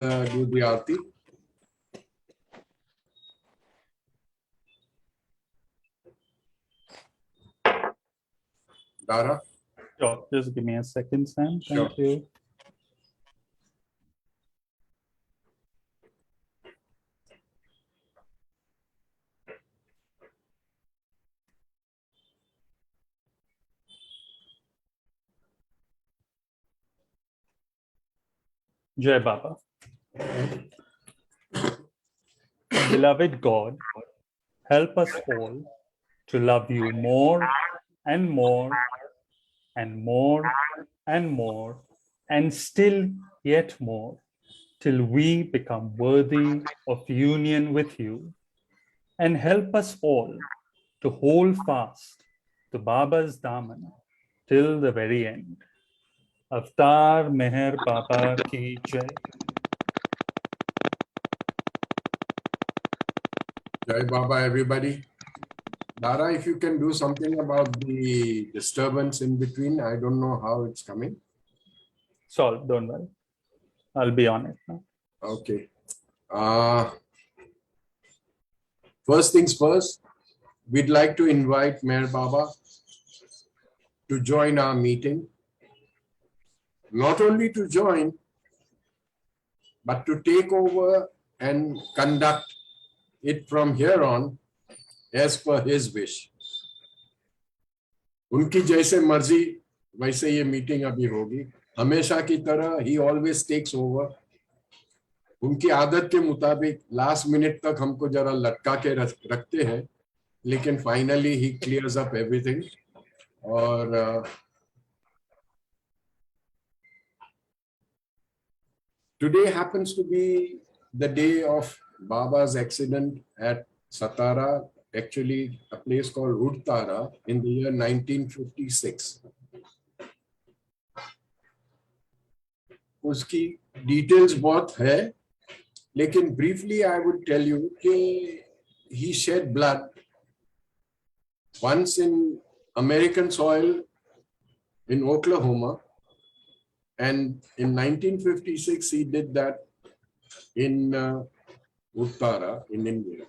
do the aarti. Dara? Sure, just give me a second, Sam. Sure. Thank you. Jai Baba. Beloved God, help us all to love you more and more and more and more and still yet more till we become worthy of union with you, and help us all to hold fast to Baba's Daman till the very end. Avtar Meher Baba Ki Jai. Jai Baba, everybody. Dara, if you can do something about the disturbance in between, I don't know how it's coming. Solved, don't worry. I'll be on it now. Okay. First things first, we'd like to invite Meher Baba to join our meeting. Not only to join, but to take over and conduct it from here on as per his wish. उनकी जैसे मर्जी वैसे ये meeting अभी होगी. हमेशा की तरह he always takes over. उनकी आदत के मुताबिक लास्ट मिनट तक हमको जरा लटका के रखते हैं, लेकिन finally he clears up everything. और today happens to be the day of Baba's accident at Satara, actually a place called Udtara, in the year 1956. उसकी details बहुत है, लेकिन briefly I would tell you कि he shed blood once in American soil in Oklahoma, and in 1956 he did that in Uttara in India.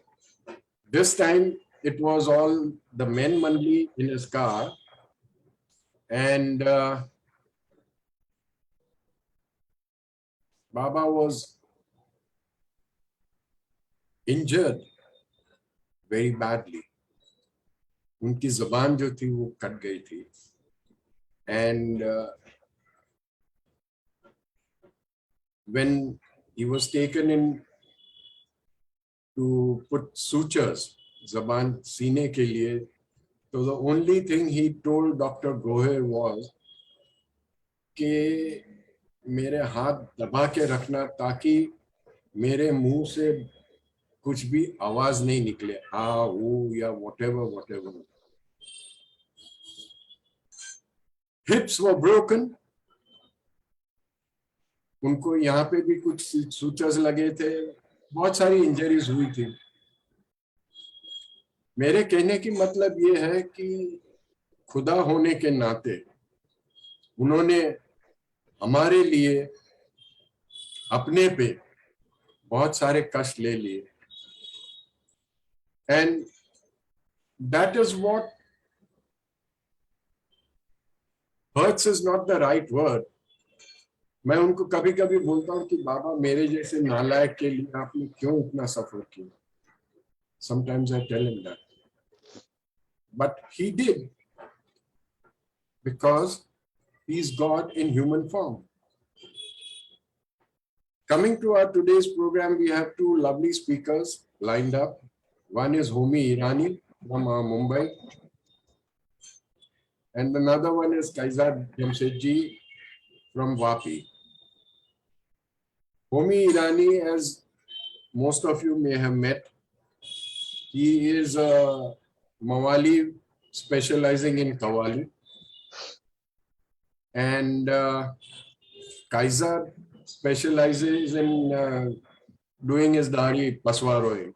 This time it was all the men only in his car, and Baba was injured very badly. उनकी ज़बान जो थी वो cut गई थी, and when he was taken in to put sutures ज़बान सीने के लिए, so the only thing he told Dr. Goher was कि मेरे हाथ दबा के रखना ताकि मेरे मुंह से कुछ भी आवाज नहीं निकले, हाँ वो या whatever. Hips were broken. उनको यहाँ पे भी कुछ सूचर्स लगे थे, बहुत सारी इंजरीज हुई थी. मेरे कहने की मतलब ये है कि खुदा होने के नाते उन्होंने हमारे लिए अपने पे बहुत सारे कष्ट ले लिए. And that is what hurts is not the right word. मैं उनको कभी कभी बोलता हूँ कि बाबा मेरे जैसे नालायक के लिए आपने क्यों इतना सफर किया. Sometimes I tell him that. But he did, because he's God in human form. Coming to our today's program, we have two lovely speakers lined up. One is Homi Irani from Mumbai, and another one is Kaizad from Vapi. Homi Irani, as most of you may have met, he is a Mawali specializing in Qawwali, and Kaizad specializes in doing his Dari Paswaroing.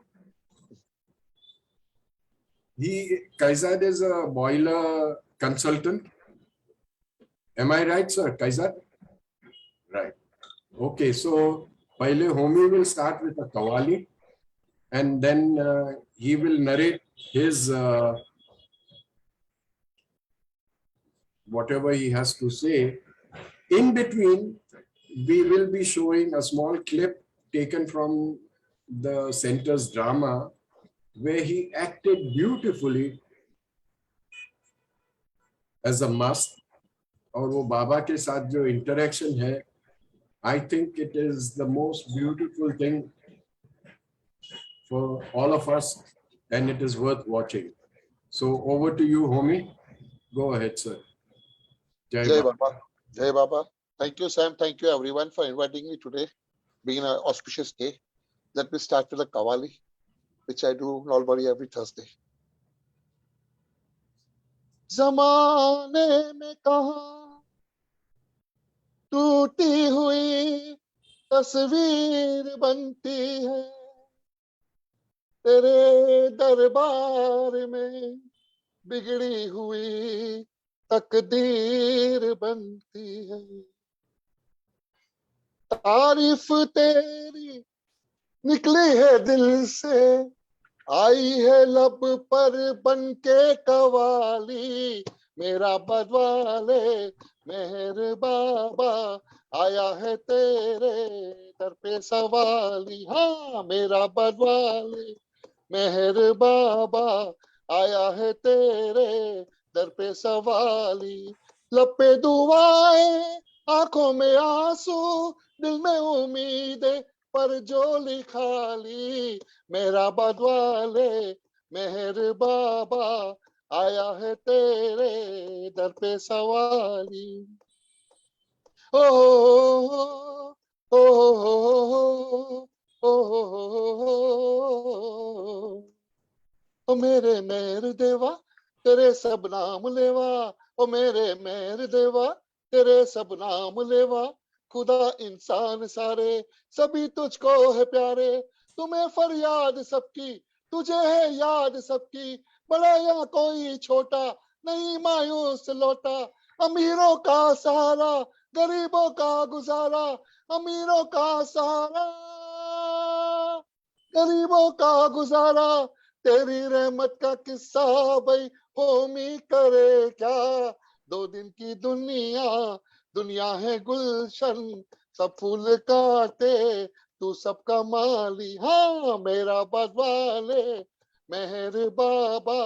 Kaizad is a boiler consultant. Am I right, sir? Kaizad? Right. Okay, so पहले Homi will start with a Qawwali, and then he will narrate his whatever he has to say. In between, we will be showing a small clip taken from the center's drama where he acted beautifully as a must. और वो बाबा के साथ जो interaction है, I think it is the most beautiful thing for all of us, and it is worth watching. So over to you, Homi. Go ahead, sir. Jai Jai Baba. Baba. Jai Baba. Thank you, Sam. Thank you, everyone, for inviting me today, being an auspicious day. Let me start with the Qawwali, which I do normally every Thursday. ज़माने में कहाँ टूटी हुई तस्वीर बनती है, तेरे दरबार में बिगड़ी हुई तकदीर बनती है। तारीफ तेरी निकली है दिल से, आई है लब पर बन के कवाली, मेरा बदवाले मेहर बाबा आया है तेरे दर पे सवाली। हाँ, मेरा बदवाले मेहर बाबा आया है तेरे दर पे सवाली। लब पे दुआएं, आंखों में आंसू, दिल में उम्मीदें, पर जो लिखा ली, मेरा बदवाले मेहर बाबा आया है तेरे दर पे सवाली। ओ ओ ओ मेरे मेहर देवा तेरे सब नाम लेवा, ओ मेरे मेहर देवा तेरे सब नाम लेवा। खुदा इंसान सारे सभी तुझको है प्यारे, तुम्हें फरियाद सबकी, तुझे है याद सबकी। बड़ा या कोई छोटा नहीं मायूस लौटा, अमीरों का सहारा गरीबों का गुजारा, अमीरों का सहारा गरीबों का गुजारा। तेरी रहमत का किस्सा भाई होमी करे क्या, दो दिन की दुनिया दुनिया है गुलशन, सब फूल काटे तू सबका माली। हाँ, मेरा बदवाले मेहर बाबा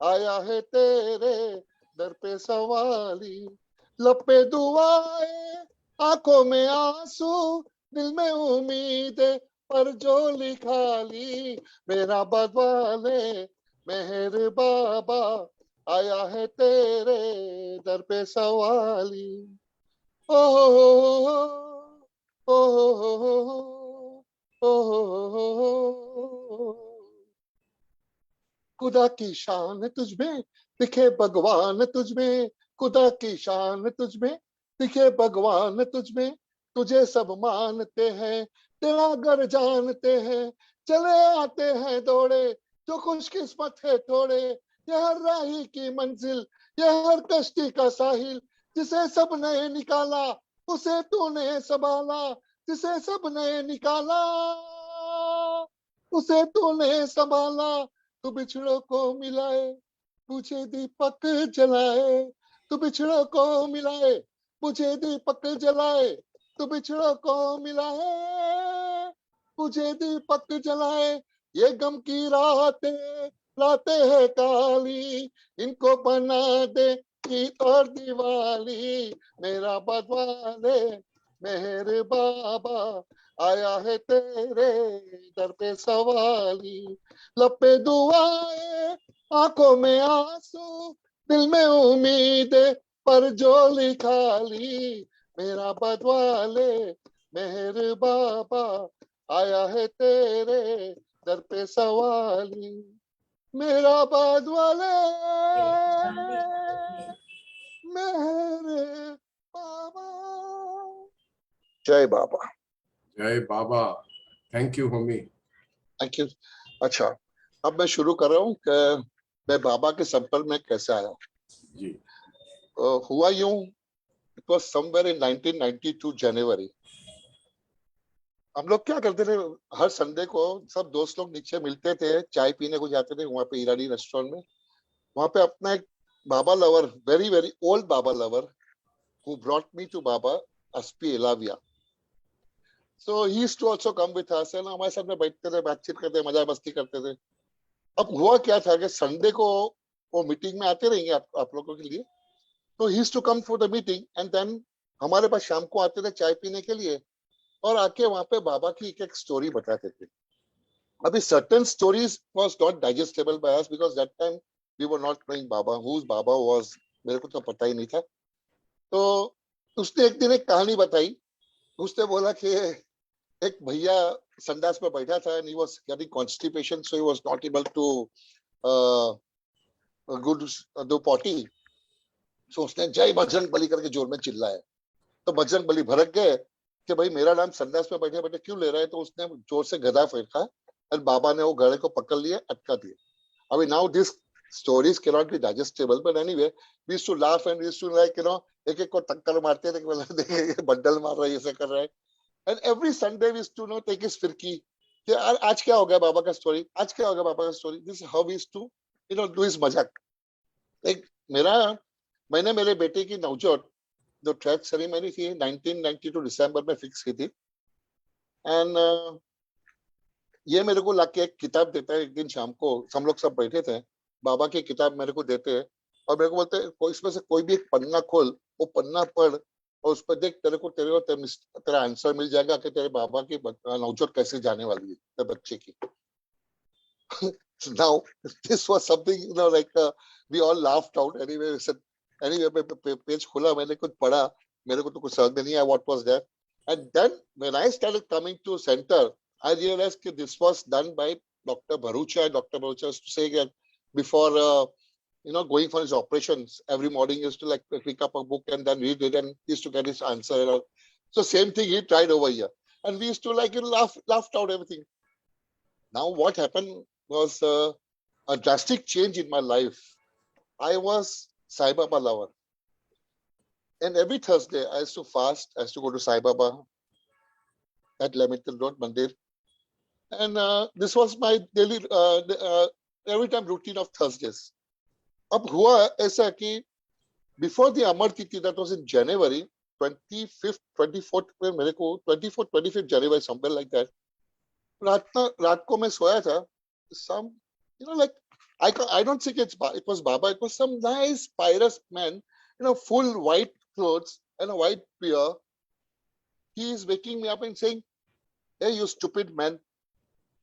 आया है तेरे दर पे सवाली। लब पे दुआएं, आंखों में आंसू, दिल में उम्मीदें, पर जो लिखा ली, मेरा बदवाले मेहर बाबा आया है तेरे दर पे सवाली। ओ ओ ओ खुदा की शान तुझमें दिखे भगवान तुझमें, खुदा की शान तुझमें दिखे भगवान तुझमें। तुझे सब मानते हैं तेरा घर जानते हैं, चले आते हैं दौड़े जो खुशकिस्मत है थोड़े। ये हर राही की मंजिल, ये हर कश्ती का साहिल, जिसे सब ने निकाला उसे तूने संभाला, जिसे सब ने निकाला उसे तूने संभाला। तू बिछड़ों को मिलाए मुझे दीपक जलाए, तू बिछड़ों को मिलाए मुझे दीपक जलाए, तू बिछड़ों को मिलाए मुझे दीपक जलाए। ये गम की रातें लाते हैं काली, इनको बना दे ईद और दिवाली। मेरा बदवाले मेहर बाबा आया है तेरे दर पे सवाली। लब पे दुआएं, आंखों में आंसू, दिल में उम्मीदें, पर जो लिखा ली, मेरा बदवाले मेहर बाबा आया है तेरे दर पे सवाली। मेरा बदवाले मेहर बाबा। जय बाबा। Jai Baba. Thank you, Homi. Thank you. अच्छा, अब मैं शुरू कर रहा हूँ कि मैं बाबा के संपर्क में कैसे आया। जी. हुआ यूं, it was somewhere in 1992 January. हम लोग क्या करते थे, हर संडे को सब दोस्त लोग नीचे मिलते थे, चाय पीने को जाते थे वहां पे ईरानी रेस्टोरेंट में। वहां पे अपना एक Baba lover, very very old Baba lover, who brought me to Baba, SP Elavia. So he used to also come with us, and हमारे साथ में बैठते थे, बातचीत करते, मजा मस्ती करते थे। अब हुआ क्या था कि संडे को वो मीटिंग में आते रहेंगे आप लोगों के लिए। तो he used to come for the meeting and then हमारे पास शाम को आते थे चाय पीने के लिए, और आके वहां पे बाबा की एक एक स्टोरी बताते थे। अभी certain stories was not digestible by us because that time we were not knowing Baba, who Baba was, मेरे को तो पता ही नहीं था। तो उसने एक दिन एक कहानी बताई। उसने बोला कि एक भैया संडास में बैठा था and he was getting constipation, so he was not able to good do potty. सो उसने जय बजरंग बली करके जोर में चिल्लाया। तो बजरंग बली भड़क गए कि भाई मेरा नाम संडास में बैठे बैठे क्यों ले रहा है। तो उसने जोर से गदा फेंका और बाबा ने वो गधे को पकड़ लिया, अटका दिया। अभी now this stories cannot be digestible, but anyway we used to laugh and we used to like एक एक को टक्कर मारते थे कि मतलब देखिए ये बंडल मार रहा है, ऐसे कर रहा है। And every Sunday we used to take his फिरकी कि आज क्या हो गया बाबा का स्टोरी, आज क्या हो गया बाबा का story. This how we used to do his मजाक। एक मेरा मैंने मेरे बेटे की नवजोत जो ट्रैक सेरेमनी थी 1992 दिसंबर में फिक्स की थी। एंड ये मेरे को लाके एक किताब देता है एक दिन शाम को, हम लोग सब बैठे थे, बाबा की किताब मेरे को देते हैं और मेरे को बोलते हैं कोई इसमें से कोई भी एक पन्ना खोल, वो पन्ना पढ़ और उस पर देख, तेरे को तेरा आंसर मिल जाएगा कि तेरे बाबा की नवजोत कैसे जाने वाली है तेरे बच्चे की। Now this was something like we all laughed out anyway. We said anyway page खोला, मैंने कुछ पढ़ा, मेरे को तो कुछ समझ में नहीं आया what was there. And then when I started coming to center, I realized that this was done by Dr. Bharucha. Dr. Bharucha used to say that before going for his operations, every morning he used to like pick up a book and then read it and used to get his answer. So same thing he tried over here. And we used to like laughed out everything. Now what happened was a drastic change in my life. I was Sai Baba lover. And every Thursday I used to fast, I used to go to Sai Baba at Leamington Road, Mandir. And this was my daily, every time routine of Thursdays. अब हुआ ऐसा कि before the Amar Tithi, that was in January 25th, 24th में मेरे को 24th, 25th January, somewhere like that. रात को मैं सोया था. Some, like I don't think it was Baba. It was some nice pious man, full white clothes and a white beard. He is waking me up and saying, "Hey, you stupid man."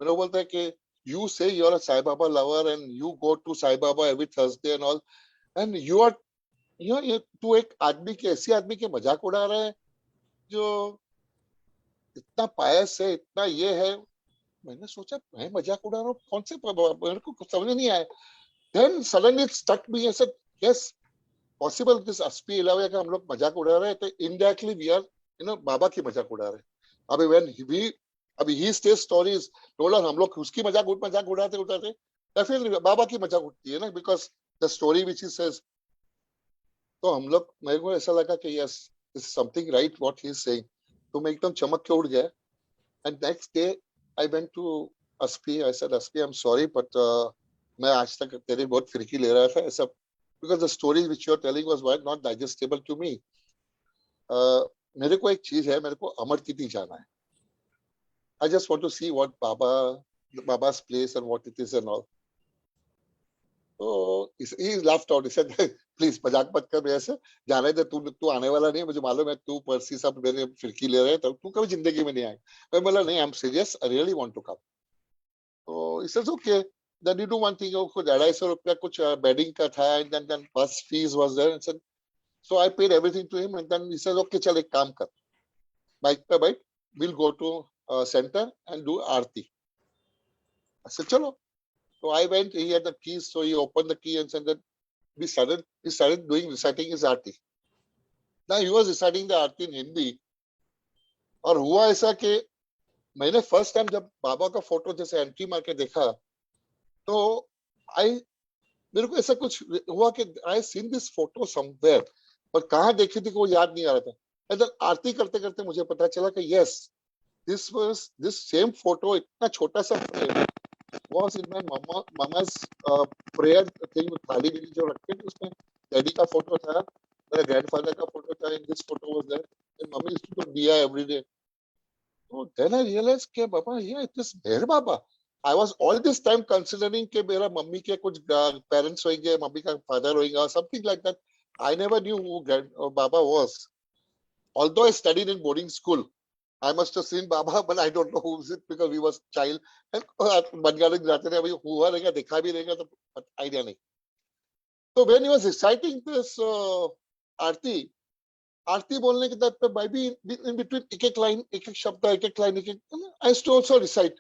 मेरे को बोलता है कि you say you're a Sai Baba lover and you go to Sai Baba every Thursday and all, and you are, तू एक आदमी के, ऐसी आदमी के मजाक उड़ा रहा है जो इतना पायस है, इतना ये है. मैंने सोचा मैं मजाक उड़ा रहा हूँ कौन से, मेरे को कुछ समझ नहीं आया. Then suddenly it struck me. I said, yes, possible this अस्पी इलावे का हम लोग मजाक उड़ा रहे हैं, तो indirectly we are, बाबा की मजाक उड़ा रहे हैं. अभी when अभी he stays stories told us, हम लोग उसकी मजाक उड़ाते definitely बाबा की मजाक उठती है ना, because the story which he says. तो हम लोग, मेरे को ऐसा लगा कि yes, this is something right what he is saying. तो मैं एकदम चमक के उड़ गया. And next day I went to Aspi. I said, Aspi, I'm sorry, but मैं आज तक तेरी बहुत फिरकी ले रहा था ऐसा, because the story which you are telling was not digestible to me. मेरे को एक चीज है, मेरे को अमर तिथि जाना है. I just want to see what Baba's place and what it is and all. So he laughed out. He said, please मजाक मत कर मेरे से, जाने दे, तू आने वाला नहीं है, मुझे मालूम है, तू पर्सी सब मेरे फिरकी ले रहे हैं, तू कभी जिंदगी में नहीं आएगा. मैं बोला नहीं, I'm serious, I really want to come. So he says, okay, then you do one thing. कुछ 250 रुपया कुछ bedding का था, and then bus fees was there. And said, so I paid everything to him, and then he says, okay, चल एक काम कर, bike पे बैठ, we'll go to center and do Aarti. I said, चलो. So I went. He had the keys, so he opened the key and said that we started reciting his Aarti. Now he was reciting the Aarti in Hindi. और हुआ ऐसा कि मैंने first time जब बाबा का photo जैसे entry मार के देखा, तो मेरे को ऐसा कुछ हुआ कि I seen this photo somewhere, पर कहाँ देखी थी कि वो याद नहीं आ रहा था. एंड आरती करते करते मुझे पता चला कि यस, this same photo, इतना छोटा सा frame, was in my mama's prayer thing with थाली वाली जो रखते हैं उसमें डैडी का फोटो था, मेरे ग्रैंडफादर का फोटो था, and this photo was there, and mummy used to do diya every day. So then I realized कि बाबा yeah, it is मेरे बाबा. I was all this time considering कि मेरा मम्मी के कुछ parents होंगे, मम्मी का father होगा, something like that. I never knew who Baba was. Although I studied in boarding school, I must have seen Baba, but I don't know who is it because we was child. And बनगाड़ी जाते थे, अभी हुआ रहेगा, देखा भी रहेगा, तो idea नहीं. So when he was reciting this आरती बोलने के बाद by be in between एक line, एक शब्द, एक line, I used to also recite.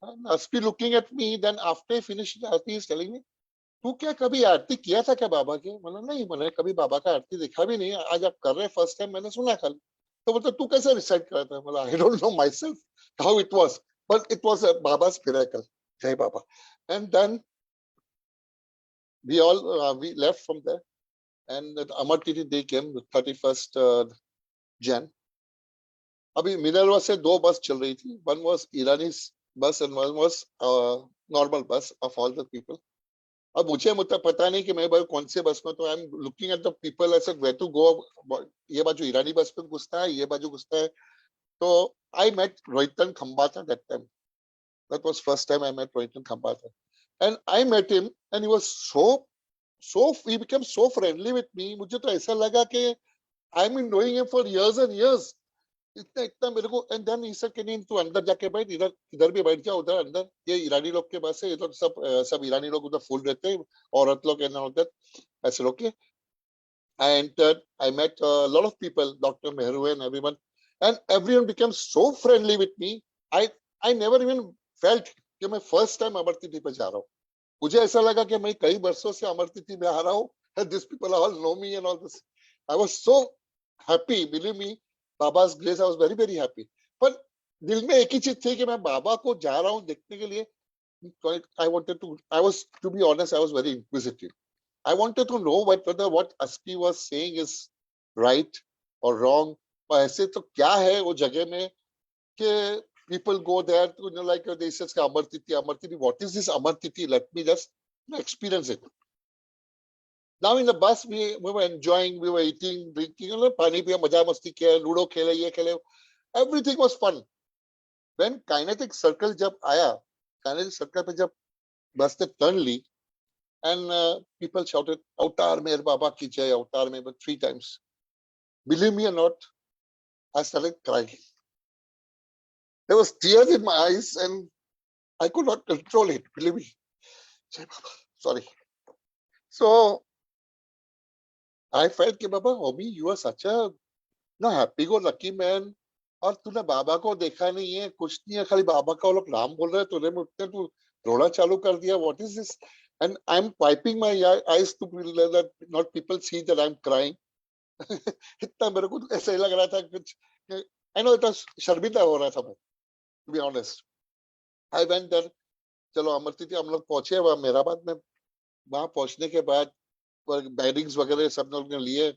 And Aspi looking at me, then after I finished the Aarti, he is telling me, तू क्या कभी आरती किया था क्या बाबा के? मैंने नहीं, मैंने कभी बाबा का आरती देखा भी नहीं, आज आप कर रहे फर्स्ट टाइम, मैंने सुना कल. तो बोलते तू कैसे रिसाइट कर रहा था? बोला I don't know myself how it was, but it was a Baba's miracle. Jai Baba. And then we all we left from there, and Amar Titi Day came, 31st Jan. अभी Minerva से 2 बस चल रही थी. One was Irani's bus and one was normal bus of all the people. अब मुझे मतलब पता नहीं कि मैं भाई कौन से बस में, तो आई am looking at the people ऐसे वेयर टू गो. ये बाजू ईरानी बस पे घुसता है, ये बाजू घुसता है. तो I met Rohinton Khambata that time. That was first time I met Rohinton Khambata, and I met him and he was so he became so friendly with me. मुझे तो ऐसा लगा कि I mean knowing him for years and years. इतना इतना मेरे को. And then he said कि नहीं, तू अंदर जाके बैठ, इधर भी बैठ जाओ, उधर अंदर ये ईरानी लोग के पास है, ये तो सब ईरानी लोग उधर फुल रहते हैं, औरत लोग एंड ऑल दैट, ऐसे लोग के. I entered, I met a lot of people, Dr. Mehru and everyone, and everyone became so friendly with me. I never even felt कि मैं फर्स्ट टाइम अमर तिथि पे जा रहा हूँ. मुझे ऐसा लगा कि मैं कई वर्षों से अमर तिथि में आ रहा हूँ, and these people all know me and all this. I was so happy, believe me. Baba's grace, I was very very happy. पर दिल में एक ही चीज थी कि मैं बाबा को जा रहा हूँ देखने के लिए. I was, to be honest, I was very inquisitive. I wanted to know whether what Aspi was saying is right or wrong. और ऐसे तो क्या है वो जगह में कि people go there to, like they says Amar Tithi. What is this Amar Tithi? Let me just experience it. Now in the bus we were enjoying, we were eating, drinking, पानी पिया, मजा मस्ती किया, लूडो खेले, ये खेले. Everything was fun. When kinetic circle जब आया, kinetic circle पे जब बस ने turn Lee, and people shouted, "Avatar Meher Baba ki jai, Avatar Meher," but 3 times. Believe me or not, I started crying. There was tears in my eyes, and I could not control it. Believe me. Jai Baba. Sorry. So I felt कि Baba, Homi, you are such a happy-go-lucky man. और तूने बाबा को देखा नहीं है, कुछ नहीं है, खाली बाबा का वो लोग नाम बोल रहे हैं, तूने मुझसे तू रोना चालू कर दिया. What is this? And I'm wiping my eyes to let not people see that I'm crying. इतना मेरे को ऐसा ही लग रहा था कुछ. I know it was शर्मिंदा हो रहा था मैं, to be honest. I went there. चलो अमर तिथि हम लोग पहुंचे वहाँ मेराबाद में. वहाँ पहुंचने के बाद बैडिंग्स वगैरह सब लोग ने लिए,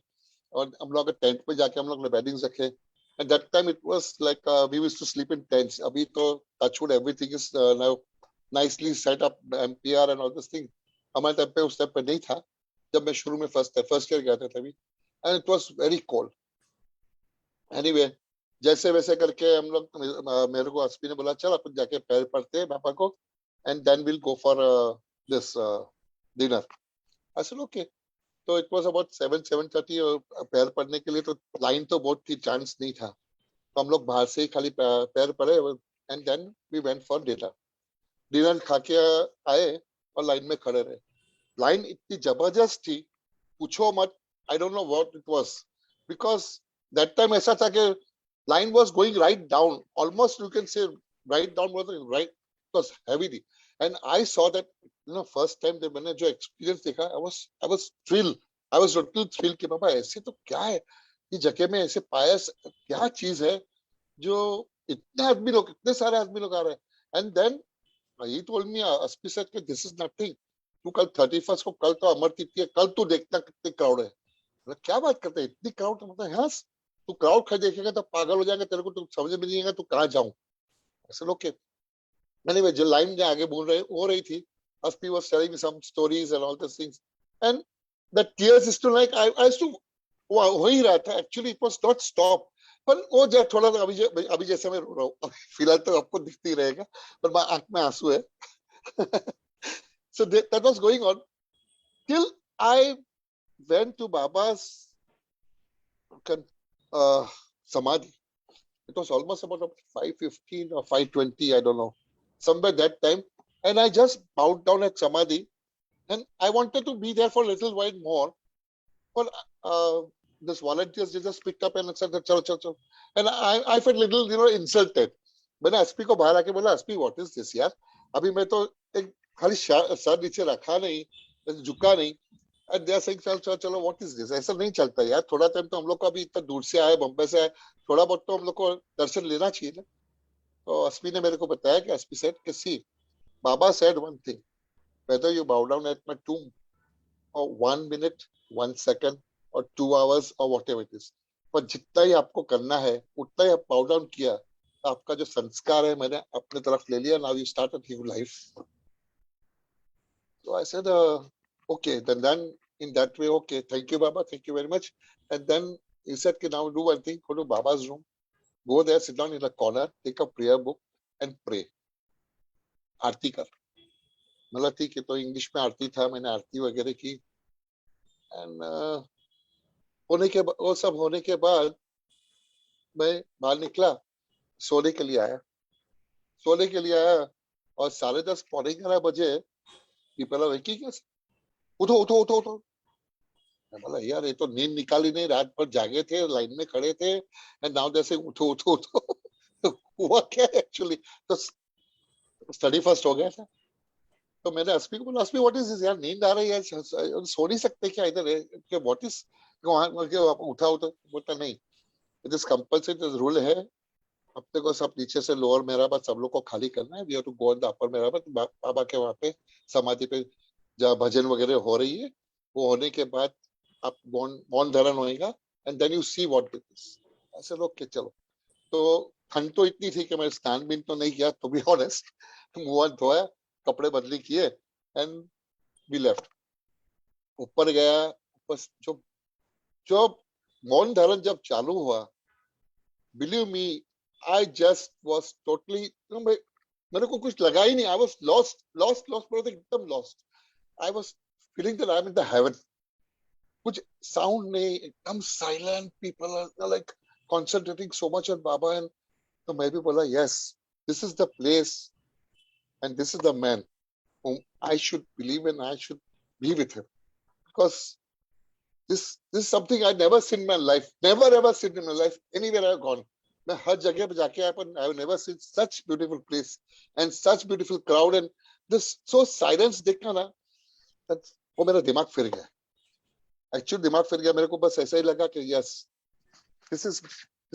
और हम लोग टेंट पे जाके हम लोग ने बैडिंग्स रखे. And that time it was like we used to sleep in tents. अभी तो touchwood everything is now nicely set up, MPR and all this thing. हमारे टाइम पे उस टाइम पे नहीं था, जब मैं शुरू में फर्स्ट ईयर गया था तभी. And it was very cold. Anyway, जैसे वैसे करके हम लोग, मेरे को अस्पी ने बोला चल अपन जाके पैर पड़ते हैं पापा को, and then we'll go for this dinner. I said okay. तो it was about 7:30 और पैर पड़ने के लिए तो लाइन तो बहुत थी, चांस नहीं था. तो हम लोग बाहर से ही खाली पैर पड़े, and then we went for dinner. Dinner खा के आए और लाइन में खड़े रहे. लाइन इतनी जबरदस्त थी, पूछो मत. I don't know what it was, because that time ऐसा था कि line was going right down, almost you can say right down, right, it was heavy. And I saw that, first time जब मैंने जो experience देखा, I was thrilled. I was totally thrilled कि बाबा ऐसे तो क्या है ये जगह में, ऐसे पायस क्या चीज है जो इतने सारे आदमी लोग आ रहे हैं. And then he told me, Aspi said कि this is nothing. तू कल 31st को, कल तो अमर तिथि है, कल तू देखना कितने क्राउड है. क्या बात करते हैं, इतनी क्राउड. मतलब हाँ, तू क्राउड खड़े देखेगा तो पागल हो जाएगा, तेरे को तू समझ में नहीं आएगा तू कहाँ जाऊं। ऐसे लोग के anyway, जो लाइन में आगे बोल रहे हो रही थी, Aspi was telling me some stories and all those things, and the tears is to like I used to हो ही रहा था, actually it was not stop, पर वो जो थोड़ा सा अभी जैसे मैं रो रहा हूँ, फिलहाल तो आपको दिखती रहेगा, पर आंख में आंसू है। So that was going on till I went to Baba's samadhi. It was almost about 5:15 or 5:20, I don't know, somewhere that time. And I just bowed down at samadhi, and I wanted to be there for a little while more. But this volunteers just picked up and said, "Chalo, chalo, chalo." And I felt little, insulted. मैंने SP को बाहर आके बोला, SP what is this यार, अभी मैं तो एक खाली सर नीचे रखा नहीं, झुका नहीं, एंड दे आर सेइंग चलो चलो चलो, व्हाट इज दिस, ऐसा नहीं चलता यार, थोड़ा टाइम तो हम लोग को अभी इतना दूर से आए, बम्बई से आए, थोड़ा बहुत तो हम लोग को दर्शन लेना चाहिए ना। तो एसपी ने मेरे को बताया कि एसपी सेड कि see, Baba said one thing, whether you bow down at my tomb or 1 minute, 1 second or 2 hours or whatever it is, पर जितना ही आपको करना है उतना ही आप बाउ डाउन किया, आपका जो संस्कार है मैंने अपने तरफ ले लिया, now you start a new life. So I said, okay, then in that way, okay, thank you, Baba, thank you very much. And then he said, now do one thing, go to Baba's room, go there, sit down in a corner, take a prayer book and pray. आरती कर, मतलब ठीक है, तो English में आरती था, मैंने आरती वगैरह की, एंड वो सब होने के बाद मैं बाहर निकला, सोने के लिए आया, और 10:30 पौने 11 बजे पीपल आर वेकिंग अस, उठो उठो उठो उठो। मैं बोला यार ये तो नींद निकाली नहीं, रात भर जागे थे, लाइन में खड़े थे, एंड नाउ जैसे उठो उठो उठो। हुआ क्या एक्चुअली, तो स्टडी फर्स्ट हो गया था। तो मैंने एसपी को बोला, एसपी व्हाट इज दिस यार, नींद आ रही है, सो नहीं सकते क्या इधर, व्हाट इज, उठा उठो, बोलता नहीं, इट इज कंपल्सरी, रूल है, अपने को सब नीचे से लोअर मेहराबाद सब लोग को खाली करना है, we have to go in the upper Meherabad, Baba के वहां पे समाधि पे जहाँ भजन वगैरह हो रही है, वो होने के बाद आप मौन धारण होएगा, and then you see what it is. ऐसे लोग के चलो, तो ठंड तो इतनी थी कि मैं स्नान भी तो नहीं किया, टू बी ऑनेस्ट, मुंह धोया, कपड़े बदली किए, एंड वी लेफ्ट। ऊपर गया, बस जो मौन धारण जब चालू हुआ, believe me, I just was totally, मेरे को कुछ लगा ही नहीं, I was lost, एकदम lost. I was feeling that I'm in the heaven. कुछ sound नहीं, एकदम silent, people are like concentrating so much on Baba, and तो मैं भी बोला, yes, this is the place and this is the man whom I should believe and I should be with him, because this is something I never seen in my life, never ever seen in my life, anywhere I've gone. मैं हर जगह पे जाके आया, पर I have never seen such beautiful place and such beautiful crowd and this so silence देखना ना, वो मेरा दिमाग फिर गया, एक्चुअल दिमाग फिर गया, मेरे को बस ऐसा ही लगा कि yes, this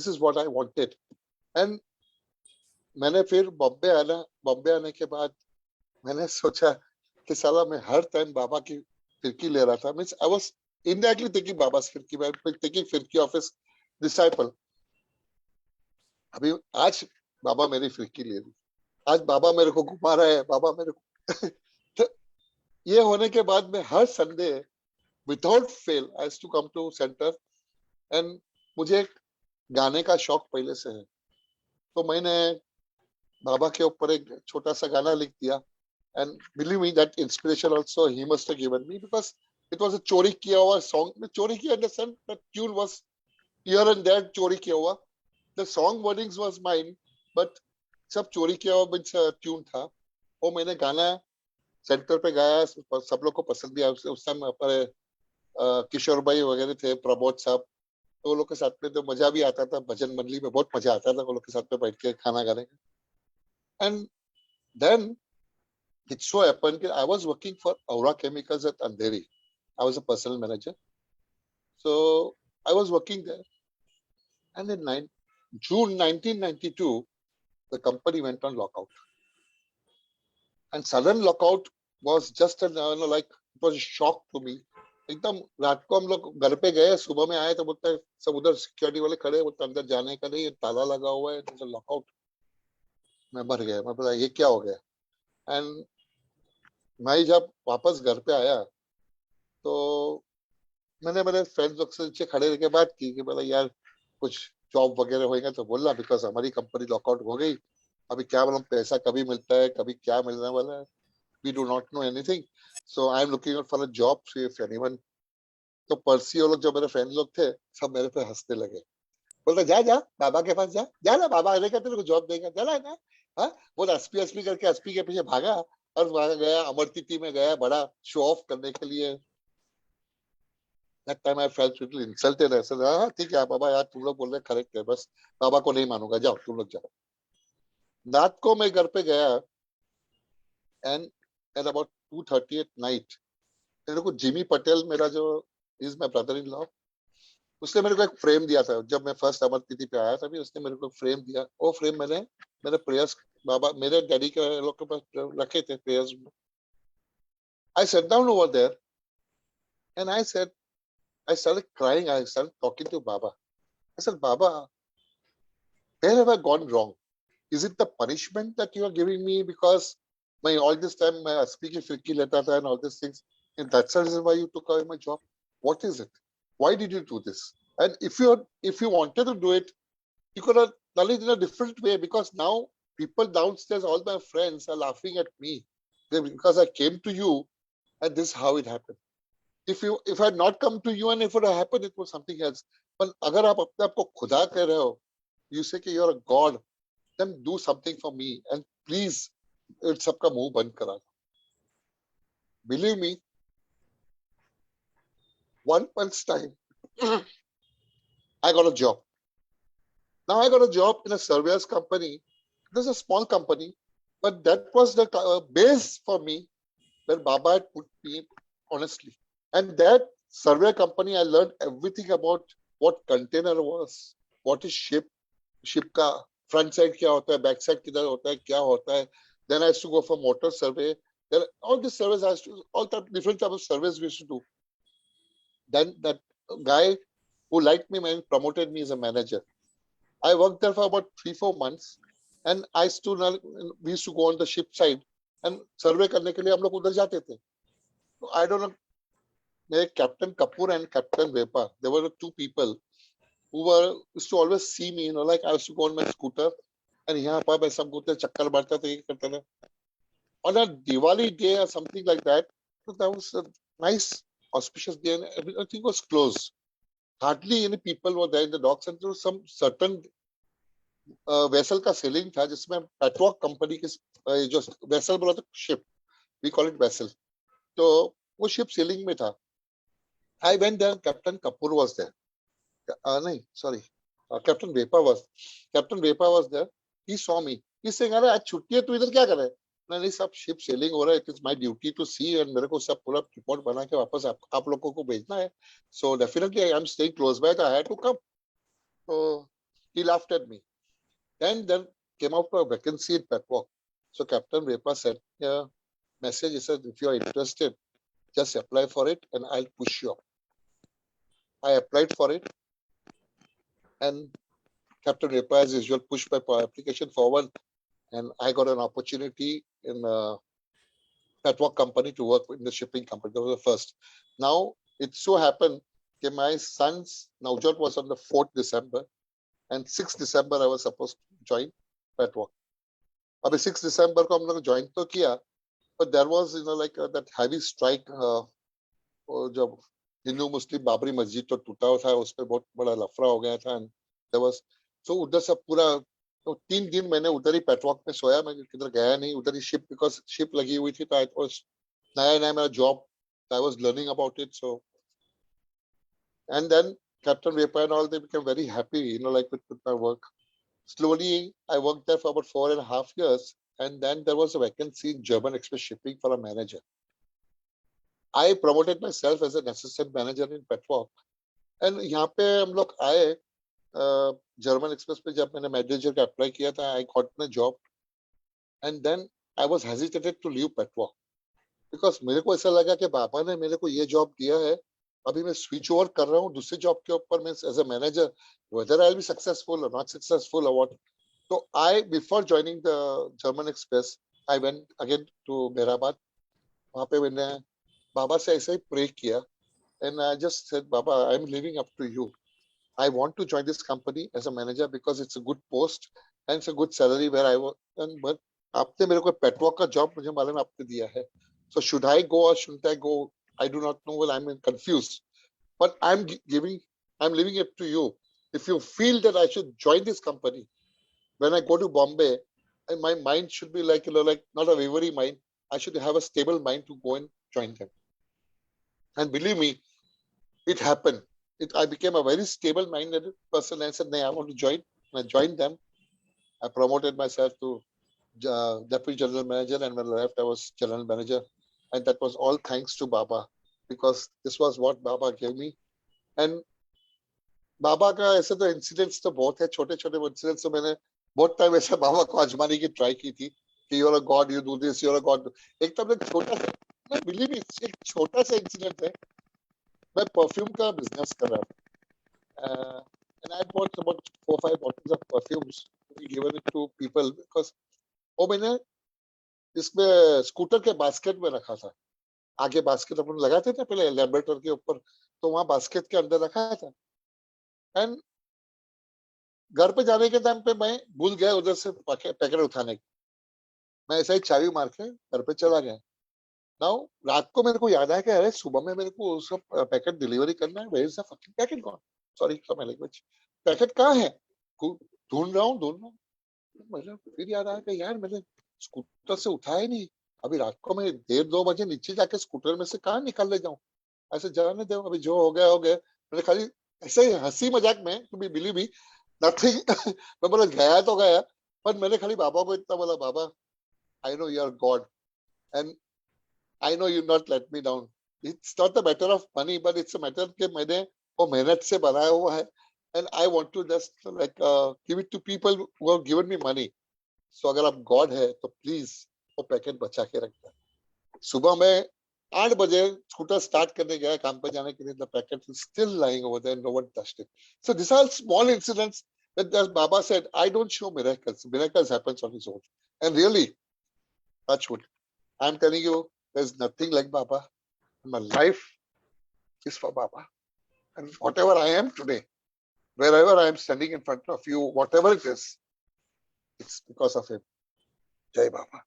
is what I wanted. and मैंने फिर बॉम्बे आने के बाद मैंने सोचा कि साला मैं हर टाइम बाबा की फिरकी ले रहा था, means I was indirectly taking बाबा's फिरकी, मैं taking फिरकी of his disciple। अभी आज बाबा मेरी फिरकी ले रही, आज बाबा मेरे को घुमा रहा है, बाबा मेरे को तो ये होने के बाद में हर Sunday without fail I have to come to centre, and मुझे गाने का शौक पहले से है, तो मैंने बाबा के ऊपर एक छोटा सा गाना लिख दिया, and believe me that inspiration also he must have given me, because it was a चोरी किया हुआ सॉन्ग, चोरी किया in the sense that tune was here and there, चोरी किया हुआ, the song wordings was mine, but सब चोरी किया हुआ बिच ट्यून था, वो मैंने गाना सेंटर पे गाया, सब लोग को पसंद भी आया। उस टाइम पर किशोर भाई वगैरह थे, प्रमोद साहब, तो वो लोग के साथ में तो मजा भी आता था, भजन मंडली में बहुत मजा आता था वो लोग के साथ में बैठ के खाना खाने का। And then it so happened कि I was working for Aura chemicals at Andheri, I was a personal manager, so I was working there, and in June 1992, the company went on lockout. And sudden lockout was just like, it was a shock to me. एकदम रात को हम लोग घर पे गए, सुबह में आए तो बोलते हैं सब उधर सिक्योरिटी वाले खड़े, बोलते अंदर जाने का नहीं, ताला लगा हुआ है, लॉकआउट। मैं भर गया, मैं बोला ये क्या हो गया। एंड मैं जब वापस घर पे आया तो मैंने मेरे फ्रेंड्स लोग से नीचे खड़े रह के बात की कि बोला यार कुछ जॉब वगैरह होएगा, तो बोला बिकॉज हमारी कंपनी लॉकआउट हो गई, अभी क्या मालूम पैसा कभी मिलता है कभी क्या मिलने वाला है, we do not know anything, so I am looking out for a job, if anyone. तो पर्सी और लोग जो मेरे फ्रेंड लोग थे सब मेरे पे हंसने लगे, बोलते जा जा बाबा के पास जा, जा ना बाबा आएगा तेरे को जॉब देगा, चला ना। हाँ, वो एसपी एसपी करके एसपी के पीछे भागा और वहां गया, अमरतिथि में गया बड़ा शो ऑफ करने के लिए। That time I felt little insulted. I said, हाँ ठीक है बाबा, यार तुम लोग बोल रहे करेक्ट है, बस बाबा को नहीं मानूंगा, जाओ तुम लोग जाओ। रात को मैं घर पे गया and at about 2:30 at night मेरे को जिमी पटेल, मेरा जो is my brother in law, उसने मेरे को एक फ्रेम दिया था। जब मैं फर्स्ट अमरतिथि पे आया था भी उसने मेरे को फ्रेम दिया। वो फ्रेम मैंने मेरे प्रेयर्स, बाबा मेरे डैडी के लोग के पास रखे थे प्रेयर्स में। I set down over there and I started crying. I started talking to Baba. I said, Baba, where have I gone wrong? Is it the punishment that you are giving me because my all this time my speaking filki leta tha and all these things, and that's the reason why you took away my job? What is it? Why did you do this? And if you wanted to do it, you could have done it in a different way, because now people downstairs, all my friends are laughing at me because I came to you and this is how it happened. If I had not come to you and if it had happened, it was something else. पर अगर आप अपने आप को खुदा कह रहे हो, you say कि you're a god, then do something for me and please सबका मुंह बंद करा। Believe me, 1 month's time, I got a job. Now I got a job in a surveyor's company. This is a small company, but that was the base for me where Baba had put me, honestly. And that survey company, I learned everything about what container was, what is ship का front side क्या होता है, back side किधर होता है, क्या होता है. Then I used to go for motor survey. Then all these surveys, all different type of surveys we used to do. Then that guy who liked me and promoted me as a manager. I worked there for about 3-4 months, and we used to go on the ship side and survey करने के लिए हम लोग उधर जाते थे. So I don't know, Captain Kapoor and Captain Vepa, there were two people who used to always see me, like I used to go on my scooter and यहाँ पर मैं सब घूमते चक्कर मारता था, ये करता था. On a Diwali day or something like that, so that was a nice auspicious day and everything was closed. Hardly any people were there in the docks, and there was some certain vessel का selling था जिसमें पेट्रोक company की जो vessel बोला था, ship, we call it vessel, तो वो ship selling में था. I went there, Captain Kapoor was there. नहीं, sorry, Captain Vepa was there. He saw me. He saying, अरे आज छुट्टी है, तू इधर क्या कर रहा है? नहीं सब शिप सेलिंग हो रहा है. It is my duty to see, and मेरे को सब पूरा रिपोर्ट बना के वापस आप लोगों को भेजना है. So definitely I am staying close by. I had to come. So he laughed at me. And then came out a vacancy in Petwalk. So Captain Vepa said, yeah, message, he said, if you are interested, just apply for it and I'll push you up. I applied for it, and Captain Vepa, as usual, pushed my application forward, and I got an opportunity in Petwalk company to work in the shipping company. That was the first. Now, it so happened that my son's Navjot was on the 4th December, and 6th December I was supposed to join Petwalk. Abhi 6th December ko hum log join to kiya, but there was like that heavy strike. जब हिंदू मुस्लिम बाबरी मस्जिद तो टूटा हुआ था, उस पर बहुत बड़ा लफड़ा हो गया था. there was, so उधर से पूरा तो 3 दिन मैंने उधर ही पेट्रॉक में सोया, मैं किधर गया नहीं. उधर ही शिप, बिकॉज शिप लगी हुई थी, तो आई वाज नया मेरा job, I was learning about it. So and then Captain Vepa and all, they became very happy, like with my work. Slowly, I worked there for about 4.5 years, and then there was a vacancy in German Express Shipping for a manager. I promoted myself as an assistant manager in Petwalk, and यहाँ पे हम लोग आए German Express पे. जब मैंने manager का apply किया था, I got my job, and then I was hesitated to leave Petwalk because मेरे को ऐसा लगा कि बाबा ने मेरे को ये job दिया है, अभी मैं स्विच ओवर कर रहा हूँ दूसरे जॉब के ऊपर, मैं as a manager, whether I'll be successful or not successful or what. So before joining the German Express, I went again to Mehrabad. वहाँ पे मैंने बाबा से ऐसे ही प्रे किया, and I just said, Baba, I'm living up to you. I want to join this company as a manager because it's a good post and it's a good salary where I work. And but आपने मेरे को पेटवॉक का job मुझे मालूम है आपने दिया है. So should I go or shouldn't I go? I do not know. Well, I'm confused. But I'm leaving it to you. If you feel that I should join this company, when I go to Bombay, and my mind should be like, like not a wavering mind. I should have a stable mind to go and join them. And believe me, it happened. I became a very stable-minded person. I said, "No, I want to join." And I joined them. I promoted myself to deputy general manager, and when I left, I was general manager. And that was all thanks to Baba, because this was what Baba gave me. And बाबा का ऐसे तो incidents तो बहुत है, छोटे छोटे incidents. तो मैंने बहुत टाइम ऐसे बाबा को आजमाने की ट्राई की थी कि you are a god, you do this, you are a god. एक तो एक छोटा सा, मैं बिलीव मी, एक छोटा सा इंसिडेंट है. मैं परफ्यूम का बिजनेस कर रहा था, and I bought about 4-5 bottles of perfumes to be given it to people because वो मैंने इसमें स्कूटर के बास्केट में रखा था. आगे बास्केट अपन लगाते थे पहले लेबोरेटरी के ऊपर, तो वहां बास्केट के अंदर रखा था. एंड घर पे जाने के टाइम पे मैं भूल गया उधर से पैकेट उठाने. मैं ऐसा ही चाबी मार के घर पे चला गया. नाउ रात को मेरे को याद आया कि अरे सुबह में मेरे को उसका पैकेट डिलीवरी करना है. Where is the fucking packet gone? Sorry for my language. Packet कहाँ है? ढूंढ रहा हूँ. मतलब फिर याद आया कि यार मैंने स्कूटर से उठाया ही नहीं. अभी रात को मैं 1:30-2 बजे नीचे जाके स्कूटर में से कहाँ निकाल ले जाऊं? ऐसे जाने दो, अभी जो हो गया हो गया. मैंने खाली ऐसे ही हंसी मजाक में, to be believe me, nothing. मैं बोला गया तो गया, पर मैंने खाली बाबा को इतना बोला, Baba I know you are God and I know you not let me down. It's not a matter of money, but it's a matter कि मैंने वो मेहनत से बनाया हुआ है. And I want to just like give it to people who have given me money. So अगर आप गॉड है तो प्लीज वो पैकेट बचा के रखना. सुबह में 8 बजे स्कूटर स्टार्ट करने गया काम पे जाने के लिए. The packet is still lying over there, no one touched it. So this are small incidents that as Baba said, I don't show miracles. Miracles happens on his own. And really, touch wood, I'm telling you, there's nothing like Baba. My life is for Baba. And whatever I am today, wherever I am standing in front of you, whatever it is, it's because of him. Jai Baba.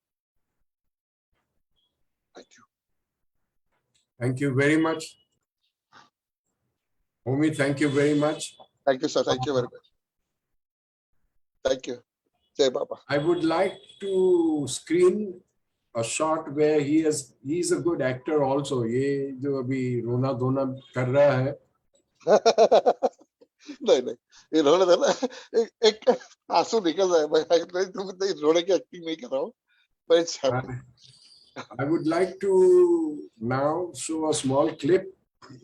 Thank you. Thank you very much. Homi, thank you very much. Thank you, sir. Thank you very much. Thank you. Jai Baba. I would like to screen a shot where he's a good actor also. ये जो अभी रोना धोना कर रहा है. नहीं ये रोने देना. एक आंसू निकल रहा है भाई. तुम रोने की एक्टिंग नहीं कर रहा हूँ, but it's happening. I would like to now show a small clip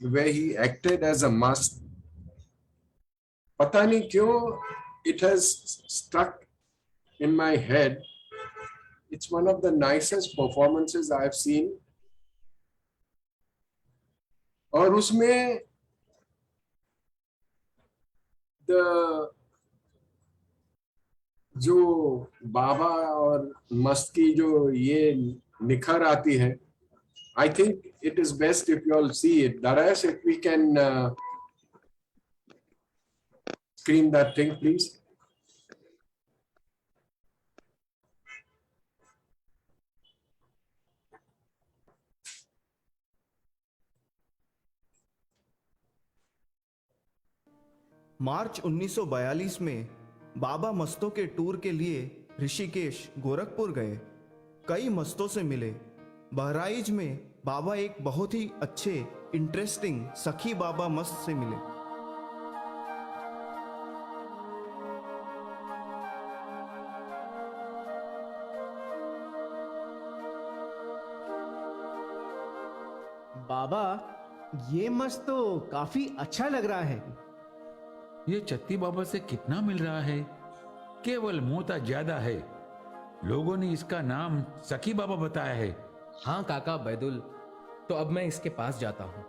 where he acted as a must. पता नहीं क्यों it has stuck in my head. It's one of the nicest performances I've seen. और उसमें जो बाबा और मस्त की जो ये निखर आती है, I think it is best if you all see it. Darash, if we can screen that thing, please. मार्च 1942 में बाबा मस्तों के टूर के लिए ऋषिकेश गोरखपुर गए. कई मस्तों से मिले. बहराइच में बाबा एक बहुत ही अच्छे इंटरेस्टिंग सखी बाबा मस्त से मिले. बाबा ये मस्त तो काफी अच्छा लग रहा है. ये चत्ती बाबा से कितना मिल रहा है, केवल मोता ज्यादा है. लोगों ने इसका नाम सखी बाबा बताया है. हाँ काका बैदुल, तो अब मैं इसके पास जाता हूँ.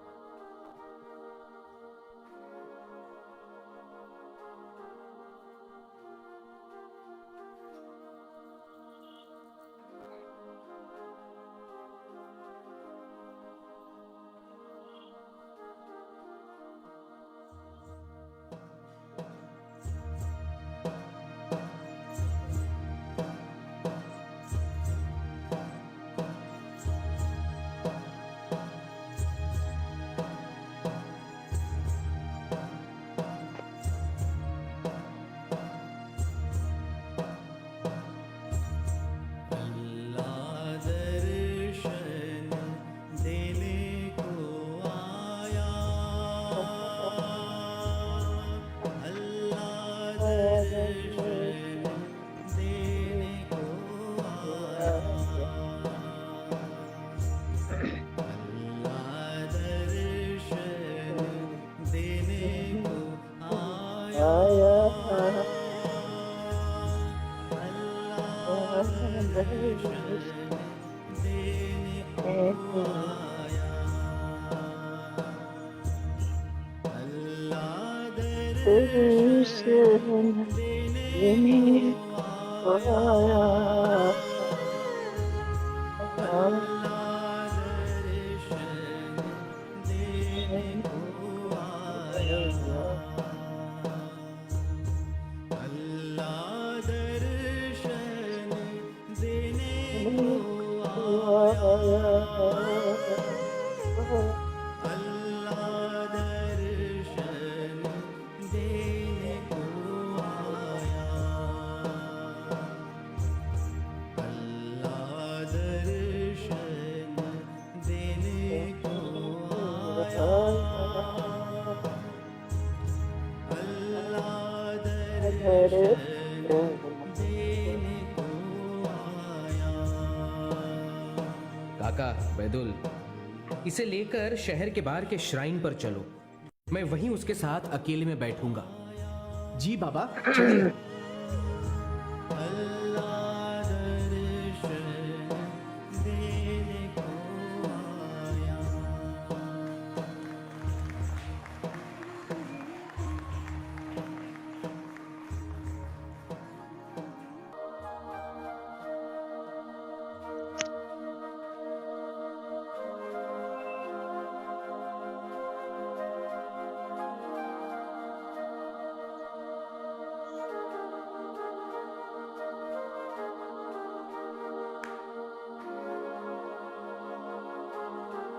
काका बैदुल, इसे लेकर शहर के बाहर के श्राइन पर चलो। मैं वहीं उसके साथ अकेले में बैठूंगा। जी बाबा, चलिए।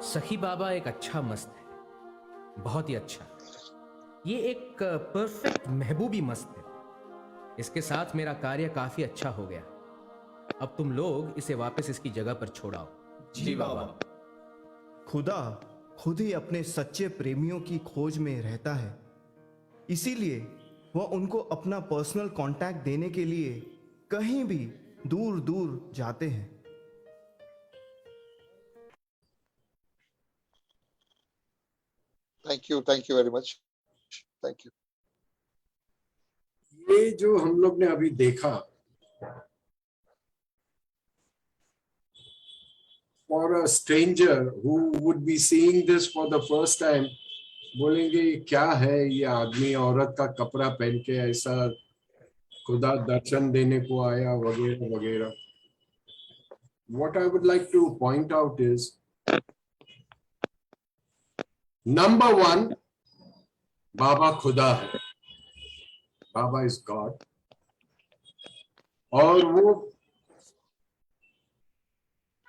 सखी बाबा एक अच्छा मस्त है, बहुत ही अच्छा। ये एक परफेक्ट महबूबी मस्त है। इसके साथ मेरा कार्य काफी अच्छा हो गया। अब तुम लोग इसे वापस इसकी जगह पर छोड़ाओ। जी बाबा। खुदा खुद ही अपने सच्चे प्रेमियों की खोज में रहता है, इसीलिए वह उनको अपना पर्सनल कांटेक्ट देने के लिए कहीं भी दूर दूर जाते हैं। Thank you very much. Thank you. ये जो हम लोग ने अभी देखा, for a stranger who would be seeing this for the first time, बोलेंगे ये क्या है, ये आदमी औरत का कपड़ा पहन के ऐसा खुदा दर्शन देने को आया वगैरह वगैरह। What I would like to point out is, number one, बाबा खुदा है, बाबा इज गॉड, और वो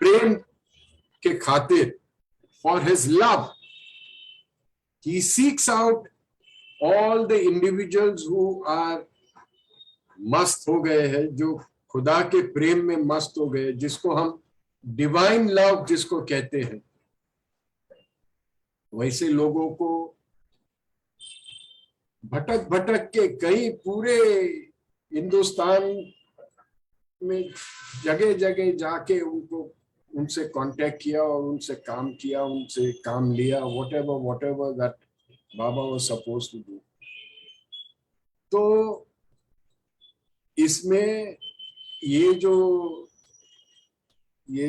प्रेम के खातिर, for his love, he seeks out all the individuals who are मस्त हो गए हैं, जो खुदा के प्रेम में मस्त हो गए, जिसको हम डिवाइन लव जिसको कहते हैं, वैसे लोगों को भटक भटक के कई पूरे हिंदुस्तान में जगह जगह जाके उनसे कांटेक्ट किया और उनसे काम किया, उनसे काम लिया, whatever that Baba was supposed to do। तो इसमें ये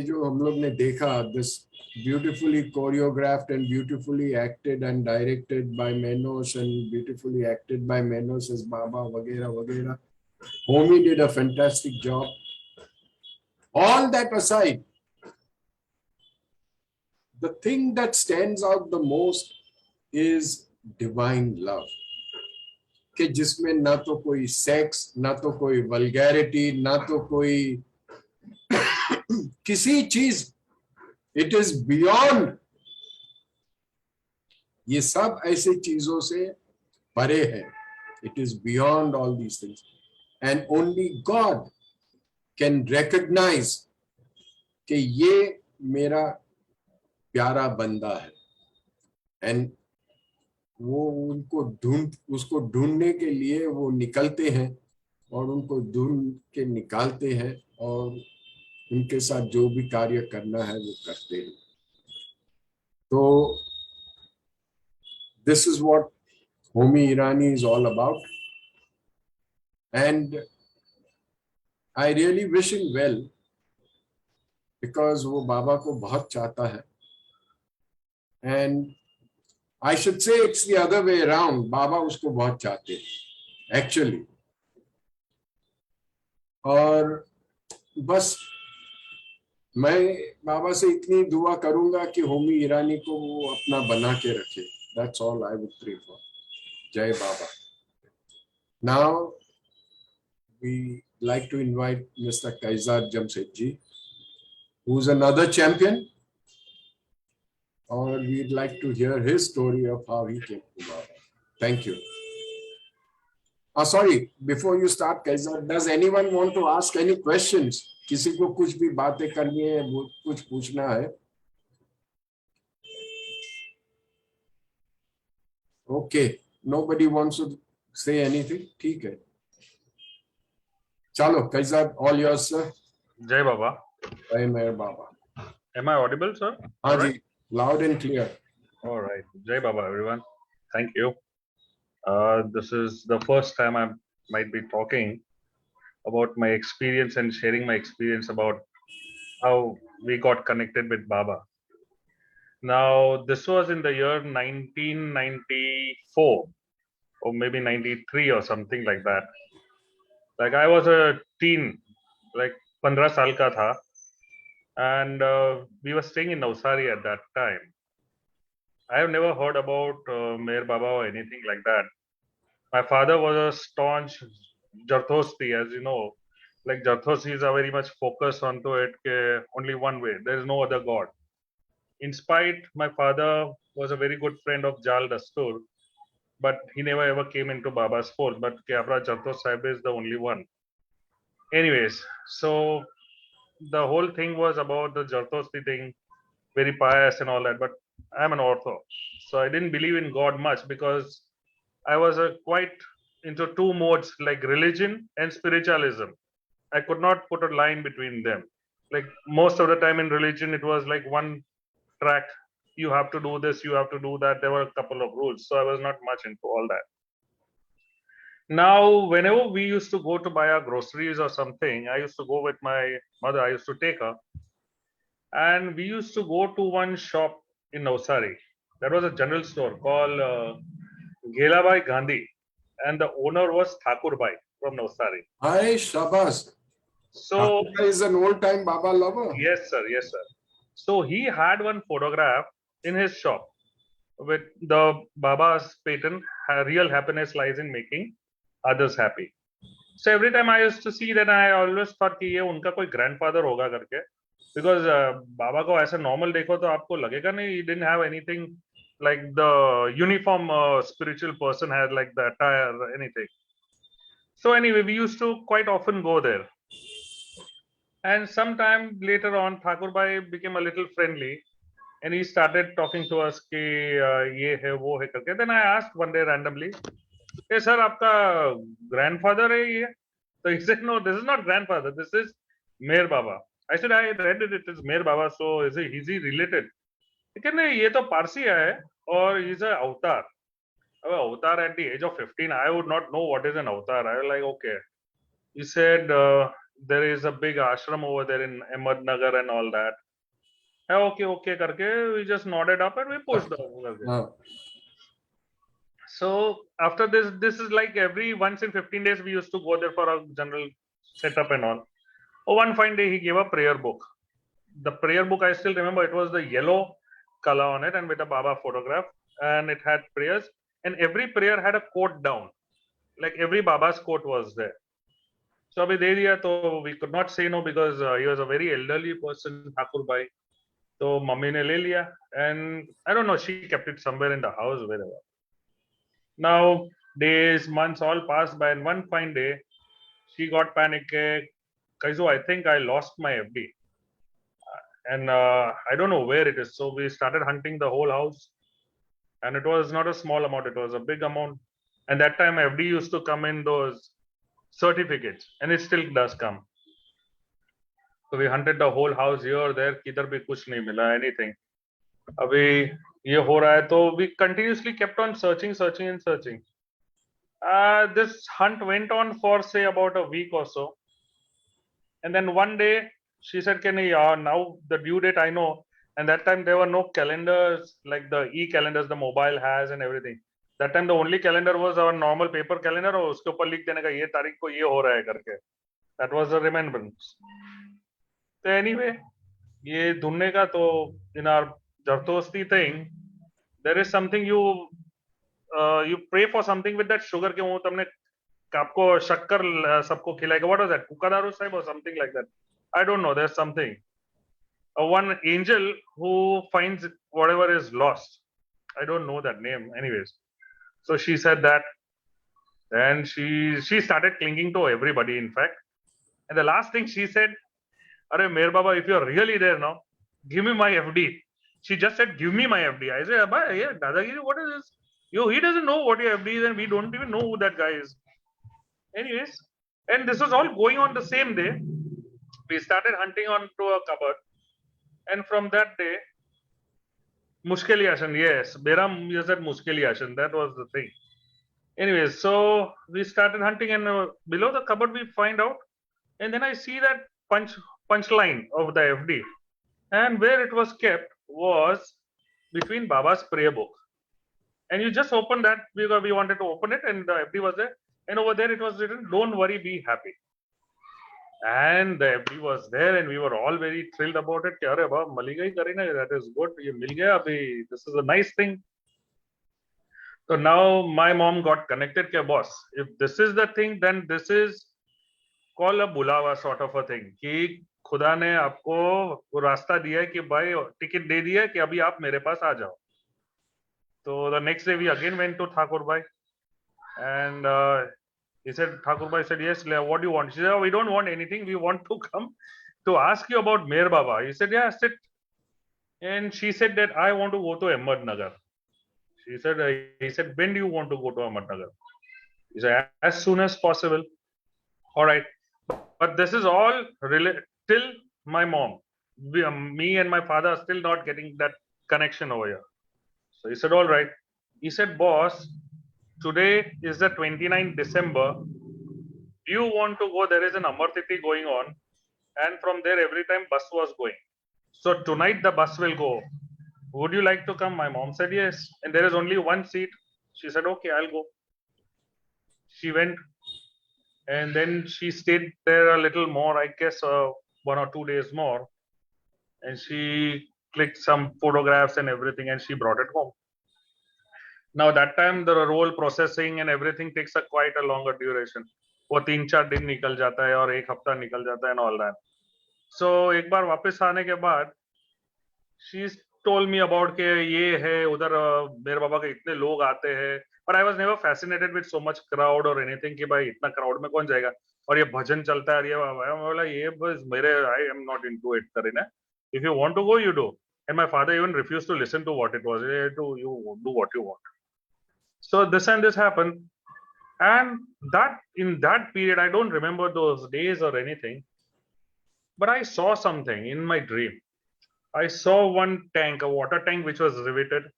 जो हम लोग ने देखा, this beautifully choreographed and beautifully acted and directed by Menos and beautifully acted by Menos as Baba वगैरह वगैरह, Homi did a fantastic job। All that aside, the thing that stands out the most is divine love, कि जिसमें ना तो कोई sex, ना तो कोई वल्गैरिटी, ना तो कोई किसी चीज, इट इज बियॉन्ड, ये सब ऐसे चीजों से परे है। It is beyond all these things and only god can recognise कि ये मेरा प्यारा बंदा है। एंड वो उसको ढूंढने के लिए वो निकलते हैं और उनको ढूंढ के निकालते हैं और उनके साथ जो भी कार्य करना है वो करते हैं। तो this is what Homi Irani is all about, and I really wish him well because वो बाबा को बहुत चाहता है. And I should say it's the other way around. बाबा उसको बहुत चाहते हैं actually. और बस मैं बाबा से इतनी दुआ करूंगा कि होमी ईरानी को वो अपना बना के रखे. That's all I would pray for. Jai Baba. Now we like to invite Mr. Kaizad Jamshedji, who's another champion, or we'd like to hear his story of how he came to Baba. Thank you. Sorry, before you start, Kaizad, does anyone want to ask any questions? किसी को कुछ भी बातें करनी है, कुछ पूछना है? Okay, nobody wants to say anything. ठीक है. चलो, Kaizad, all yours, sir. Jai Baba. Jai Meher Baba. Am I audible, sir? हाँ जी, loud and clear. All right. Jai Baba, everyone. Thank you. This is the first time I might be talking about my experience and sharing my experience about how we got connected with Baba. Now, this was in the year 1994 or maybe 93 or something like that. Like I was a teen, like 15 साल का था, and we were staying in Navsari at that time. I have never heard about Meher Baba or anything like that. My father was a staunch Jarthosti, as you know. Like Jarthostis are very much focused onto it, only one way. There is no other God. In spite, my father was a very good friend of Jal Dastur, but he never ever came into Baba's fold. But Abra Jarthos Sahib is the only one. Anyways, so the whole thing was about the Jarthosti thing, very pious and all that. But I'm an ortho, so I didn't believe in God much because I was quite into two modes like religion and spiritualism. I could not put a line between them. Like most of the time in religion, it was like one track. You have to do this, you have to do that. There were a couple of rules. So I was not much into all that. Now, whenever we used to go to buy our groceries or something, I used to go with my mother. I used to take her. And we used to go to one shop in Navsari. That was a general store called Gelabai Gandhi. And the owner was Thakur Bhai from Navsari. Hi, Shabas. So Thakur is an old-time Baba lover. Yes, sir. Yes, sir. So he had one photograph in his shop with the Baba's patent, real happiness lies in making others happy. So every time I used to see that, I always thought कि ये उनका कोई grandfather होगा करके, because बाबा को ऐसा normal देखो तो आपको लगेगा नहीं, he didn't have anything like the uniform spiritual person had, like the attire or anything. So anyway, we used to quite often go there. And sometime later on, Thakur Bhai became a little friendly, and he started talking to us कि ये है वो है करके. Then I asked one day randomly, "Hey sir, आपका grandfather है ये?" So he said, "No, this is not grandfather. This is Meher Baba." I said, "I read it. It is Meher Baba. So is he related?" He said, "नहीं, ये तो पारसी है और he's an avatar." Avatar at the age of 15, I would not know what is an avatar. I was like, okay. He said, there is a big ashram over there in Ahmednagar and all that. Okay, karke, we just nodded up and we pushed the. So after this is like every once in 15 days we used to go there for a general setup and all. Oh, one fine day he gave a prayer book. The prayer book, I still remember, it was the yellow color on it and with a Baba photograph, and it had prayers, and every prayer had a quote down. Like every Baba's quote was there. So abhi de diya, to we could not say no because he was a very elderly person, Thakur Bhai. So mummy ne le liya, and I don't know, she kept it somewhere in the house, wherever. Now days, months all passed by, and one fine day she got panicked. Kaizo, I think I lost my FD, and I don't know where it is. So we started hunting the whole house, and it was not a small amount; it was a big amount. And that time FD used to come in those certificates, and it still does come. So we hunted the whole house here or there, किधर भी कुछ नहीं मिला, anything. अभी ये हो रहा है, तो we continuously kept on searching. This hunt went on for say about a week or so, and then one day She said, "Can now the due date I know." And that time there were no calendars like the e-calendars the mobile has and everything. That time the only calendar was our normal paper calendar और उसके ऊपर लिख देने का ये तारीख को ये हो रहा है करके. That was the remembrance. So anyway, ये ढूंढने का तो in our Zardosti thing, there is something you pray for something with that sugar के वो तुमने आपको शक्कर सबको खिलाएगा. What was that? Kukadaru Sahib or something like that. I don't know. There's something. One angel who finds whatever is lost. I don't know that name. Anyways, so she said that. Then she started clinging to everybody. In fact, and the last thing she said, "Arey Mer Baba, if you're really there now, give me my FD." She just said, "Give me my FD." I said, "Abba, yeah, Dadagiri, what is this? He doesn't know what your FD is, and we don't even know who that guy is." Anyways, and this was all going on the same day. We started hunting onto a cupboard, and from that day, Mushkil Yashan, yes, Beram used that Mushkil Yashan. That was the thing. Anyways, so we started hunting, and below the cupboard we find out, and then I see that punch line of the FD, and where it was kept was between Baba's prayer book. And you just open that because we wanted to open it, and the FD was there, and over there it was written, "Don't worry, be happy." And the FD was there, and we were all very thrilled about it. Ki, "Arey Baba, mali gayi Karina, that is good. Ye mil gaya abhi. This is a nice thing." So now my mom got connected. Ki, "Boss, if this is the thing, then this is called a bulawa sort of a thing. कि खुदा ने आपको वो रास्ता दिया है कि भाई टिकट दे दिया है कि अभी आप मेरे पास आ जाओ." So the next day we again went to Thakur Bhai, and he said, Thakur Bhai said, "Yes, what do you want?" She said, "Oh, we don't want anything. We want to come to ask you about Mer Baba." He said, "Yeah, sit." And she said that I want to go to Ahmednagar. He said, "When do you want to go to Ahmednagar?" He said, "As soon as possible." All right. But this is all till my mom. Me and my father are still not getting that connection over here. So he said, "All right." He said, "Boss, today is the 29th December. Do you want to go? There is an Amar Tithi going on. And from there, every time bus was going. So tonight the bus will go. Would you like to come?" My mom said yes. And there is only one seat. She said, "Okay, I'll go." She went. And then she stayed there a little more, I guess 1 or 2 days more. And she clicked some photographs and everything, and she brought it home. Now that time the roll processing and everything takes a quite a longer duration. वो 3-4 दिन निकल जाता है और 1 हफ्ता निकल जाता है and all that. So एक बार वापस आने के बाद she told me about के ये है उधर मेरे बाबा के इतने लोग आते हैं. But I was never fascinated with so much crowd or anything कि भाई इतना crowd में कौन जाएगा और ये भजन चलता है और ये बोला ये बस मेरे I am not into it Kareena. If you want to go, you do. And my father even refused to listen to what it was. You do what you want. So this and this happened, and that in that period I don't remember those days or anything, but I saw something in my dream. I saw one tank, a water tank which was riveted.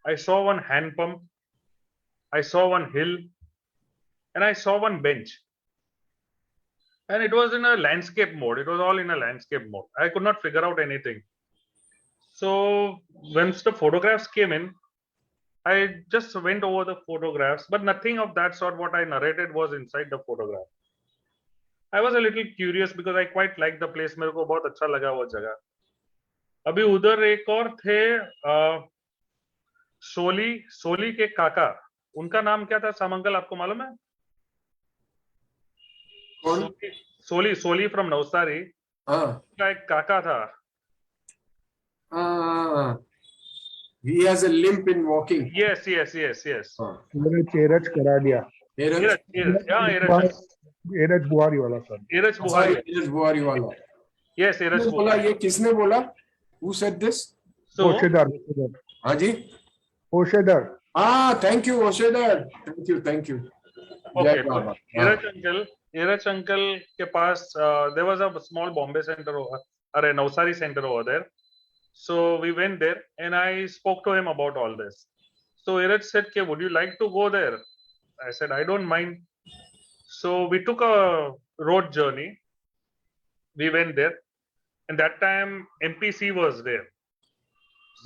I saw one hand pump. I saw one hill, and I saw one bench. And it was in a landscape mode. It was all in a landscape mode. I could not figure out anything. So once the photographs came in, I just went over the photographs, but nothing of that sort what I narrated was inside the photograph. I was a little curious because I quite liked the place. मेरे को बहुत अच्छा लगा वो जगह. अभी उधर एक और थे सोली के काका. उनका नाम क्या था सामंगल, आपको मालूम है? सोली फ्रॉम नवसारी. उनका एक काका था. He has a limp in walking. Yes. एरज करा दिया. एरज बुआरी वाला सर. एरज बुआरी वाला. Yes, एरज बोला. ये किसने बोला? Who said this? ओशेदर. हाँ जी. ओशेदर. Thank you, Oshedar. Thank you. Okay, Iraj uncle के पास there was a small Bombay center or a Navsari center over there. So we went there and I spoke to him about all this. So Iraj said, "Would you like to go there?" I said, "I don't mind." So we took a road journey. We went there. and that time MPC was there.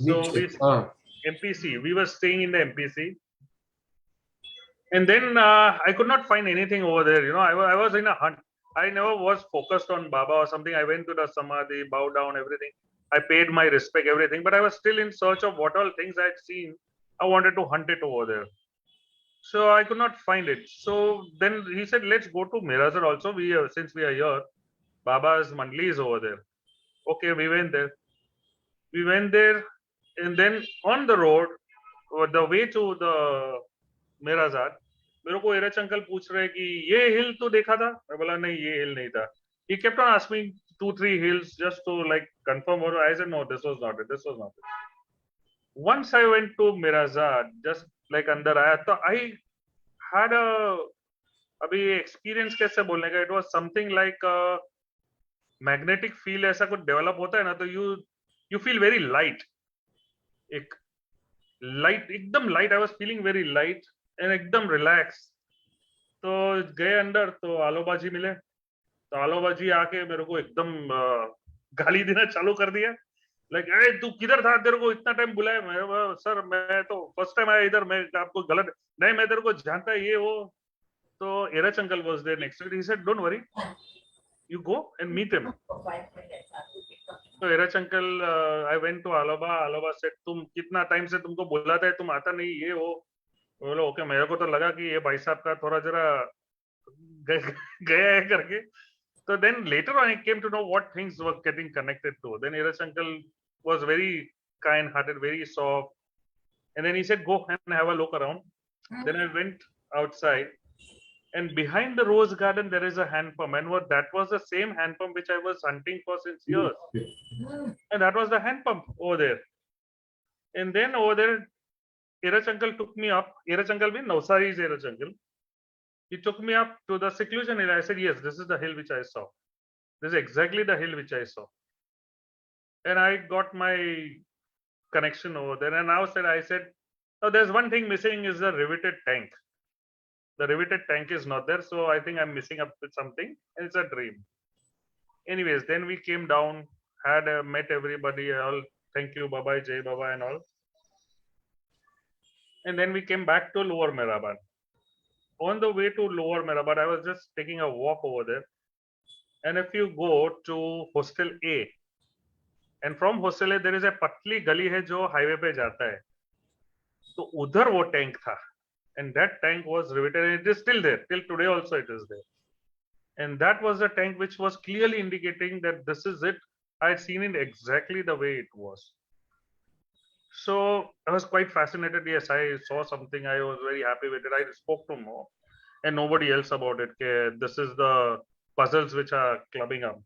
So we MPC, we were staying in the MPC, and then I could not find anything over there. You know, I was in a hunt. I never was focused on Baba or something. I went to the Samadhi, bowed down, everything. I paid my respect, everything, but I was still in search of what all things I had seen. I wanted to hunt it over there. So I could not find it. So then he said, let's go to Mirazar also. Since we are here, Baba's Mandli is over there. Okay, we went there. We went there, and then on the road, the way to the Mirazar, मेरे को Erach uncle पूछ रहे कि ये हिल तो देखा था? मैं बोला नहीं, ये हिल नहीं था. He kept on asking 2-3 hills just to like confirm. Or I said no, this was not it. This was not it. Once I went to Mirazar, just like अंदर आया तो I had a अभी experience कैसे बोलने का? It was something like a magnetic feel ऐसा कुछ develop होता है ना, तो you feel very light. एक light, एकदम light. I was feeling very light and एकदम relaxed. तो गए अंदर तो आलोबाजी मिले. तो आलोबाजी आके मेरे को एकदम गाली देना चालू कर दिया. लाइक अरे तू किधर था? तेरे को इतना टाइम बुलाया. मैं सर मैं तो फर्स्ट टाइम आया इधर. मैं आपको गलत नहीं, मैं तेरे को जानता है ये वो. तो Erach uncle was there next to. He said don't worry, you go and meet him. So Erach uncle, I went to Aloba. Aloba said तुम कितना टाइम से तुमको बुलाता है, तुम आता नहीं, ये वो. बोलो ओके. मेरे को तो लगा कि ये भाई साहब का थोड़ा जरा गया है करके. So then later on I came to know what things were getting connected to. Then Erach uncle was very kind hearted, very soft. And then he said, go and have a look around. Then I went outside, and behind the rose garden there is a hand pump, and that was the same hand pump which I was hunting for since years. And that was the hand pump over there. And then over there, Erach uncle took me up. Erach uncle means Navsari's Erach uncle. He took me up to the seclusion hill. I said, yes, this is the hill which I saw. This is exactly the hill which I saw. And I got my connection over there. And now I said, oh, there's one thing missing is the riveted tank. The riveted tank is not there. So I think I'm missing up with something. And it's a dream. Anyways, then we came down, had met everybody. All thank you, Baba, Jai Baba and all. And then we came back to Lower Mehrabad. On the way to Lower Mehrabad, I was just taking a walk over there. And if you go to Hostel A, and from Hostel A, there is a patli gali hai jo highway pe jata hai. So udhar wo tank tha. And that tank was riveted, and it is still there. Till today also it is there. And that was the tank which was clearly indicating that this is it. I had seen it exactly the way it was. So I was quite fascinated. Yes, I saw something. I was very happy with it. I spoke to more and nobody else about it. Okay, this is the puzzles which are clubbing up.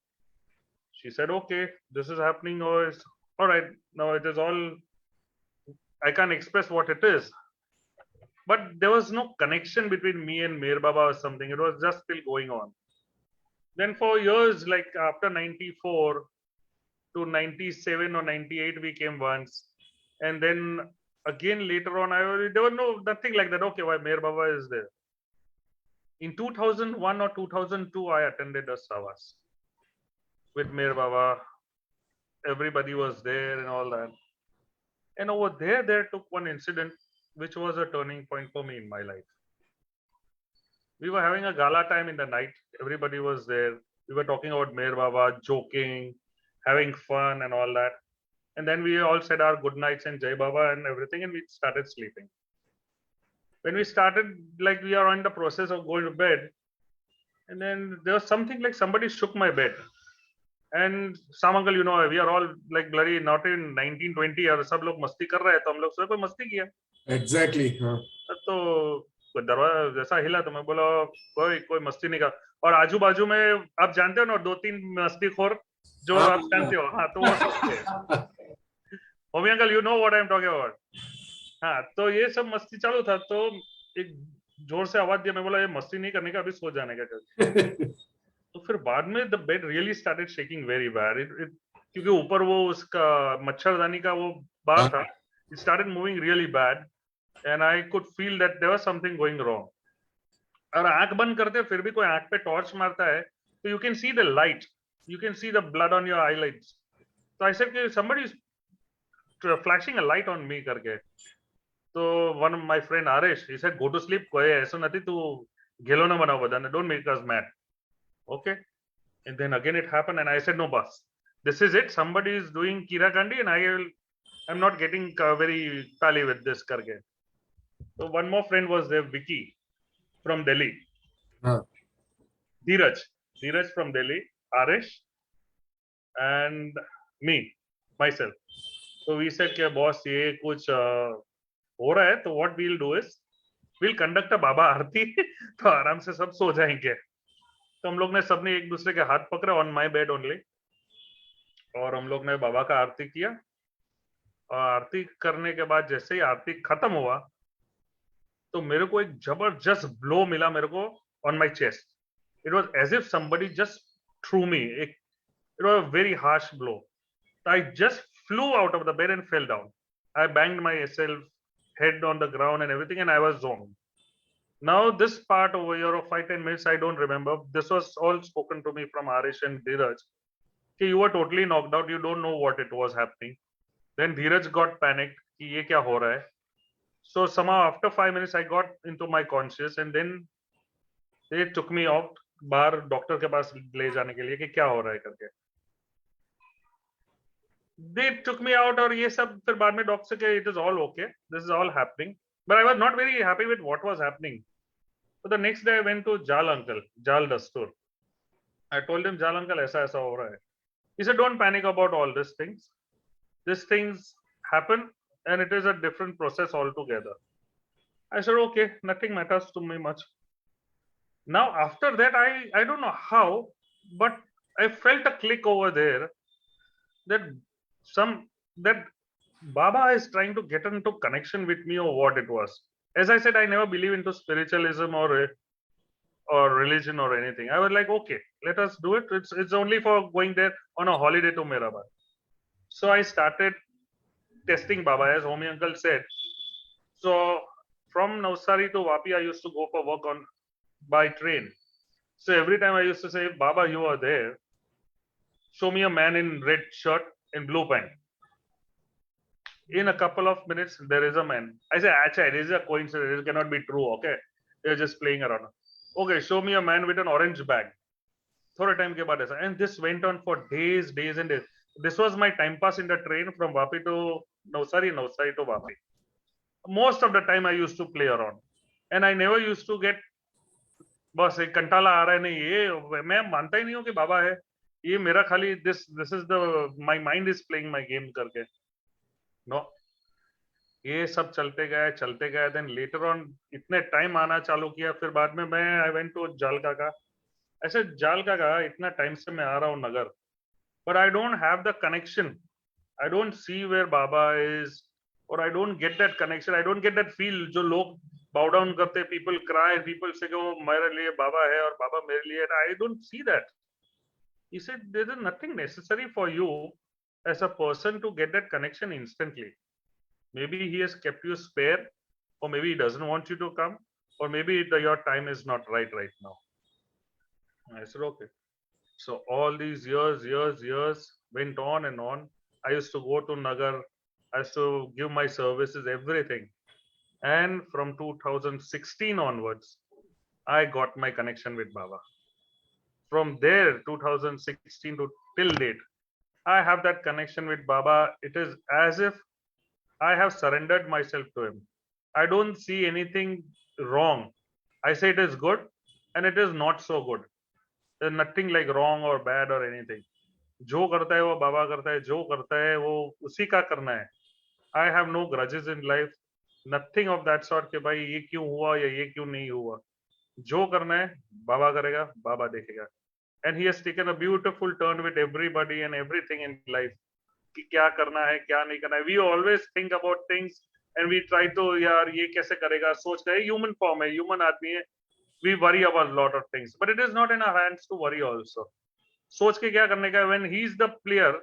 She said, okay, this is happening. Or it's all right. Now it is all, I can't express what it is. But there was no connection between me and Meher Baba or something. It was just still going on. Then for years, like after 94 to 97 or 98, we came once. And then again later on, there was nothing like that. Okay, why Meher Baba is there? In 2001 or 2002, I attended a Savas with Meher Baba. Everybody was there and all that. And over there took one incident which was a turning point for me in my life. We were having a gala time in the night. Everybody was there. We were talking about Meher Baba, joking, having fun and all that. And then we all said our good nights and Jai Baba and everything, and we started sleeping. When we started, like we are in the process of going to bed, and then there was something like somebody shook my bed. And some uncle, you know, we are all like bloody not in 1920 और सब लोग मस्ती कर रहे हैं, तो हम लोग सोचे कोई मस्ती किया. Exactly. तो दरवाजा जैसा हिला तो मैं बोला कोई मस्ती नहीं कर. और आजू बाजू में आप जानते हो ना 2-3 मस्तीखोर जो आप जानते हो. हाँ, तो वो सब Homi uncle, you know what I'm talking about. हाँ, तो ये सब मस्ती चालू था. तो एक जोर से आवाज दिया. मैं बोला ये मस्ती नहीं करने का, अभी सो जाने का. तो फिर बाद में the bed really started shaking very bad. क्योंकि ऊपर वो उसका मच्छरदानी का वो बार था. It started moving really bad, and I could feel that there was something going wrong. और आंख बंद करते फिर भी कोई आंख पे टॉर्च मारता है, तो you can see the light. you can see the blood on your eyelids. So I said, okay, somebody is flashing a light on me karke. So one of my friend Arish, he said, go to sleep. Koi aisa nathi tu gelo na banao badana. Don't make us mad. Okay. And then again it happened, and I said, no, boss, this is it. Somebody is doing Kira Kandi, and I'm not getting very tally with this karke. So one more friend was there, Vicky from Delhi. Dheeraj from Delhi, Arish, and me, myself. So we said, "Okay, boss, ये कुछ हो रहा है, तो what we'll do is we'll conduct a बाबा आरती, तो आराम से सब सो जाएंगे." तो हम लोग ने सबने एक दूसरे के हाथ पकड़े on my bed only, और हम लोग ने बाबा का आरती किया. और आरती करने के बाद जैसे ही आरती खत्म हुआ, तो मेरे को एक जबरदस्त ब्लो मिला मेरे को on my chest. It was as if somebody just threw me. It was a very harsh blow. I just flew out of the bed and fell down. I banged myself head on the ground and everything, and I was zoned. Now this part over here of 5-10 minutes, I don't remember. This was all spoken to me from Arish and Dheeraj. Okay, you were totally knocked out. You don't know what it was happening. Then Dheeraj got panicked. कि ये क्या हो रहा है? So somehow after 5 minutes, I got into my conscious, and then they took me out. बाहर doctor के पास ले जाने के लिए कि क्या हो रहा है करके. They took me out, और ये सब फिर बाद में डॉक्टर से कि it is all okay, this is all happening, but I was not very happy with what was happening. So the next day I went to Jal Dastur. I told him, Jal uncle, ऐसा ऐसा हो रहा है. He said, don't panic about all these things. These things happen, and it is a different process altogether. I said, okay, nothing matters to me much. Now after that, I don't know how, but I felt a click over there that Baba is trying to get into connection with me, or what it was. As I said, I never believe into spiritualism or religion or anything. I was like, okay, let us do it. It's only for going there on a holiday to Mirabad. So I started testing Baba, as Homi uncle said. So from Navsari to Vapi, I used to go for work by train. So every time I used to say, Baba, you are there. Show me a man in red shirt and blue pant. In a couple of minutes, there is a man. I say, acha, it is a coincidence. It cannot be true. Okay, they're just playing around. Okay, show me a man with an orange bag. Thora time ke baad aisa. And this went on for days and days. This was my time pass in the train from Vapi to Navsari to Vapi. Most of the time I used to play around, and I never used to get बस एक कंटाला आ रहा है. नहीं, ये मैं मानता ही नहीं हूँ कि बाबा है. ये मेरा खाली this is the my mind is playing my game करके. No, ये सब चलते गए. Then later on इतने टाइम आना चालू किया. फिर बाद में मैं I went to जाल काका. ऐसे जाल काका इतना टाइम से मैं आ रहा हूँ नगर, but I don't have the connection. I don't see where Baba is, or I don't get that connection. I don't get that feel. जो लोग bow down करते, people cry, people say कि वो मेरे लिए बाबा है और बाबा मेरे लिए. I don't see that. He said there is nothing necessary for you as a person to get that connection instantly. Maybe he has kept you spare, or maybe he doesn't want you to come, or maybe your time is not right now. I said, okay. So all these years went on and on. I used to go to Nagar. I used to give my services, everything. And from 2016 onwards, I got my connection with Baba. From there, 2016 to till date, I have that connection with Baba. It is as if I have surrendered myself to him. I don't see anything wrong. I say it is good, and it is not so good. There's nothing like wrong or bad or anything. जो करता है वो बाबा करता है, जो करता है वो उसी का करना है. I have no grudges in life, nothing of that sort कि भाई ये क्यों हुआ या ये क्यों नहीं हुआ. जो करना है बाबा करेगा, बाबा देखेगा. And he has taken a beautiful turn with everybody and everything in life. कि क्या करना है, क्या नहीं करना है. We always think about things and we try to यार ये कैसे करेगा, सोच कर. Human form है, human आदमी है. We worry about a lot of things, but it is not in our hands to worry also. सोच के क्या करने का. When he is the player,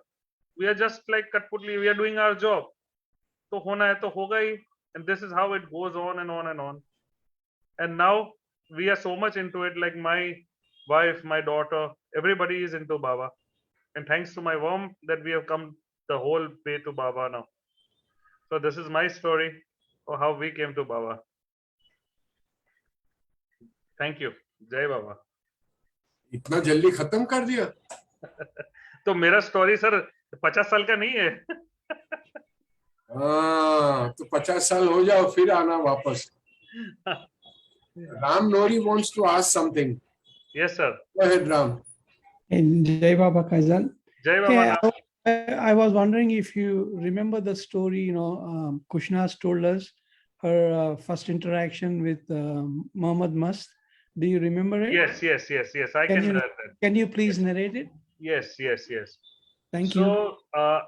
we are just like Katputli. We are doing our job. तो होना है तो होगा ही. And this is how it goes on and on and on. And now we are so much into it. Like my wife, my daughter, everybody is into Baba. And thanks to my mom that we have come the whole way to Baba now. So this is my story of how we came to Baba. Thank you. Jai Baba. इतना जल्दी खत्म कर दिया? तो मेरा story sir 50 साल का नहीं है. हाँ, तो 50 साल हो जाओ फिर आना वापस. Ram Nori wants to ask something. Yes, sir. Go ahead, Ram. And Jai Baba Kaizad. Jai Baba. I was wondering if you remember the story, Kushnas told us her first interaction with Muhammad Mast. Do you remember it? Yes. I can narrate that. Can you please narrate it? Yes. Thank you. So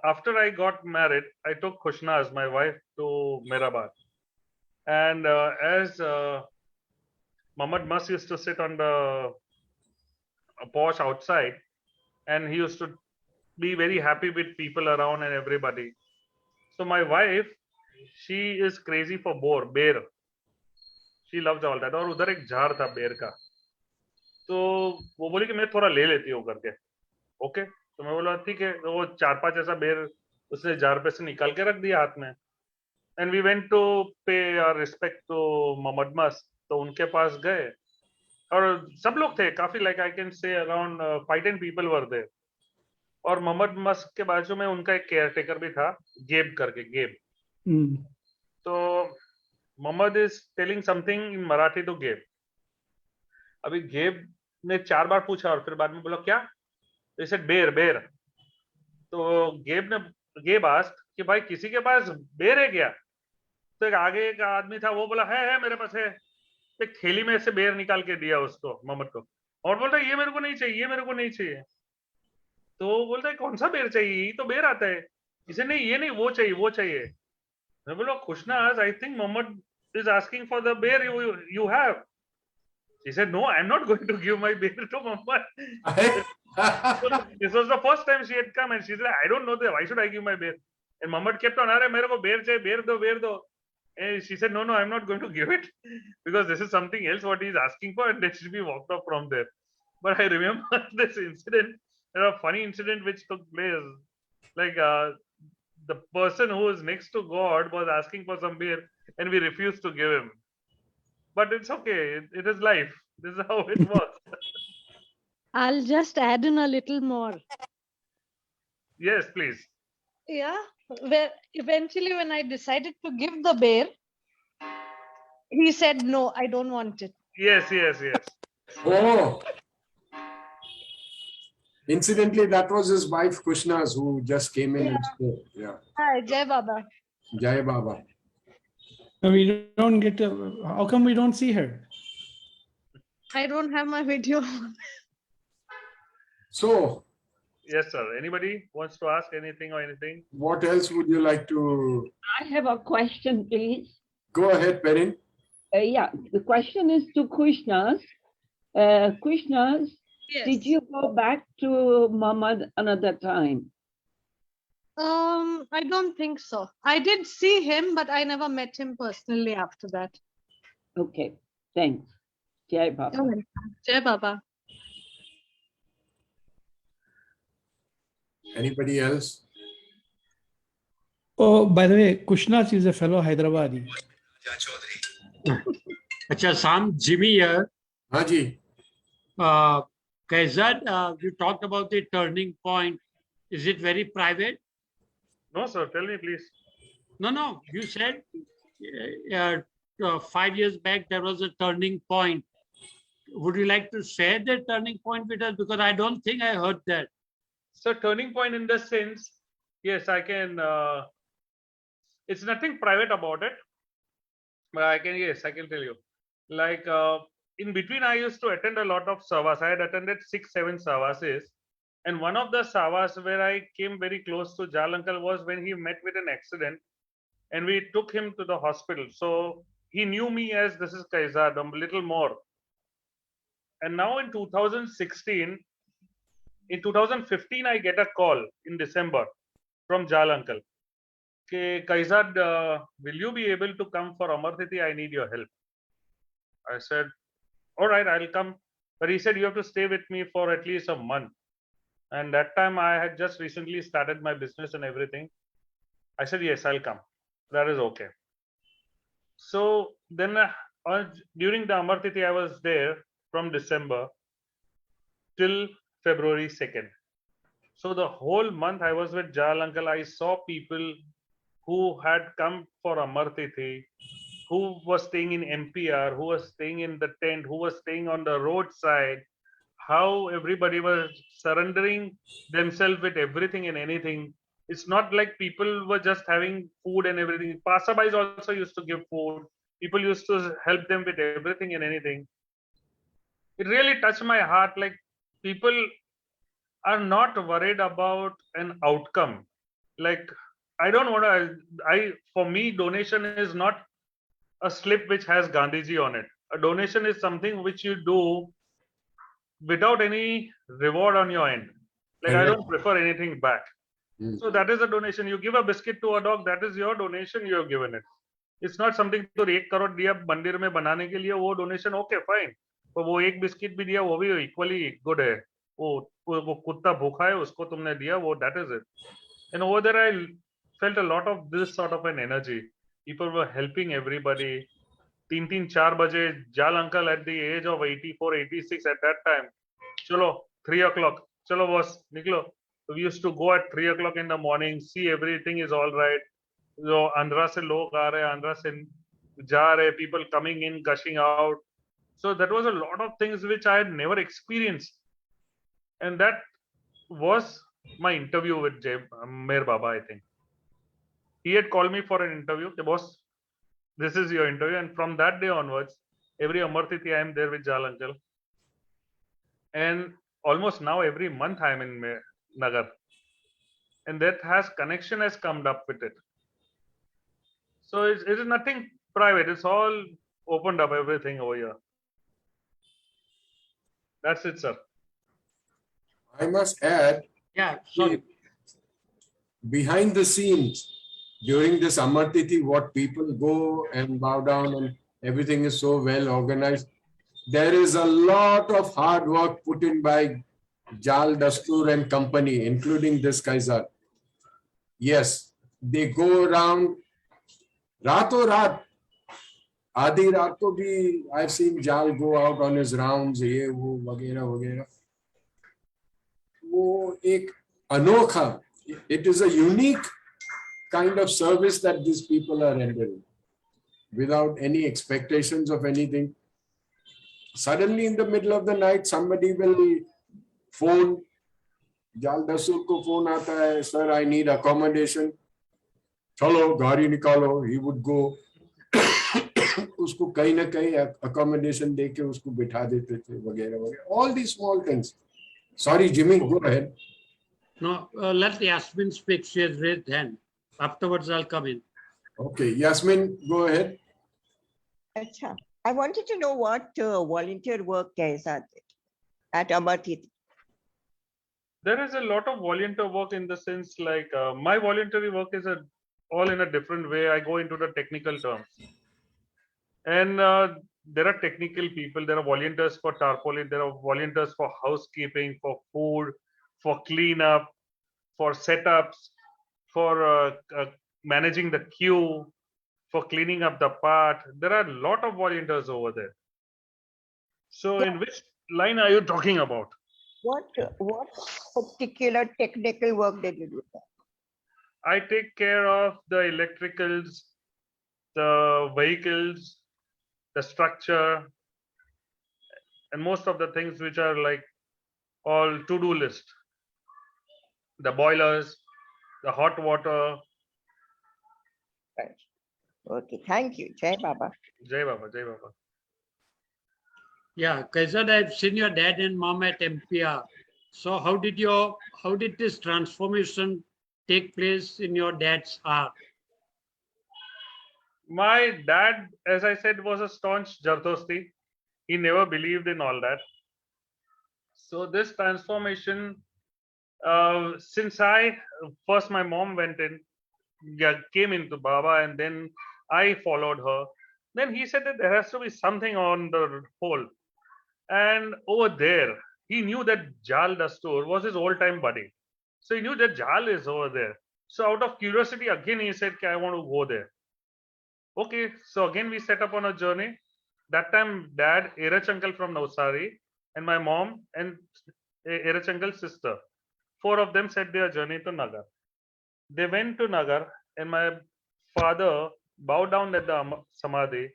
after I got married, I took Kushnaz, my wife, to Mirabad. And as Muhammad Mas used to sit on the porch outside, and he used to be very happy with people around and everybody. So my wife, she is crazy for bear. She loves all that. और उधर एक झाड़ था बेर का, तो वो बोली कि मैं थोड़ा ले लेती हूँ करके. ओके, तो मैं बोला ठीक है. तो वो 4-5 ऐसा बेर उसने जार पे से निकाल के रख दिया हाथ में. एंड वी वेंट टू पे आवर रिस्पेक्ट टू मोहम्मद मस्त. तो उनके पास गए और सब लोग थे काफी, like I can say around 5-10 people were there. और मोहम्मद मस्त के बाजू में उनका एक केयरटेकर भी था, गेब करके, गेब. तो Mohammed is telling something in Marathi to Gabe. अभी गेब ने 4 बार पूछा और फिर बाद में बोला क्या. तो इसे बेर. तो गेब आस्क्ड कि भाई किसी के पास बेर है क्या. तो एक आगे एक आदमी था, वो बोला है मेरे पास है. एक थैली में से बेर निकाल के दिया उसको, मोहम्मद को, और बोलता है ये मेरे को नहीं चाहिए, ये मेरे को नहीं चाहिए. तो बोलता है कौन सा बेर चाहिए, ये तो बेर आता है. इसे नहीं, ये नहीं, वो चाहिए, वो चाहिए. मैं बोला Kushnas, I think Muhammad is asking for the bear you have. She said, no, I'm not going to give my bear to Muhammad. This was the first time she had come, and she said, I don't know that. Why should I give my bear? And Muhammad kept on, "Arey, mere ko bear chahiye, bear do. And she said, no, I'm not going to give it because this is something else what he's asking for, and then she walked off from there. But I remember this incident, a funny incident which took place. Like the person who is next to God was asking for some beer, and we refused to give him. But it's okay. It is life. This is how it works. I'll just add in a little more. Yes, please. Yeah. Well, eventually, when I decided to give the bear, he said, no, I don't want it. Yes. Oh. Incidentally, that was his wife Kushnas who just came in and spoke. Yeah. Hi, Jai Baba. Jai Baba. We don't get to, how come we don't see her? I don't have my video. So, Yes, sir. Anybody wants to ask anything or anything? what else would you like to I have a question, please. go ahead, Perin? Yeah, the question is to Kushnas. Kushnas, Yes. did you go back to Muhammad another time? I don't think so. I did see him, but I never met him personally after that. Okay, thanks. Jai Baba. You're welcome. Jai Baba. Anybody else? Oh, by the way, Kushnas is a fellow Hyderabadi. Acha, Sam, Jimmy here. Haji. Kaizad, you talked about the turning point. Is it very private? No, sir. Tell me, please. No. You said 5 years back there was a turning point. Would you like to share the turning point with us? Because I don't think I heard that. So turning point in the sense, yes, I can. It's nothing private about it, but I can tell you. Like in between, I used to attend a lot of savas. I had attended 6-7 savases, and one of the savas where I came very close to Jal Uncle was when he met with an accident, and we took him to the hospital. So he knew me as this is Kaizad, a little more. And now in 2016. In 2015, I get a call in December from Jal Uncle. Ke Kaizad, will you be able to come for Amar Tithi? I need your help. I said, all right, I'll come. But he said, you have to stay with me for at least a month. And that time I had just recently started my business and everything. I said, yes, I'll come. That is okay. So then during the Amar Tithi, I was there from December till February 2nd. So the whole month I was with Jal uncle. I saw people who had come for Amar Tithi, who was staying in MPR, who was staying in the tent, who was staying on the roadside, how everybody was surrendering themselves with everything and anything. It's not like people were just having food and everything. Passerbys also used to give food. People used to help them with everything and anything. It really touched my heart. Like, people are not worried about an outcome. Like, I don't want to, for me, donation is not a slip which has Gandhiji on it. A donation is something which you do without any reward on your end. Like, I don't prefer anything back. So that is a donation. You give a biscuit to a dog, that is your donation, you have given it. It's not something to 1 crore दिया मंदिर में बनाने के लिए, वो donation okay fine. तो वो एक बिस्किट भी दिया, वो भी equally good है. वो कुत्ता भूखा है, उसको तुमने दिया, वो that is it. And over there I felt a lot of this sort of an energy. People were helping everybody. 3-4 बजे Jal uncle at the age of 84, 86 at that time. चलो 3 o'clock, चलो boss निकलो. We used to go at 3 o'clock in the morning, see everything is all right. जो आंध्रा से लोग आ रहे हैं, आंध्रा से जा रहे, people coming in, gushing out. So that was a lot of things which I had never experienced. And that was my interview with Meher Baba, I think. He had called me for an interview. The boss, this is your interview. And from that day onwards, every Amar Tithi I am there with Jal uncle. And almost now every month I am in Nagar. And that connection has come up with it. So it is nothing private. It's all opened up, everything over here. That's it, sir. I must add, Yeah, sorry. behind the scenes, during this Amar Tithi, what people go and bow down and everything is so well organized. There is a lot of hard work put in by Jal Dastur and company, including this Kaizad. Yes, they go around rato raat. Adi raat ko bhi, I've seen Jal go out on his rounds, ye wo वगैरह वगैरह. वो एक अनोखा, it is a unique kind of service that these people are rendering without any expectations of anything. Suddenly in the middle of the night, somebody will phone. Jal Dastur ko phone aata hai, sir, I need accommodation. Chalo, gaari nikalo. He would go. उसको कहीं ना कहीं accommodation दे के उसको बिठा देते थे वगैरह वगैरह. All these small things. Sorry, Jimmy, go ahead. No, let Yasmin speak. She has raised hand. Afterwards, I'll come in. Okay, Yasmin, go ahead. Acha. I wanted to know what volunteer work Kaizad did at Amar Tithi. There is a lot of volunteer work in the sense like my voluntary work is all in a different way. I go into the technical terms. And there are technical people, there are volunteers for tarpaulin, there are volunteers for housekeeping, for food, for cleanup, for setups, for managing the queue, for cleaning up the part. There are a lot of volunteers over there. So in which line are you talking about? What particular technical work did you do? I take care of the electricals, the vehicles, the structure, and most of the things which are like all to-do list. The boilers, the hot water. Right. Okay, thank you. Jai Baba. Jai Baba, Jai Baba. Yeah, Kaizad, I've seen your dad and mom at MPR. So how did this transformation take place in your dad's heart? My dad, as I said, was a staunch Jardosti. He never believed in all that. So this transformation, since first my mom went in, came into Baba, and then I followed her. Then he said that there has to be something on the whole. And over there, he knew that Jal, the store, was his old-time buddy. So he knew that Jal is over there. So out of curiosity, again he said, "Okay, I want to go there." Okay, so again we set up on a journey. That time, Dad, Erach uncle from Navsari, and my mom and Erach uncle's sister, four of them set their journey to Nagar. They went to Nagar, and my father bowed down at the Samadhi.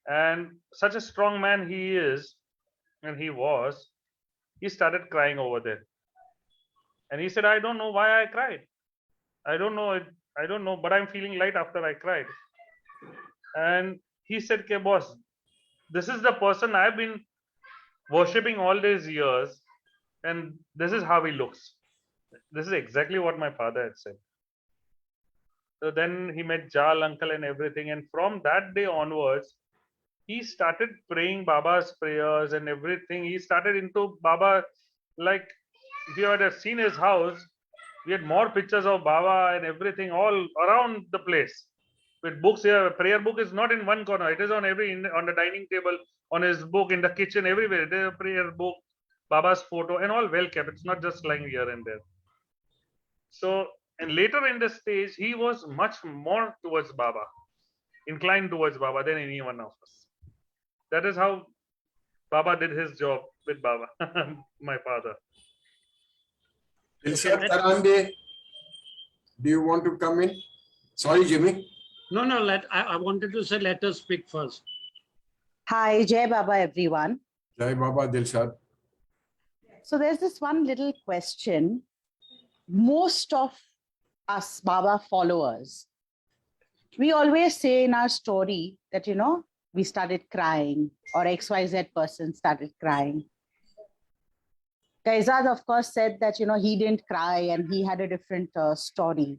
And such a strong man he is, and he was, he started crying over there. And he said, "I don't know why I cried. I don't know. I don't know, but I'm feeling light after I cried." And he said, "Okay, boss, this is the person I've been worshipping all these years, and this is how he looks." This is exactly what my father had said. So then he met Jal uncle and everything, and from that day onwards, he started praying Baba's prayers and everything. He started into Baba, like if you had seen his house, we had more pictures of Baba and everything all around the place. With books here, a prayer book is not in one corner; it is on on the dining table, on his book, in the kitchen, everywhere. There's a prayer book, Baba's photo, and all well kept. It's not just lying here and there. So, and later in the stage, he was much more towards Baba, inclined towards Baba than anyone of us. That is how Baba did his job with Baba, my father. Dilshad Tarande, do you want to come in? Sorry, Jimmy. No, I wanted to say let us speak first. Hi, Jai Baba, everyone. Jai Baba, Dilshad. So there's this one little question. Most of us Baba followers, we always say in our story that, we started crying or XYZ person started crying. Kaizad, of course, said that, he didn't cry and he had a different story.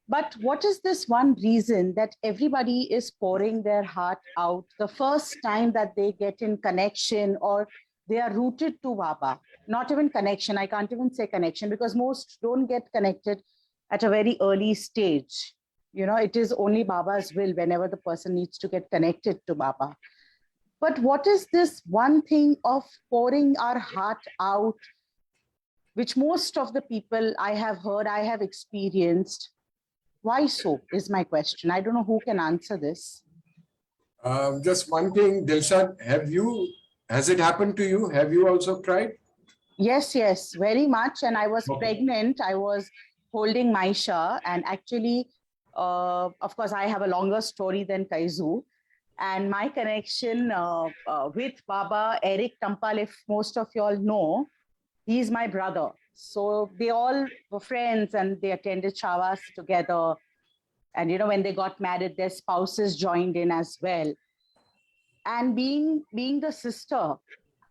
But what is this one reason that everybody is pouring their heart out the first time that they get in connection or they are rooted to Baba? Not even connection. I can't even say connection because most don't get connected at a very early stage. It is only Baba's will whenever the person needs to get connected to Baba. But what is this one thing of pouring our heart out, which most of the people I have heard, I have experienced? Why so is my question. I don't know who can answer this. Just one thing, Dilshad, has it happened to you? Have you also cried? Yes, very much. And I was pregnant. I was holding Maisha. And actually, of course, I have a longer story than Kaizu. And my connection with Baba, Eric Tampal, if most of you all know, he's my brother. So they all were friends and they attended Shavas together. And, when they got married, their spouses joined in as well. And being the sister,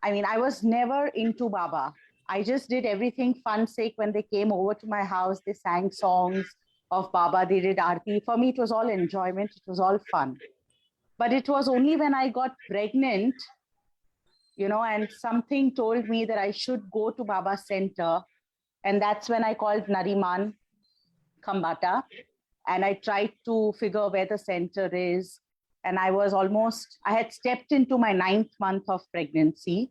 I was never into Baba. I just did everything fun sake. When they came over to my house, they sang songs of Baba, they did Aarti. For me, it was all enjoyment. It was all fun. But it was only when I got pregnant, and something told me that I should go to Baba Center. And that's when I called Nariman Khambata. And I tried to figure where the center is. And I had stepped into my 9th month of pregnancy.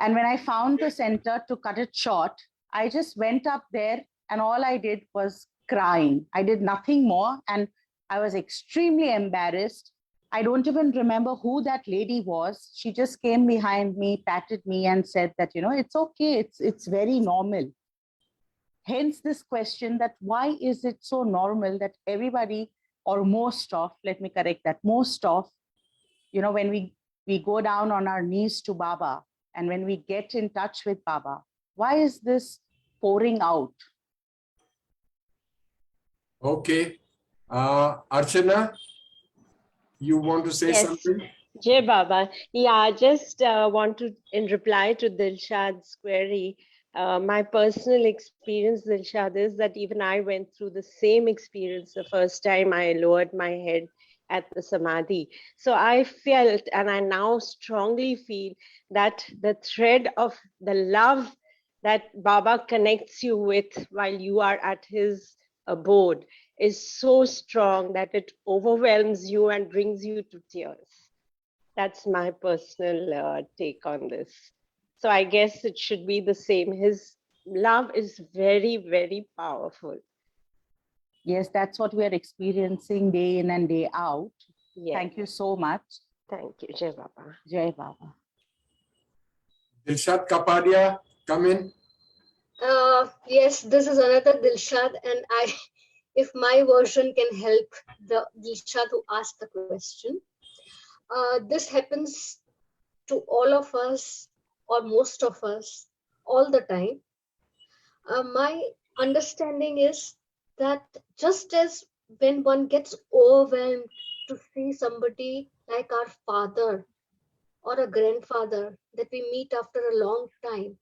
And when I found the center, to cut it short, I just went up there and all I did was crying. I did nothing more. And I was extremely embarrassed. I don't even remember who that lady was. She just came behind me, patted me and said that, it's okay. It's very normal. Hence this question that why is it so normal that everybody, or most of, let me correct that, most of, when we go down on our knees to Baba and when we get in touch with Baba, why is this pouring out? Okay. Archana, you want to say something? Jai Baba. Yeah, I just want to, in reply to Dilshad's query, my personal experience, Dilshad, is that even I went through the same experience the first time I lowered my head at the Samadhi. So I felt, and I now strongly feel, that the thread of the love that Baba connects you with while you are at his abode is so strong that it overwhelms you and brings you to tears. That's my personal take on this. So I guess it should be the same. His love is very, very powerful. Yes, that's what we are experiencing day in and day out. Yes. Thank you so much. Thank you. Jai Baba. Jai Baba. Dilshad Kapadia, come in. Yes, this is another Dilshad, and if my version can help the Dilshad who asked the question. This happens to all of us, or most of us, all the time. My understanding is that just as when one gets overwhelmed to see somebody like our father or a grandfather that we meet after a long time,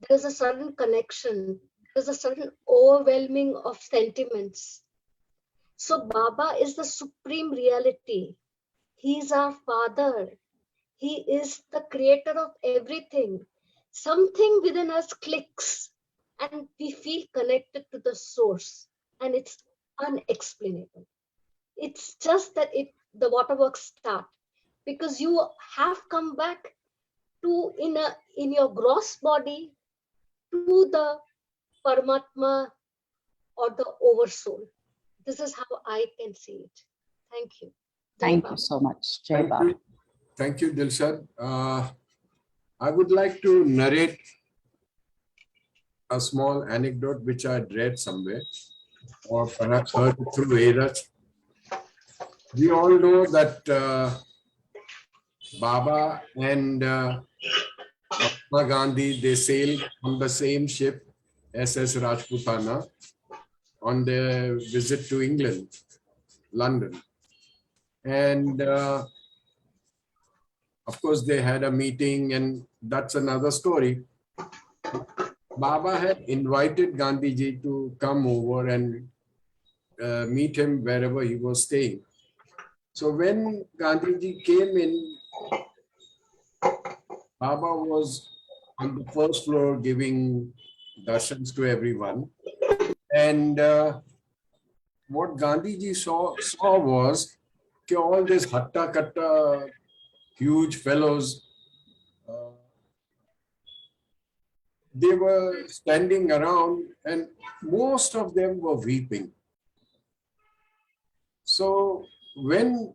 there is a sudden connection, there is a sudden overwhelming of sentiments. So Baba is the supreme reality. He is our father. He is the creator of everything. Something within us clicks and we feel connected to the source, and it's unexplainable. It's just that the waterworks start because you have come back to in your gross body to the Paramatma or the oversoul. This is how I can see it. Thank you. Thank you so much. Jai Baba. Thank you, Dilshad. I would like to narrate a small anecdote which I had read somewhere, or perhaps heard through Vedas. We all know that Baba and Mahatma Gandhi, they sailed on the same ship, SS Rajputana, on their visit to England, London. And of course, they had a meeting, and that's another story. Baba had invited Gandhiji to come over and meet him wherever he was staying. So when Gandhiji came in, Baba was on the first floor giving darshans to everyone. And what Gandhiji saw was that all these hatta-katta, huge fellows, they were standing around and most of them were weeping. So when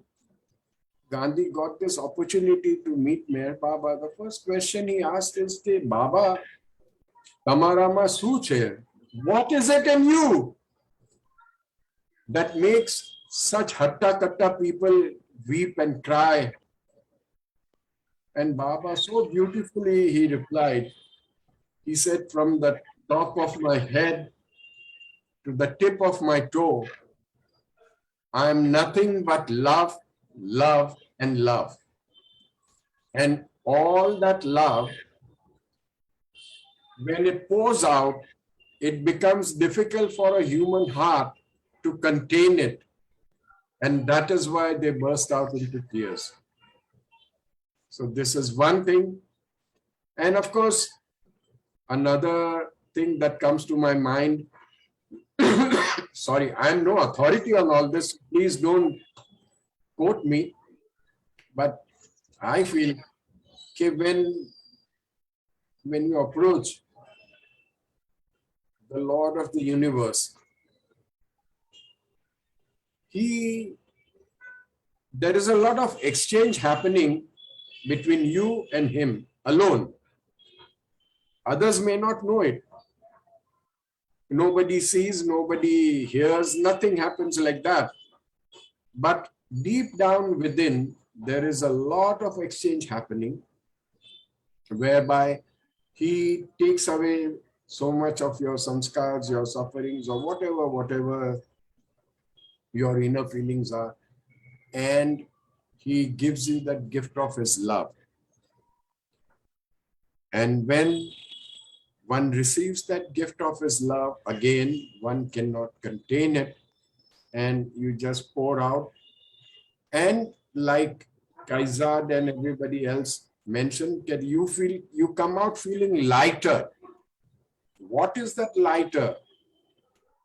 Gandhi got this opportunity to meet Meher Baba, the first question he asked is, Baba, tamarama su che? What is it in you that makes such hatta-katta people weep and cry? And Baba, so beautifully, he replied, he said, from the top of my head to the tip of my toe, I am nothing but love, love, and love. And all that love, when it pours out, it becomes difficult for a human heart to contain it. And that is why they burst out into tears. So this is one thing. And of course, another thing that comes to my mind, sorry, I am no authority on all this. Please don't quote me. But I feel that when you approach the Lord of the universe, there is a lot of exchange happening between you and him alone. Others may not know it. Nobody sees, nobody hears, nothing happens like that. But deep down within, there is a lot of exchange happening whereby he takes away so much of your samskars, your sufferings, or whatever your inner feelings are, and he gives you that gift of his love. And when one receives that gift of his love, again, one cannot contain it, and you just pour out. And like Kaizad and everybody else mentioned, that you come out feeling lighter. What is that lighter?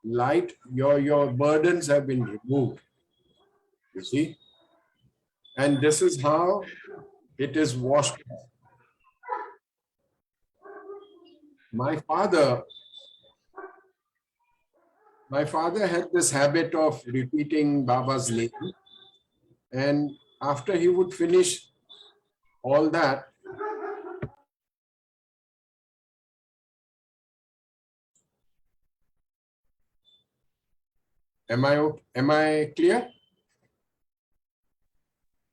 Light, your burdens have been removed. You see? And this is how it is washed off. My father had this habit of repeating Baba's name, and after he would finish all that, am I clear?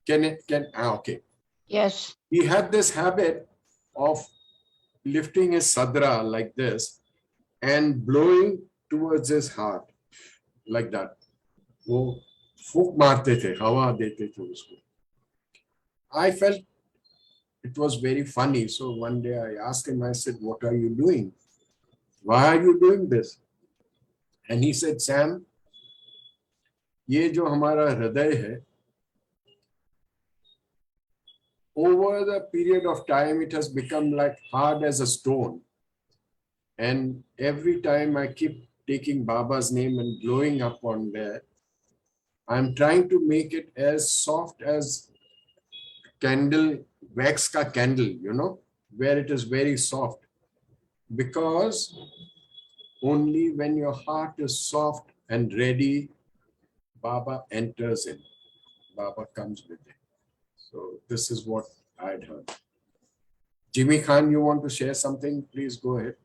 Okay. Yes. He had this habit of lifting his sadra like this and blowing towards his heart like that. वो फूक मारते थे, हवा देते थे उसको. I felt it was very funny. So one day I asked him, I said, what are you doing? Why are you doing this? And he said, Sam, ये जो हमारा हृदय है, over the period of time, it has become like hard as a stone. And every time I keep taking Baba's name and blowing up on there, I'm trying to make it as soft as candle, wax ka candle, you know, where it is very soft. Because only when your heart is soft and ready, Baba enters in. Baba comes with it. So this is what I'd heard. Jimmy Khan, you want to share something? Please go ahead.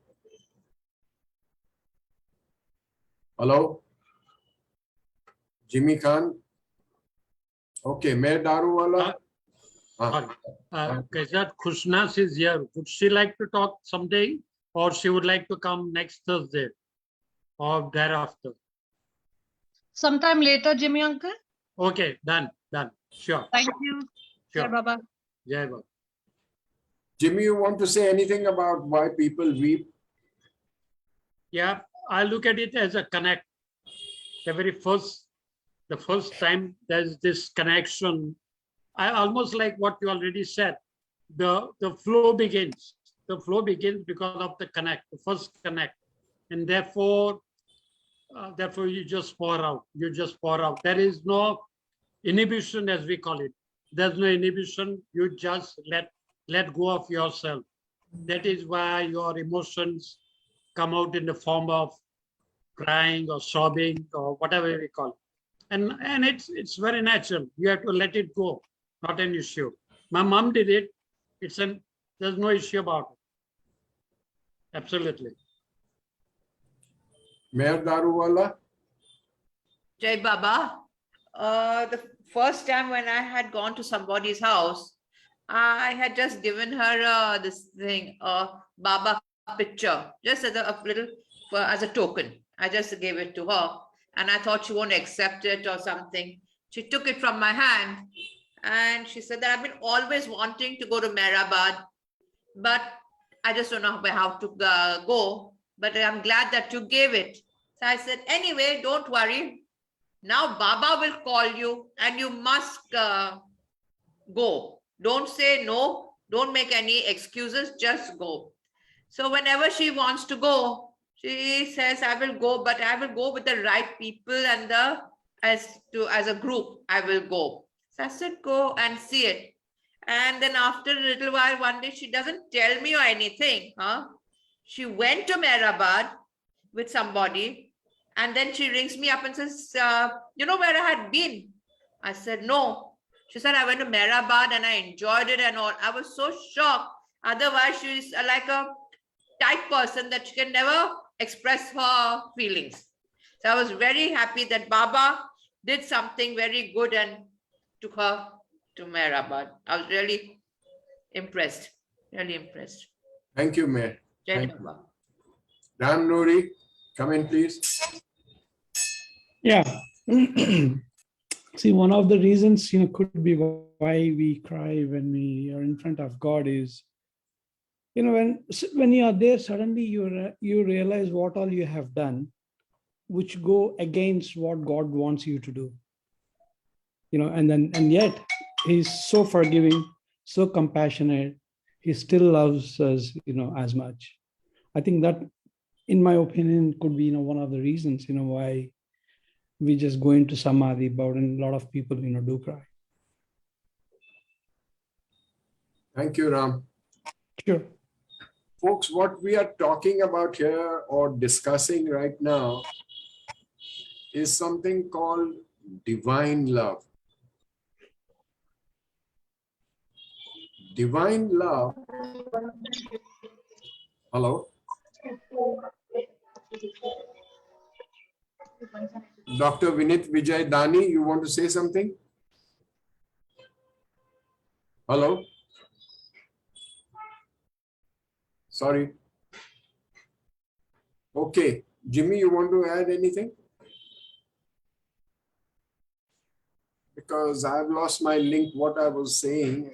Hello? Jimmy Khan? Okay, Mayor Daruwala? Kaizad, Khushnas is here. Would she like to talk someday, or she would like to come next Thursday or thereafter? Sometime later, Jimmy uncle. Okay, done. Sure. Thank you. Sure. Jai Baba. Jai Baba. Jimmy, you want to say anything about why people weep? Yeah, I look at it as a connect. The first time there's this connection, I almost like what you already said. The flow begins. The flow begins because of the connect, the first connect, and therefore you just pour out. You just pour out. There is no inhibition, as we call it. There's no inhibition. You just let go of yourself. That is why your emotions come out in the form of crying or sobbing or whatever we call it. And it's very natural. You have to let it go, not an issue. My mom did it. There's no issue about it. Absolutely. Mayor Daruwala? Jai Baba. The first time when I had gone to somebody's house, I had just given her this thing, Baba picture, just as a little, as a token. I just gave it to her, and I thought she won't accept it or something. She took it from my hand, and she said that I've been always wanting to go to Mehrabad, but I just don't know how to go. But I'm glad that you gave it. So I said, anyway, don't worry. Now Baba will call you, and you must go. Don't say no. Don't make any excuses. Just go. So whenever she wants to go, she says, I will go, but I will go with the right people and as a group, I will go. So I said, go and see it. And then after a little while, one day, she doesn't tell me or anything. She went to Mehrabad with somebody, and then she rings me up and says, you know where I had been? I said, no. She said, I went to Mehrabad and I enjoyed it and all. I was so shocked. Otherwise, she's like a type person that she can never express her feelings. So I was very happy that Baba did something very good and took her to Mehrabad. I was really impressed. Really impressed. Thank you, Mayor. Jai Thank Baba. you. Ram Nuri, come in, please. Yeah. See, one of the reasons, could be why we cry when we are in front of God is, when you are there, suddenly you realize what all you have done, which go against what God wants you to do. And yet He's so forgiving, so compassionate. He still loves us, as much. I think that, in my opinion, could be, one of the reasons, why we just go into samadhi about, and a lot of people, do cry. Thank you, Ram. Sure. Folks, what we are talking about here or discussing right now is something called divine love. Divine love. Hello? Dr. Vinit Vijay Dani, you want to say something? Hello? Sorry. Okay. Jimmy, you want to add anything? Because I've lost my link, what I was saying.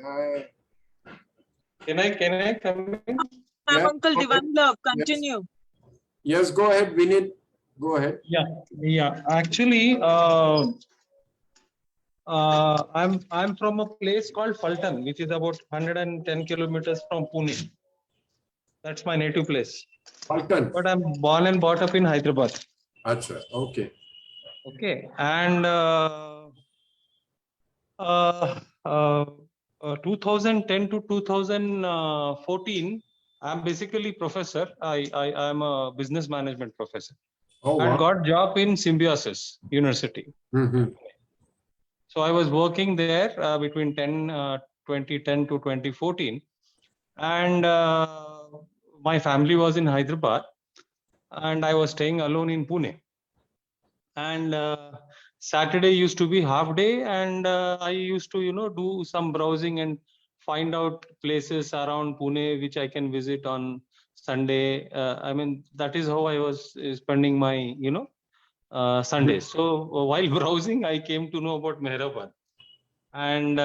Can I come in? Yeah, Uncle, go ahead. divine love, Yes. continue. Yes, go ahead, Vinit. Go ahead. Yeah. Actually, I'm from a place called Faltan, which is about 110 kilometers from Pune. That's my native place. Faltan. But I'm born and brought up in Hyderabad. Achha, okay. Okay, and 2010 to 2014, I'm basically professor. I am a business management professor. Oh, and wow. got job in Symbiosis University. So I was working there between 2010 to 2014, and my family was in Hyderabad, and I was staying alone in Pune. And Saturday used to be half day, and I used to do some browsing and find out places around Pune which I can visit on Sunday. I mean, that is how I was spending my Sundays. So while browsing, I came to know about Mehrabad. And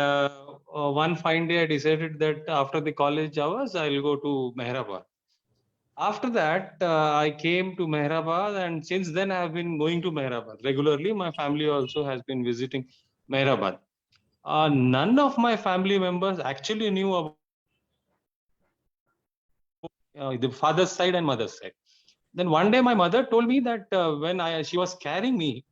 one fine day, I decided that after the college hours, I'll go to Mehrabad. After that, I came to Mehrabad, and since then, I have been going to Mehrabad regularly. My family also has been visiting Mehrabad. None of my family members actually knew about the father's side and mother's side. Then one day, my mother told me that when she was carrying me,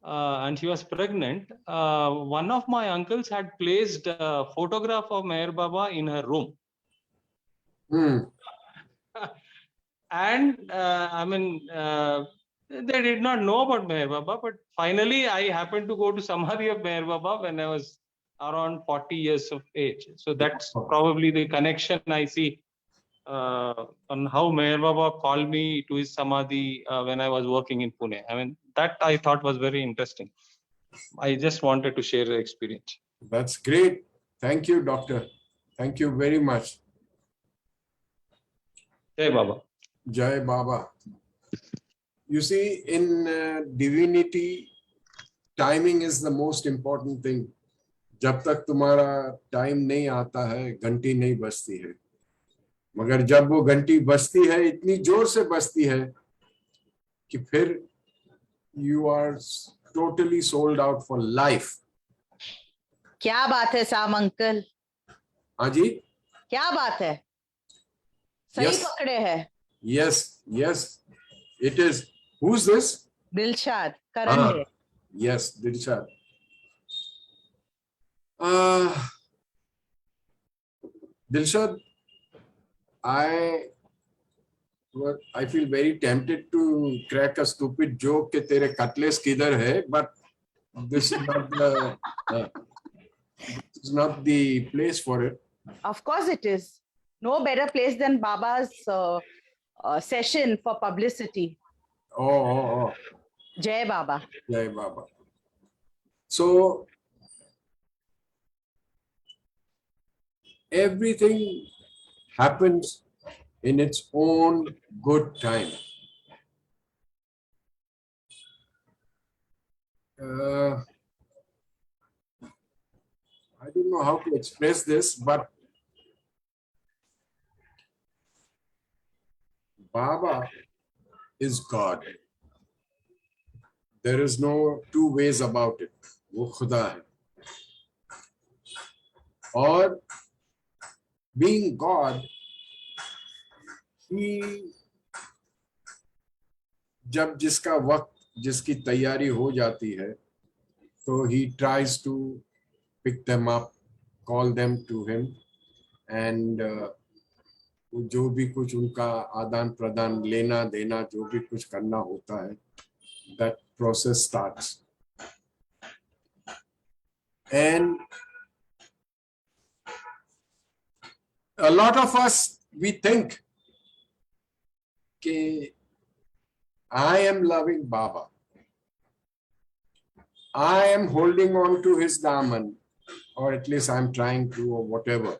and she was pregnant, one of my uncles had placed a photograph of Meher Baba in her room. And I mean, they did not know about Meher Baba, but finally I happened to go to Samadhi of Meher Baba when I was around 40 years of age. So that's probably the connection I see on how Meher Baba called me to his Samadhi when I was working in Pune. I mean, that I thought was very interesting. I just wanted to share the experience. That's great. Thank you, doctor. Thank you very much. Jai Baba. Jai Baba. You see, in divinity, timing is the most important thing. जब तक तुम्हारा time नहीं आता है, घंटी नहीं बजती है. मगर जब वो घंटी बजती है, इतनी जोर से बजती है कि फिर you are totally sold out for life. क्या बात है साम अंकल? हाँ जी? क्या बात है? सही पकड़े हैं. Yes, yes, it is. Who's this? Dilshad Karande. Yes, Dilshad. Dilshad, I feel very tempted to crack a stupid joke कि तेरे cutlass किधर है, but this is not the place for it. Of course it is. No better place than Baba's session for publicity. Oh. Jai Baba. Jai Baba. So, everything happens in its own good time. I don't know how to express this, but Baba is God. There is no two ways about it. वो खुदा है. और being God, he जब जिसका वक्त, जिसकी तैयारी हो जाती है, तो he tries to pick them up, call them to him, and जो भी कुछ उनका आदान प्रदान, लेना देना, जो भी कुछ करना होता है, that process starts. And a lot of us, we think कि I am loving Baba, I am holding on to his daman, or at least I'm trying to, or whatever.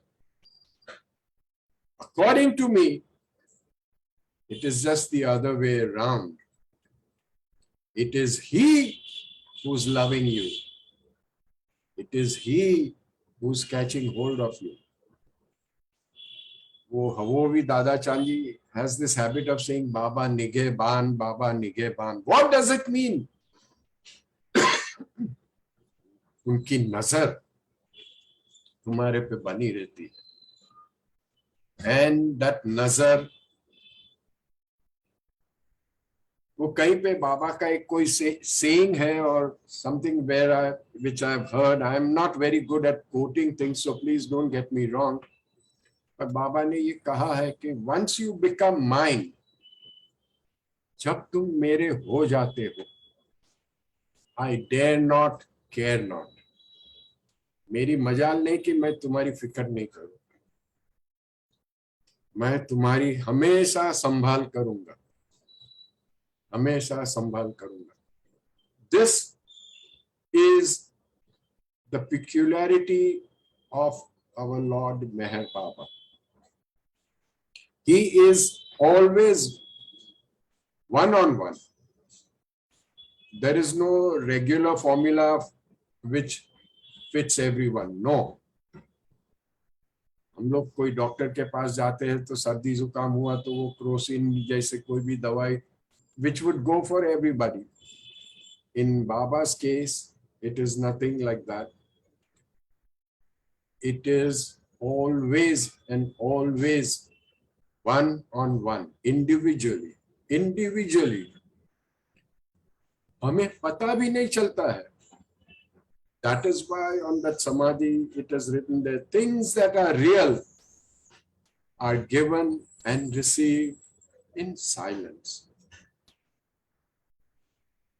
According to me, it is just the other way around. It is he who's loving you. It is he who's catching hold of you. Homi Dada Chanji has this habit of saying, Baba Nige Ban, Baba Nige Ban. What does it mean? उनकी नजर तुम्हारे पे बनी रहती है. And that नजर, वो कहीं पे बाबा का एक कोई saying है or something which I've heard. I'm not very good at quoting things, so please don't get me wrong. पर बाबा ने ये कहा है कि once you become mine, जब तुम मेरे हो जाते हो, I dare not, care not. मेरी मजाल नहीं कि मैं तुम्हारी फिक्र नहीं करूं, मैं तुम्हारी हमेशा संभाल करूंगा, हमेशा संभाल करूंगा. This is the peculiarity of our Lord Meher Baba. He is always one-on-one. There is no regular formula which fits everyone. No. हम लोग कोई डॉक्टर के पास जाते हैं तो सर्दी जुकाम हुआ तो वो क्रोसिन जैसे कोई भी दवाई which would go for everybody. In Baba's case, it is nothing like that. It is always and always one-on-one, individually. Individually. हमें पता भी नहीं चलता है. That is why on that samadhi it is written that things that are real are given and received in silence.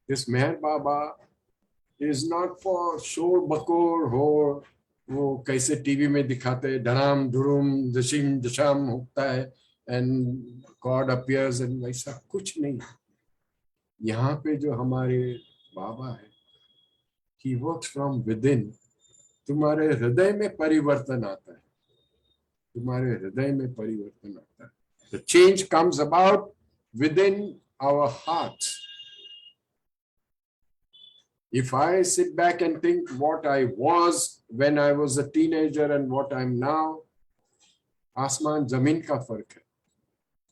This Meher Baba is not for show bakor ho, वो कैसे TV में दिखाते हैं धड़ाम धुरुम दशिम दशाम होता है and God appears and वैसा कुछ नहीं. यहाँ पे जो हमारे बाबा है, he works from within. तुम्हारे हृदय में परिवर्तन आता है, तुम्हारे हृदय में परिवर्तन आता है. The change comes about within our hearts. If I sit back and think what I was when I was a teenager and what I'm now, आसमान जमीन का फर्क है.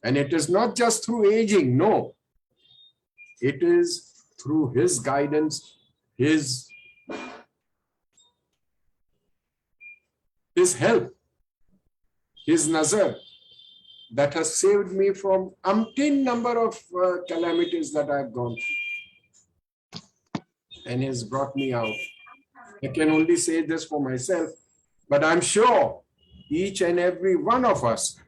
And it is not just through aging, no. It is through his guidance, his help, his nazar that has saved me from umpteen number of calamities that I've gone through and has brought me out. I can only say this for myself, but I'm sure each and every one of us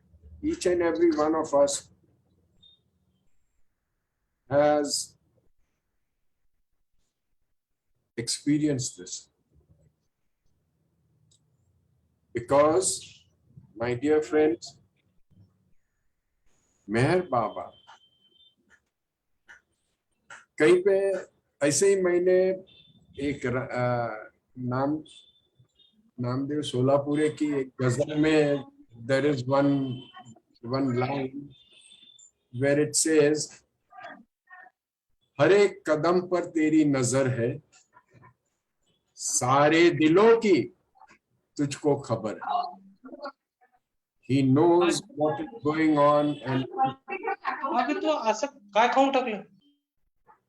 has experienced this. Because, my dear friends, Meher Baba, कहीं पे ऐसे ही मैंने एक नामदेव सोलापुरे की एक गजल में there is one line where it says, हर एक कदम पर तेरी नजर है, सारे दिलों की तुझको खबर है. He knows what is going on and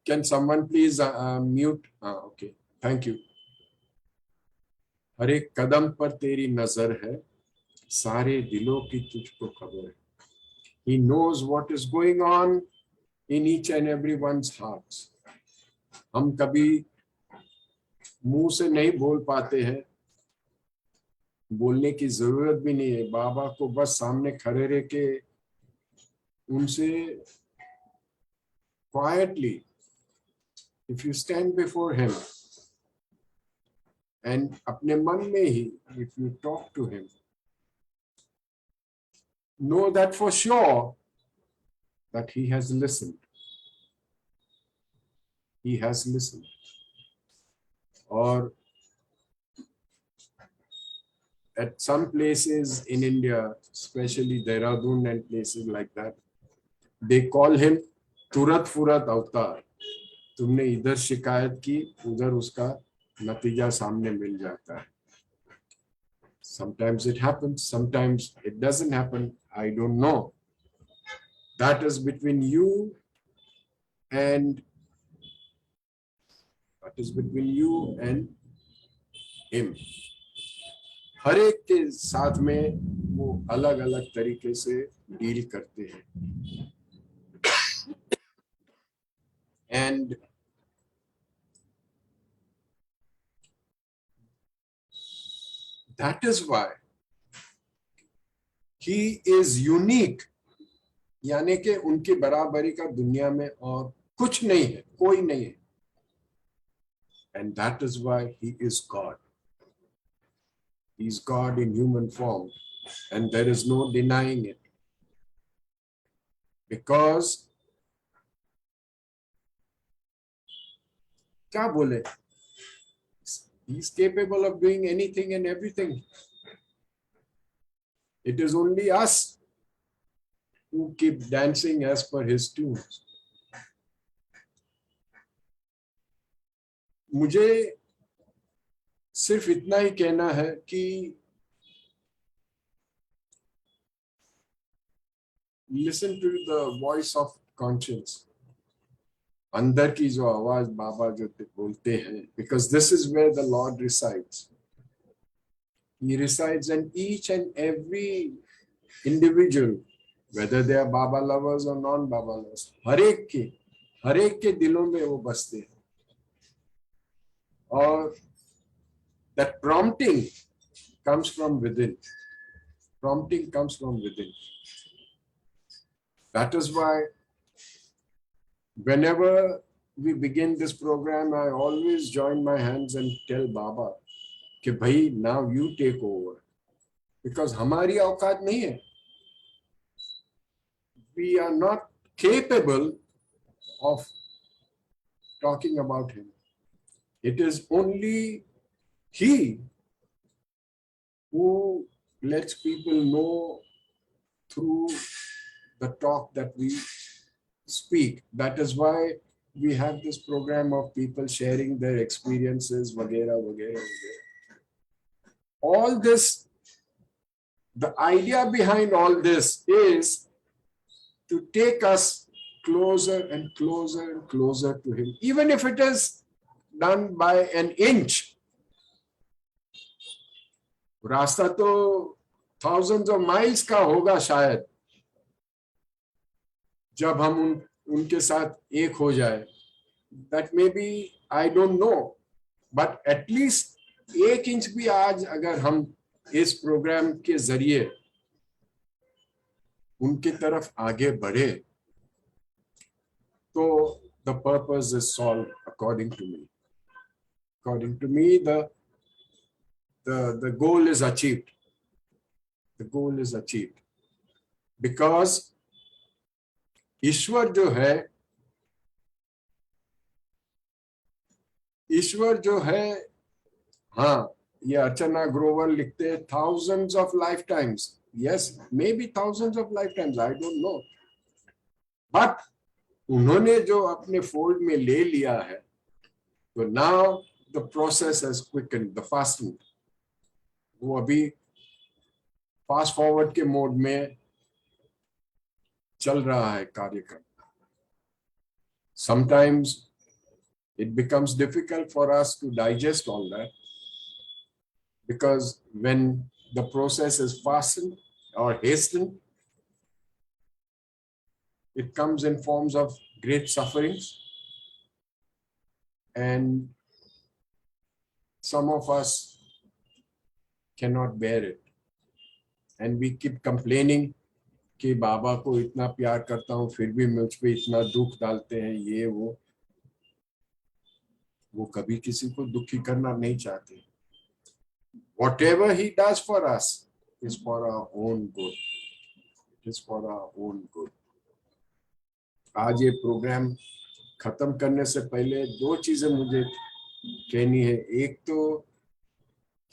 can someone please mute? Okay, thank you. हर एक कदम पर तेरी नजर है, सारे दिलों की तुझको खबर है. He knows what is going on in each and everyone's hearts. हम कभी मुंह से नहीं बोल पाते हैं, बोलने की जरूरत भी नहीं है, बाबा को बस सामने खड़े रह के उनसे quietly, if you stand before him and अपने मन में ही if you talk to him, know that for sure that he has listened. He has listened. Or at some places in India, especially Dehradun and places like that, they call him तुरत फुरत अवतार. तुमने इधर शिकायत की, उधर उसका नतीजा सामने मिल जाता है. Sometimes it happens, sometimes it doesn't happen. I don't know. That is between you and him. हर एक के साथ में वो अलग अलग तरीके से डील करते हैं. And that is why he is unique. यानी कि उनकी बराबरी का दुनिया में और कुछ नहीं है, कोई नहीं है. And that is why he is God. He is God in human form, and there is no denying it. Because क्या बोले? He is capable of doing anything and everything. It is only us who keep dancing as per his tunes. मुझे सिर्फ इतना ही कहना है कि listen to the voice of conscience. अंदर की जो आवाज बाबा जो बोलते हैं, because this is where the Lord resides. He resides in each and every individual, whether they are Baba lovers or non-Baba lovers. हर एक के दिलों में वो बसते हैं. और that prompting comes from within. Prompting comes from within. That is why whenever we begin this program, I always join my hands and tell Baba कि भाई now you take over, because हमारी औकात नहीं है. We are not capable of talking about him. It is only he who lets people know through the talk that we speak. That is why we have this program of people sharing their experiences, वगैरह वगैरह वगैरह. All this, the idea behind all this is to take us closer and closer and closer to him, even if it is done by an inch. रास्ता तो thousands of miles का होगा शायद, जब हम उनके साथ एक हो जाए. That may be, I don't know, but at least 1 inch भी आज अगर हम इस प्रोग्राम के जरिए उनकी तरफ आगे बढ़े, तो the purpose is solved according to me. According to me, the goal is achieved. The goal is achieved. Because ईश्वर जो है, हाँ, ये अर्चना ग्रोवर लिखते हैं thousands of lifetimes. Yes, maybe thousands of lifetimes, I don't know. But उन्होंने जो अपने fold में ले लिया है, तो now the process has quickened, the fasting. वो अभी फास्ट फॉरवर्ड के मोड में चल रहा है कार्यक्रम. Sometimes it becomes difficult for us to digest all that, because when the process is fastened or hastened, it comes in forms of great sufferings, and some of us cannot bear it. And we keep complaining कि बाबा को इतना प्यार करता हूँ फिर भी मुझ पे इतना दुख डालते हैं ये वो कभी किसी को दुखी करना नहीं चाहते. Whatever he does for us is for our own good. It is for our own good. आज ये प्रोग्राम खत्म करने से पहले दो चीजें मुझे कहनी है. एक तो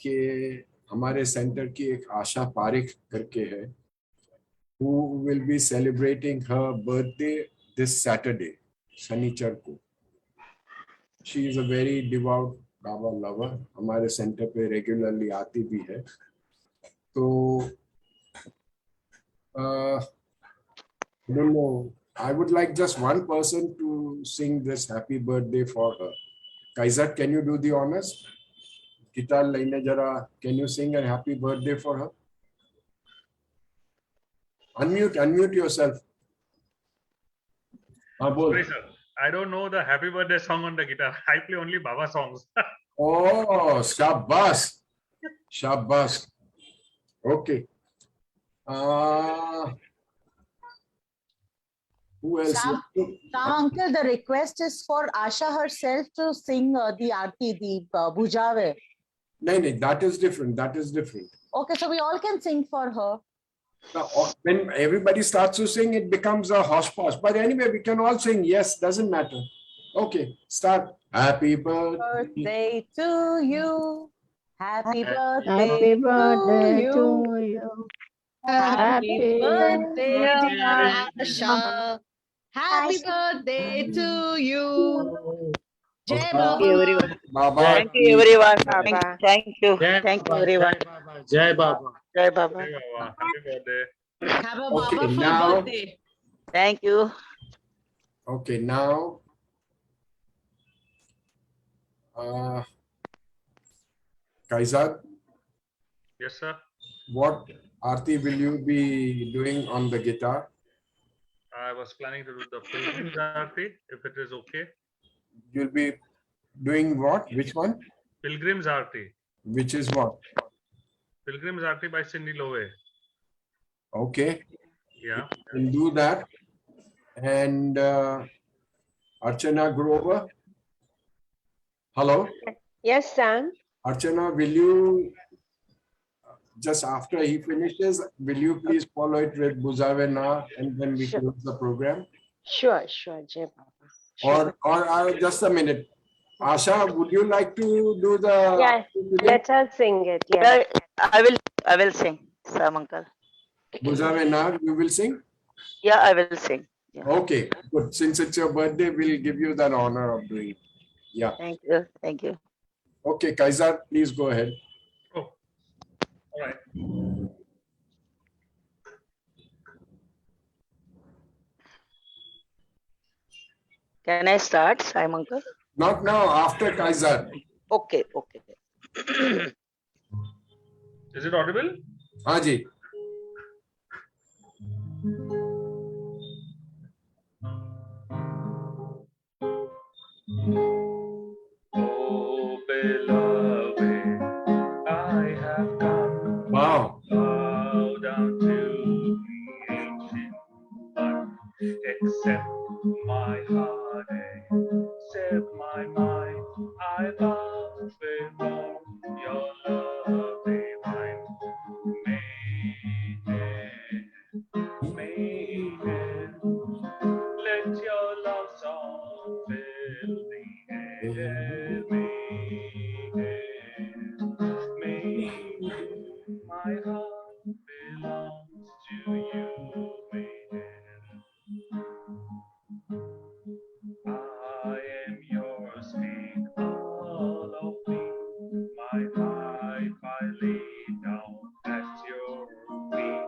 कि हमारे सेंटर की एक आशा पारिक करके है, who will be celebrating her birthday this Saturday, शनिचर को. She is a very devout Baba lover. हमारे सेंटर पे रेगुलरली आती भी है. तो I don't know. I would like just one person to sing this happy birthday for her. Kaizad, can you do the honors? Guitar line jara. Can you sing a happy birthday for her? Unmute yourself. Sorry, sir. I don't know the happy birthday song on the guitar. I play only Baba songs. Oh, Shabbas. Shabbas. Okay. Who else? Sam, uncle, the request is for Asha herself to sing the Aarti, the Bujave. No, that is different. That is different. Okay, so we all can sing for her. Now, when everybody starts to sing, it becomes a hosh-posh. But anyway, we can all sing. Yes, doesn't matter. Okay, start. Happy birthday to you. Happy birthday, Happy birthday to to you. you. Happy birthday, birthday, dear Asha. Happy birthday to you. Jai Thank you, everyone. Baba. Thank you, everyone. Baba. Thank you. Jai Thank you, Baba, everyone. Jai Baba. Jai Baba. Hey, Baba. Happy birthday. Have a Okay, Babaful now- birthday. Thank you. Okay, now Kaizad, Yes, sir. what Aarti will you be doing on the guitar? I was planning to do the Pilgrim's Aarti, if it is okay. You'll be doing what? Which one? Pilgrim's Aarti. Which is what? Pilgrim's Aarti by Cindy Lowe. Okay, Yeah. we'll do that. And Archana Grover. Hello, Yes, Sam. Archana, will you just after he finishes, will you please follow it with Buzave Na and then we Sure. close the program? Sure, Jai Baba. Or just a minute. Asha, would you like to do the? Yeah, let us sing it. Yeah. I will sing, Sam uncle. Buzave Na, you will sing? Yeah, I will sing. Yeah. Okay, good. Since it's your birthday, we'll give you that honor of doing it. Yeah. Thank you. Thank you. Okay, Kaizad, please go ahead. Oh, all right. Can I start, Sam uncle? Not now, after Kaizad. Okay. Is it audible? Haji. Oh, beloved, I have come. Wow. Bow down to the ancient one. Accept my heartache, set my mind. I bow before your love divine. Maiden, let your love song fill the air. Maiden, my heart belongs to you, maiden. I am yours, speak all of me. My life I lay down at your feet.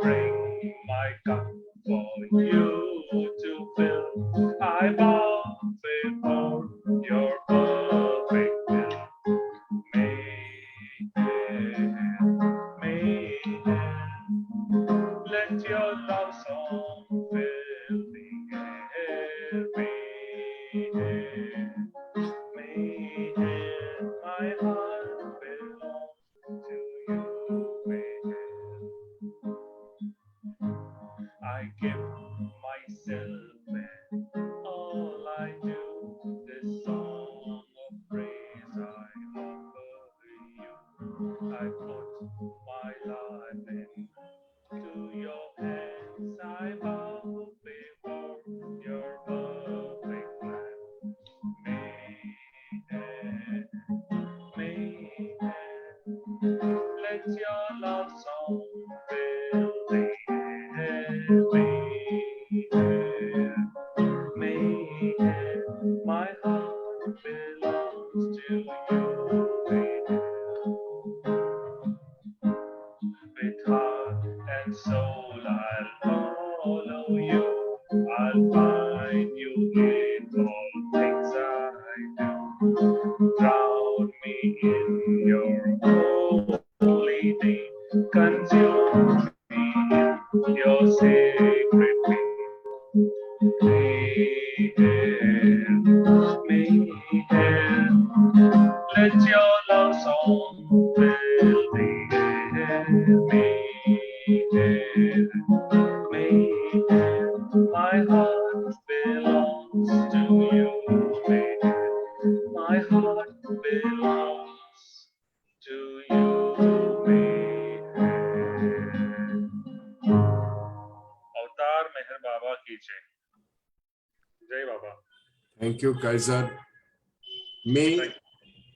Bring my cup for you to fill. I bow before your perfect belongs to you. With heart and soul, I'll follow you. I'll find you in all things I do. Drown me in your holy name. Consume me in your sacred flame. May air, let your love song fill the air. May air, my heart belongs to you. May my heart belongs to you. अवतार मेहर बाबा की जय. जय बाबा. Thank you, Kaizad. May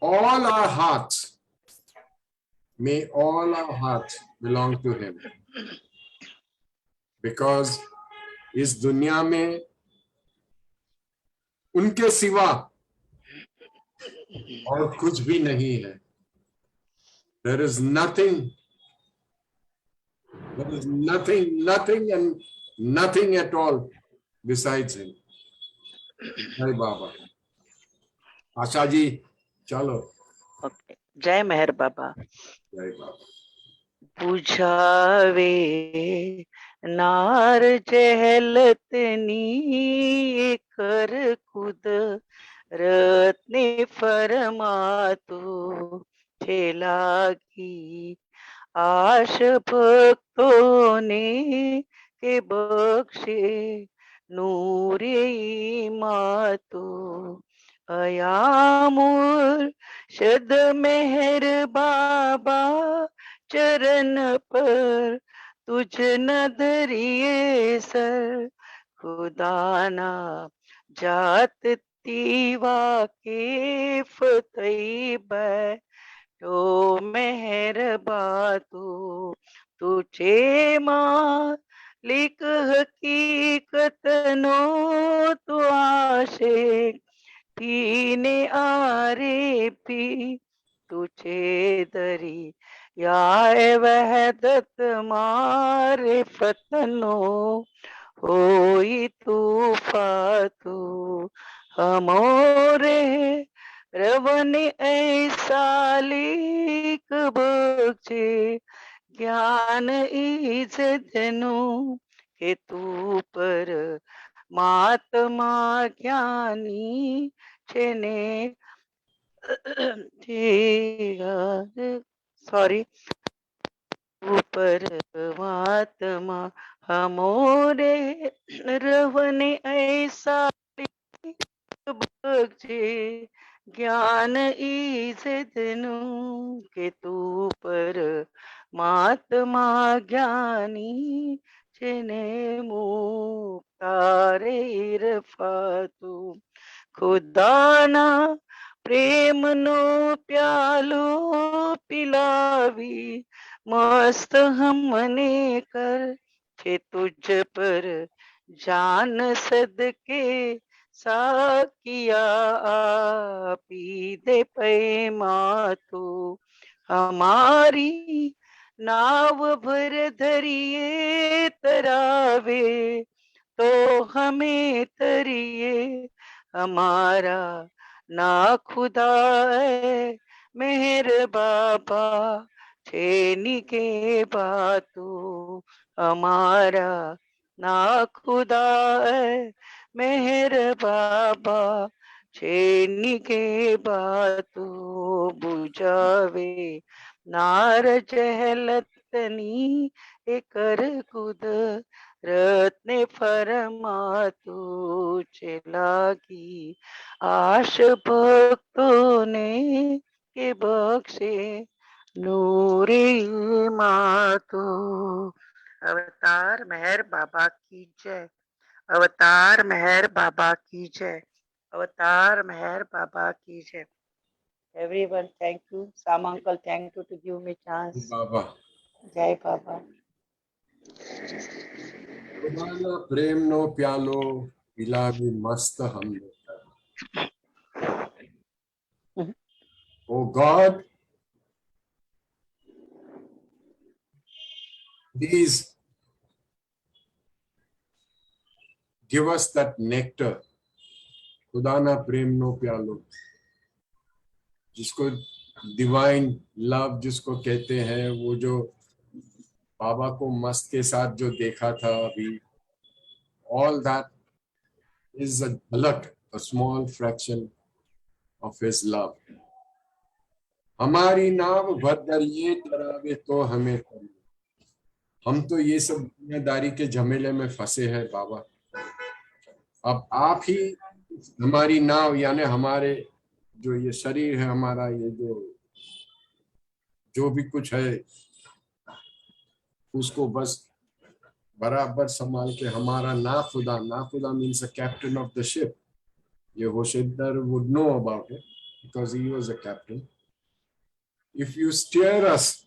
all our hearts belong to him. Because इस दुनिया में उनके सिवा और कुछ भी नहीं है. There is nothing and nothing at all besides him. जय बाबा. आशा जी चलो. ओके. जय मेहर बाबा. जय बाबा. बुझावे नार जहलतनी कर खुद रत्ने फरमातु छेलागी आश भक्तों ने के बख्शे नूरे मातु अयामुर शद मेहर बाबा चरण पर तुझ नदरिए सर खुदाना जात तीवा के फतई बैठो मेहर बातू तुझे मालिक हकीकत नो तो आशे पीने आरे पी तुझे दरी या वहदत मारे फतनो होई तूफातू हमोरे रवन ऐसा लिख बख्शे ज्ञान इज्जतनु के तू पर महात्मा ज्ञानी छेने सॉरी ऊपर परमात्मा हमोरे रवने ऐसा बख्शे ज्ञान इज्जतनु के तू पर महात्मा ज्ञानी जिने मुक्तारे इरफातु खुदाना प्रेम नो प्यालो पिलावी मस्त हमने कर के तुझ पर जान सदके साकिया पी दे पैमातु हमारी नाव भर धरिए तरावे तो हमें तरिए हमारा ना खुदा है मेहर बाबा छेनी के बातू हमारा ना खुदा है मेहर बाबा छेनी के बातू बुझावे नार जहलतनी एकर कुद रत्ने फरमातु चलागी आश भक्तों ने के बख्शे नूरे मातु. अवतार मेहर बाबा की जय. अवतार मेहर बाबा की जय. अवतार मेहर बाबा की जय. Everyone, thank you. Sam uncle, thank you to give me chance. बाबा. जय बाबा. खुदाना प्रेम नो प्यालो पिलावी मस्त हम Oh God, please give us that nectar. खुदा ना प्रेम नो प्यालो, जिसको डिवाइन लव जिसको कहते हैं, वो जो बाबा को मस्त के साथ जो देखा था अभी, all that is a झलक, a small fraction of his love. हमारी नाव भर दरिए डरावे तो हमें तरी। हम तो ये सब दुनियादारी के झमेले में फंसे हैं बाबा। अब आप ही हमारी नाव, यानी हमारे जो ये शरीर है, हमारा ये जो भी कुछ है, उसको बस बराबर संभाल के हमारा Nakhuda means the captain of the ship. ये होशियार would know about it because he was a captain. If you steer us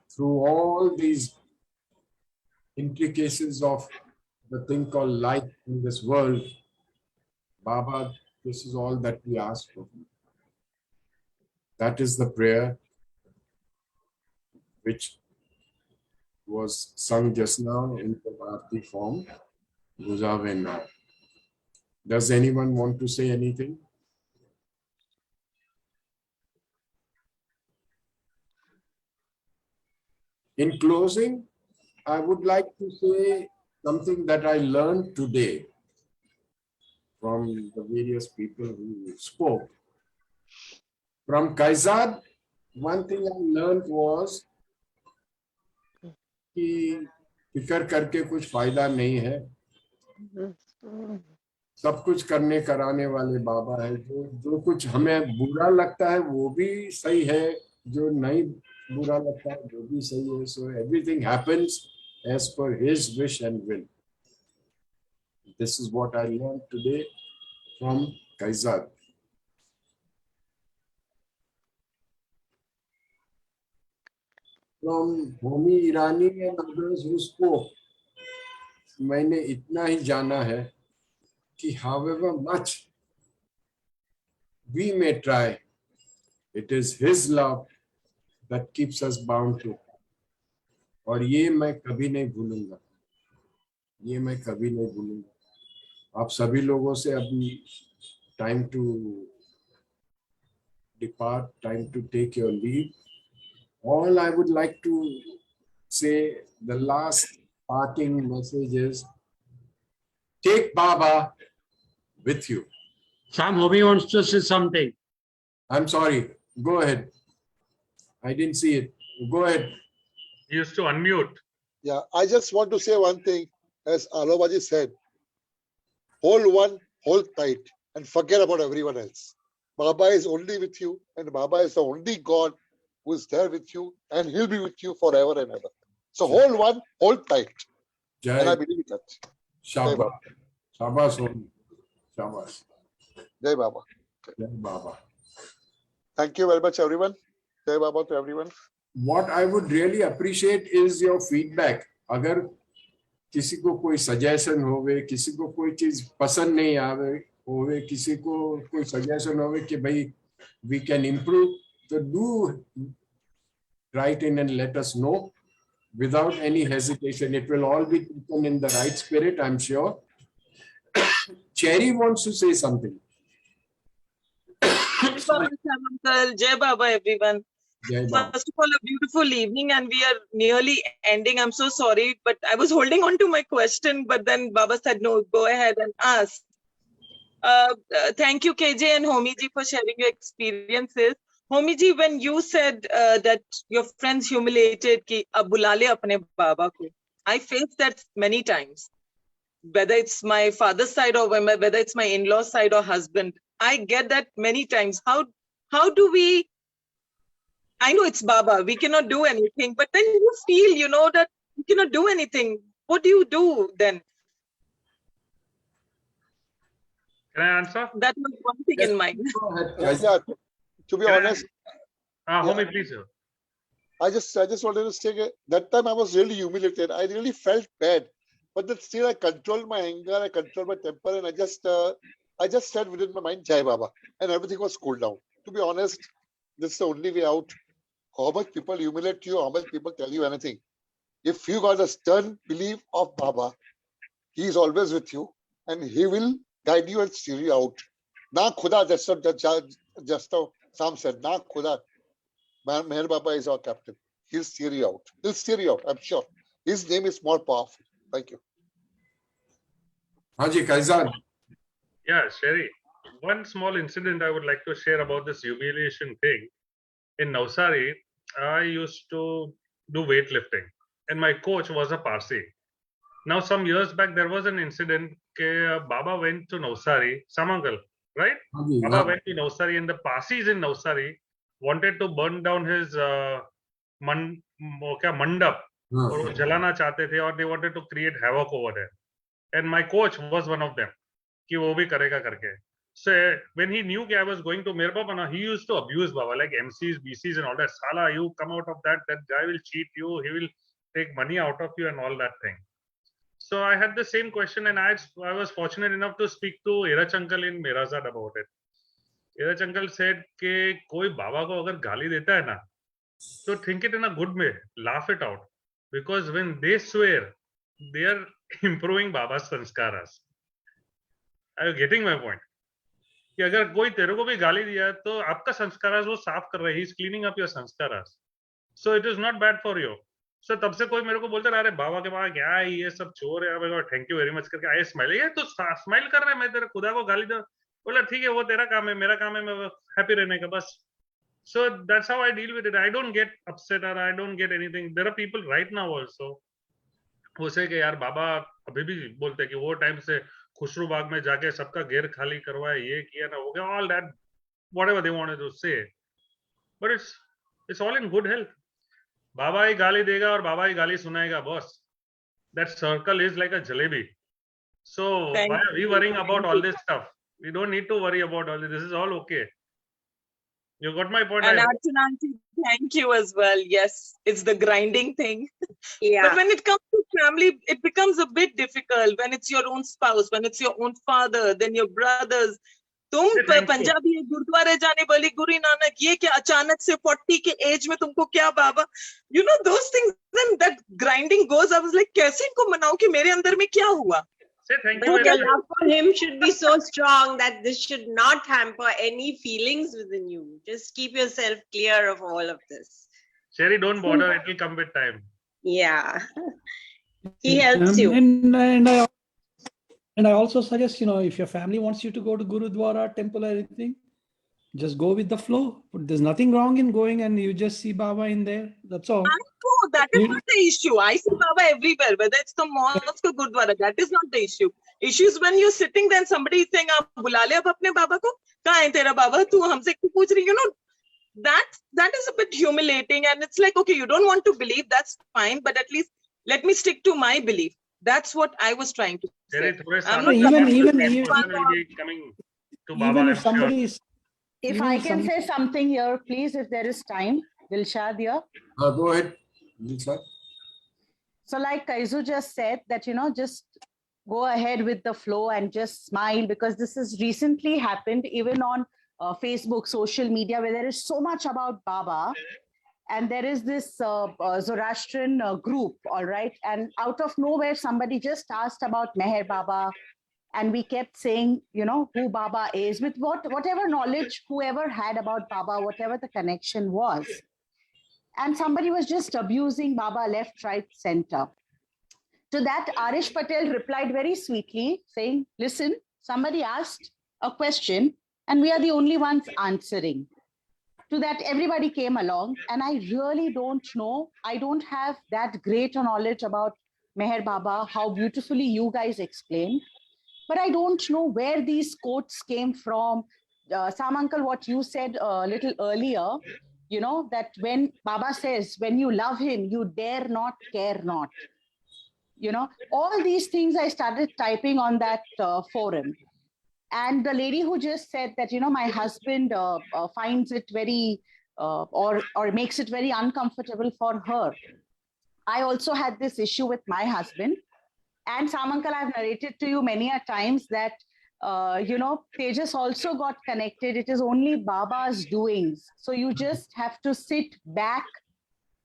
through all these intricacies of the thing called life in this world, Baba, this is all that we ask for. That is the prayer which was sung just now in the Bharati form, Guzave now. Does anyone want to say anything? In closing, I would like to say something that I learned today from the various people who spoke. From Kaizad, one thing I learned was कि फिकर करके कुछ फायदा नहीं है, सब कुछ करने कराने वाले बाबा है। जो कुछ हमें बुरा लगता है वो भी सही है, जो नहीं बुरा लगता है वो भी सही है। So everything happens as per his wish and will. This is what I learned today from Kaizad. From Homi, Irani and others who spoke, मैंने इतना ही जाना है कि however much we may try, it is his love that keeps us bound to. और ये मैं कभी नहीं भूलूंगा, ये मैं कभी नहीं भूलूंगा। आप सभी लोगों से अभी time to depart, time to take your leave. All I would like to say, the last parting message is, take Baba with you. Sam, Homi wants to say something. I'm sorry. Go ahead. I didn't see it. Go ahead. He used to unmute. Yeah, I just want to say one thing. As Alobaji said, hold one, hold tight, and forget about everyone else. Baba is only with you, and Baba is the only God who is there with you, and he'll be with you forever and ever. So hold one, hold tight. Jai. And I believe in that. Jai Baba. Shabash, Homi. Shabash. Jai Baba. Jai Baba. Thank you very much, everyone. Jai Baba to everyone. What I would really appreciate is your feedback. अगर किसी को कोई suggestion होवे, किसी को कोई चीज पसंद नहीं आवे होवे, किसी को कोई suggestion होवे कि भाई we can improve, so do write in and let us know without any hesitation. It will all be taken in the right spirit, I'm sure. Cherry wants to say something. Jai Baba, Uncle. Jai Baba, everyone. Jai Baba. First of all, a beautiful evening, and we are nearly ending. I'm so sorry, but I was holding on to my question, but then Baba said, no, go ahead and ask. Thank you, KJ and Homi ji, for sharing your experiences. Homi ji, when you said that your friends humiliated ki ab bula le apne Baba ko, I faced that many times. Whether it's my father's side or whether it's my in-law side or husband, I get that many times. How do we? I know it's Baba, we cannot do anything, but then you feel, that you cannot do anything. What do you do then? Can I answer? That was one thing in mind. Yeah, to be honest. Homi, please, sir. I just wanted to say that time I was really humiliated. I really felt bad, but then still I controlled my anger, I controlled my temper, and I just I just said within my mind, Jai Baba, and everything was cooled down. To be honest, this is the only way out. How much people humiliate you, how much people tell you anything. If you got a stern belief of Baba, he is always with you and he will guide you and steer you out. Na Khuda, that's what just now Sam said. Na Khuda, Meher Baba is our captain. He'll steer you out. He'll steer you out, I'm sure. His name is more powerful. Thank you. Haji Kaizad. Yeah, Sherry. One small incident I would like to share about this humiliation thing. In Navsari, I used to do weightlifting, and my coach was a Parsi. Now, some years back, there was an incident. Baba went to Navsari, Samangal, right? Baba went to Navsari, and the Parsis in Navsari wanted to burn down his mandap, और वो जलाना चाहते थे, और they wanted to create havoc over there. And my coach was one of them, कि वो भी करेगा करके. So when he knew that I was going to Meher Baba, he used to abuse Baba, like MCs, BCs and all that. Sala, you come out of that guy will cheat you, he will take money out of you and all that thing. So I had the same question, and I was fortunate enough to speak to Irach uncle in Mirazad about it. Irach uncle said कि कोई बाबा को अगर गाली देता है ना, so think it in a good way, laugh it out, because when they swear, they are improving Baba's sanskaras. Are you getting my point? कि अगर कोई तेरे को भी गाली दिया तो आपका संस्कारास वो साफ कर रहा है, he is cleaning up your sanskaras, so it is not bad for you. So तब से कोई मेरे को बोलता रहा, अरे बाबा के बाबा क्या है, ये सब चोर है, मैं थैंक यू वेरी मच करके आई स्माइल, ये तो स्माइल कर रहा है, मैं तेरे खुदा को गाली दूं, बोला ठीक है वो तेरा काम है, मेरा काम है मैं हैप्पी रहने का बस. So that's how I deal with it. I don't get upset or I don't get anything. There are people right now also who say कि यार बाबा अभी भी बोलते हैं कि वो टाइम से खुशरू बाग में जाके सबका घेर खाली करवाया, ये किया ना, हो गया, all that whatever they wanted to say, but it's all in good health. बाबा ही गाली देगा और बाबा ही गाली सुनाएगा boss. That circle is like a jalebi. So why are we worrying about all this stuff? We don't need to worry about all this. This is all okay. You got my point. And Archana, thank you as well. Yes, it's the grinding thing. Yeah. But when it comes to family, it becomes a bit difficult when it's your own spouse, when it's your own father, then your brothers. तुम पंजाबी गुरुद्वारे जाने वाली गुरु नानक, ये क्या अचानक से 40 के as में तुमको क्या बाबा, you know those things, then that grinding goes. I was like, कैसे इनको मनाऊं कि मेरे अंदर में क्या हुआ? Say thank but you. Your love for him should be so strong that this should not hamper any feelings within you. Just keep yourself clear of all of this. Sherry, don't bother. It will come with time. Yeah. He helps you. And I also suggest, if your family wants you to go to Gurudwara, temple or anything, just go with the flow. But there's nothing wrong in going and you just see Baba in there. That's all. I know, that is not the issue. I see Baba everywhere, whether it's the mosque or Gurudwara. That is not the issue. Issue is when you're sitting there and somebody is saying, "Aap bula le ab apne Baba ko. Kahan hai tera Baba? Tu humse kyun pooch rahi?" You know, that is a bit humiliating. And it's like, okay, you don't want to believe, that's fine, but at least let me stick to my belief. That's what I was trying to say. I'm not even if somebody is... If I can say something here, please, if there is time, Dilshad here. Go ahead, Dilshad. So like Kaizad just said that, just go ahead with the flow and just smile, because this has recently happened even on Facebook, social media, where there is so much about Baba. And there is this Zoroastrian group, all right? And out of nowhere, somebody just asked about Meher Baba. And we kept saying, who Baba is, with whatever knowledge whoever had about Baba, whatever the connection was. And somebody was just abusing Baba left, right, center. To that, Arish Patel replied very sweetly, saying, listen, somebody asked a question and we are the only ones answering. To that, everybody came along, and I really don't know. I don't have that great knowledge about Meher Baba, how beautifully you guys explained. But I don't know where these quotes came from. Sam Uncle, what you said a little earlier, that when Baba says, when you love him, you dare not, care not. All these things I started typing on that forum. And the lady who just said that, my husband finds it very, or makes it very uncomfortable for her. I also had this issue with my husband. And Sam Uncle, I've narrated to you many a times that Tejas also got connected. It is only Baba's doings. So you just have to sit back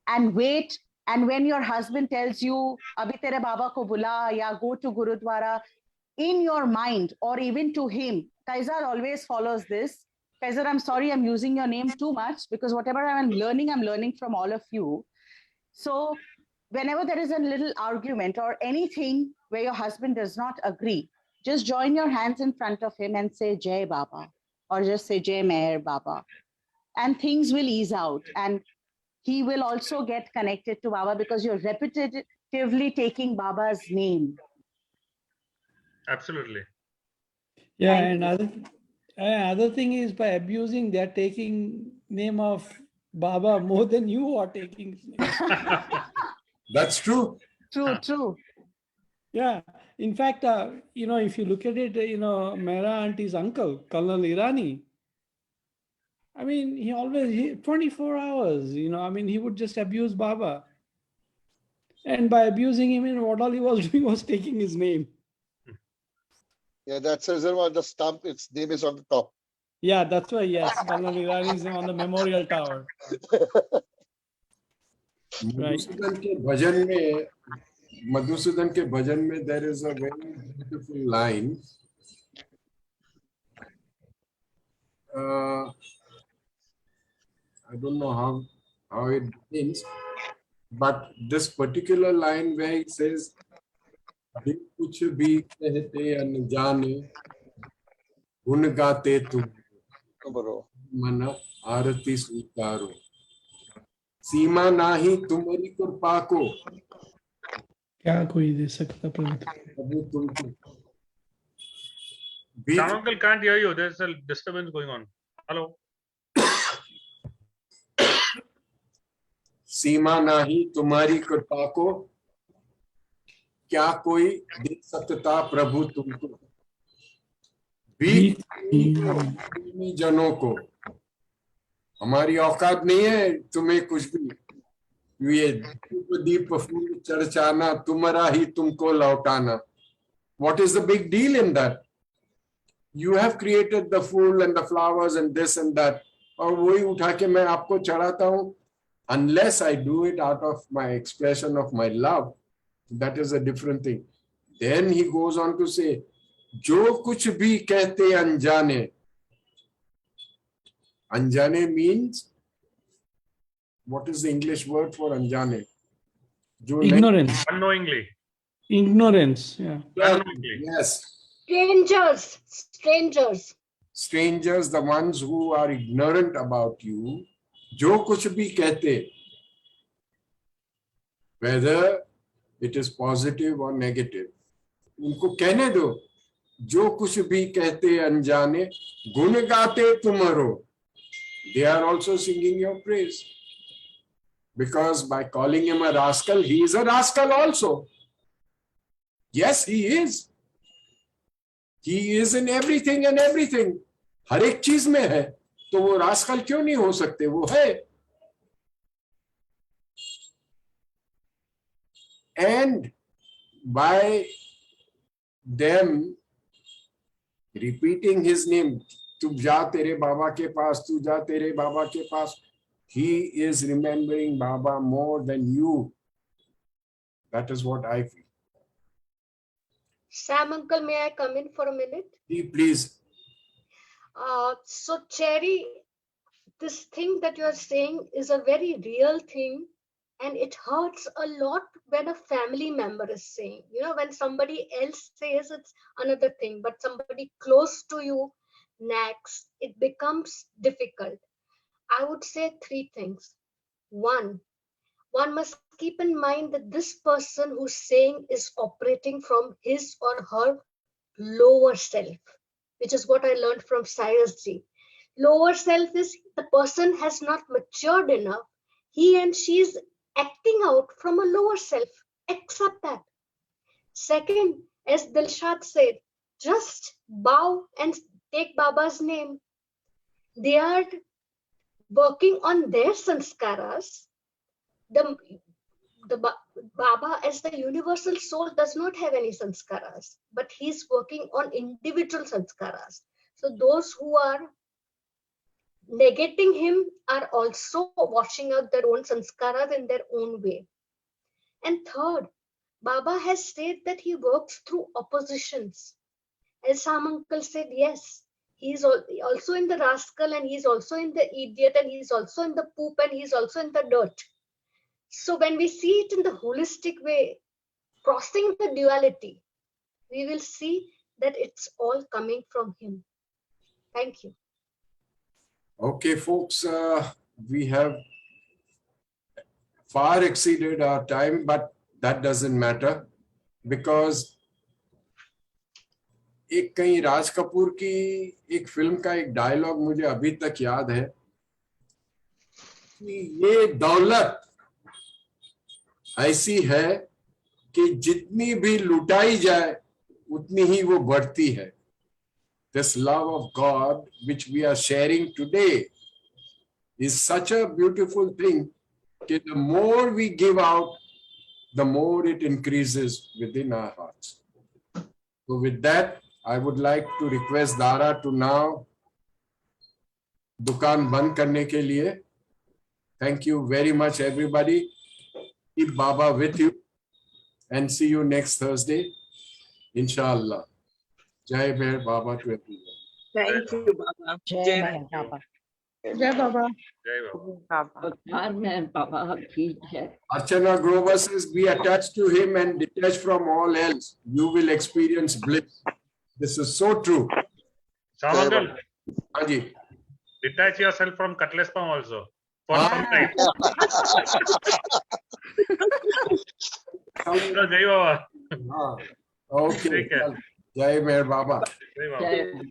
and wait. And when your husband tells you, Abhi tere Baba ko bula, ya go to Gurudwara, in your mind, or even to him, Kaizad always follows this. Kaizad, I'm sorry, I'm using your name too much because whatever I'm learning from all of you. So whenever there is a little argument or anything where your husband does not agree, just join your hands in front of him and say Jai Baba, or just say Jai Meher Baba, and things will ease out. And he will also get connected to Baba because you're repetitively taking Baba's name. Absolutely. Yeah, Thank and other thing is, by abusing, they're taking name of Baba more than you are taking his name. That's true. True. Yeah. In fact, if you look at it, Mera auntie's uncle, Colonel Irani, I mean, he 24 hours, he would just abuse Baba. And by abusing him, what all he was doing was taking his name. Yeah, that's the reason why the stump, its name is on the top. Yeah, that's why, yes, Colonel Irani is on the memorial tower. Right. Madhusudan के भजन में there is a very beautiful line. I don't know how it begins, but this particular line where it says, "बिन कुछ भी कहते अनजाने, गुण गाते तुम, मन आरती स्वीकारो, सीमा नाही तुम्हारी कृपा को, क्या कोई दे सकता प्रभु तुमको." John uncle can't hear you. There's a disturbance going on. Hello. सीमा नाही तुम्हारी कृपा को, क्या कोई दे सकता प्रभु तुमको, भी जनों को, हमारी औकात नहीं है तुम्हें कुछ भी, ये दीप फूल चर्चाना, तुम्हारा ही तुमको लौटाना. What is the big deal in that? You have created the fool and the flowers and this and that, और वही उठा के मैं आपको चढ़ाता हूँ. Unless I do it out of my expression of my love, that is a different thing. Then he goes on to say, जो कुछ भी कहते अनजाने. Anjane means, what is the English word for anjane? Ignorance. Unknowingly. Ignorance, yeah. Unknowingly. Yes. Strangers. Strangers, the ones who are ignorant about you, जो कुछ भी कहते, whether it is positive or negative, उनको कहने दो. जो कुछ भी कहते अनजाने, गुण गाते तुम्हारो. They are also singing your praise. Because by calling him a rascal, he is a rascal also. Yes, he is. He is in everything and everything. हर एक चीज में है, तो वो रास्कल क्यों नहीं हो सकते? वो है. And by them repeating his name, तू जा तेरे बाबा के पास, तू जा तेरे बाबा के पास, he is remembering Baba more than you. That is what I feel. Sam uncle, may I come in for a minute? Please. So Cherry, this thing that you're saying is a very real thing, and it hurts a lot when a family member is saying. When somebody else says, it's another thing, but somebody close to you nags, it becomes difficult. I would say 3 things. One must keep in mind that this person who's saying is operating from his or her lower self, which is what I learned from Cyrus G. Lower self is the person has not matured enough. He and she is acting out from a lower self. Accept that. Second, as Dilshad said, just bow and take Baba's name. They are working on their sanskaras. Baba as the universal soul does not have any sanskaras, but he's working on individual sanskaras. So those who are negating him are also washing out their own sanskaras in their own way. And third, Baba has said that he works through oppositions. As Sam uncle said, yes, he's also in the rascal, and he's also in the idiot, and he's also in the poop, and he's also in the dirt. So when we see it in the holistic way, crossing the duality, we will see that it's all coming from him. Thank you. Okay, folks, we have far exceeded our time, but that doesn't matter because एक कहीं राज कपूर की एक film का एक dialogue मुझे अभी तक याद है कि ये दौलत ऐसी है कि जितनी भी लुटाई जाए उतनी ही वो बढ़ती है. This love of God which we are sharing today is such a beautiful thing that the more we give out, the more it increases within our hearts. So with that, I would like to request Dara to now दुकान बंद करने के लिए. Thank you very much, everybody. Keep Baba with you and see you next Thursday, inshallah. Jai Bhai Baba to everyone. Thank you, Baba. Jai Bhai Baba. Jai Baba. Baba ठीक है. Archana Grover says, be attached to him and detached from all else. You will experience bliss. This is so true. Samangal, Haji. detach yourself from Cutlass Palm also for some time. Jai Baba. Okay. Jai Bhai Baba. Jai Baba.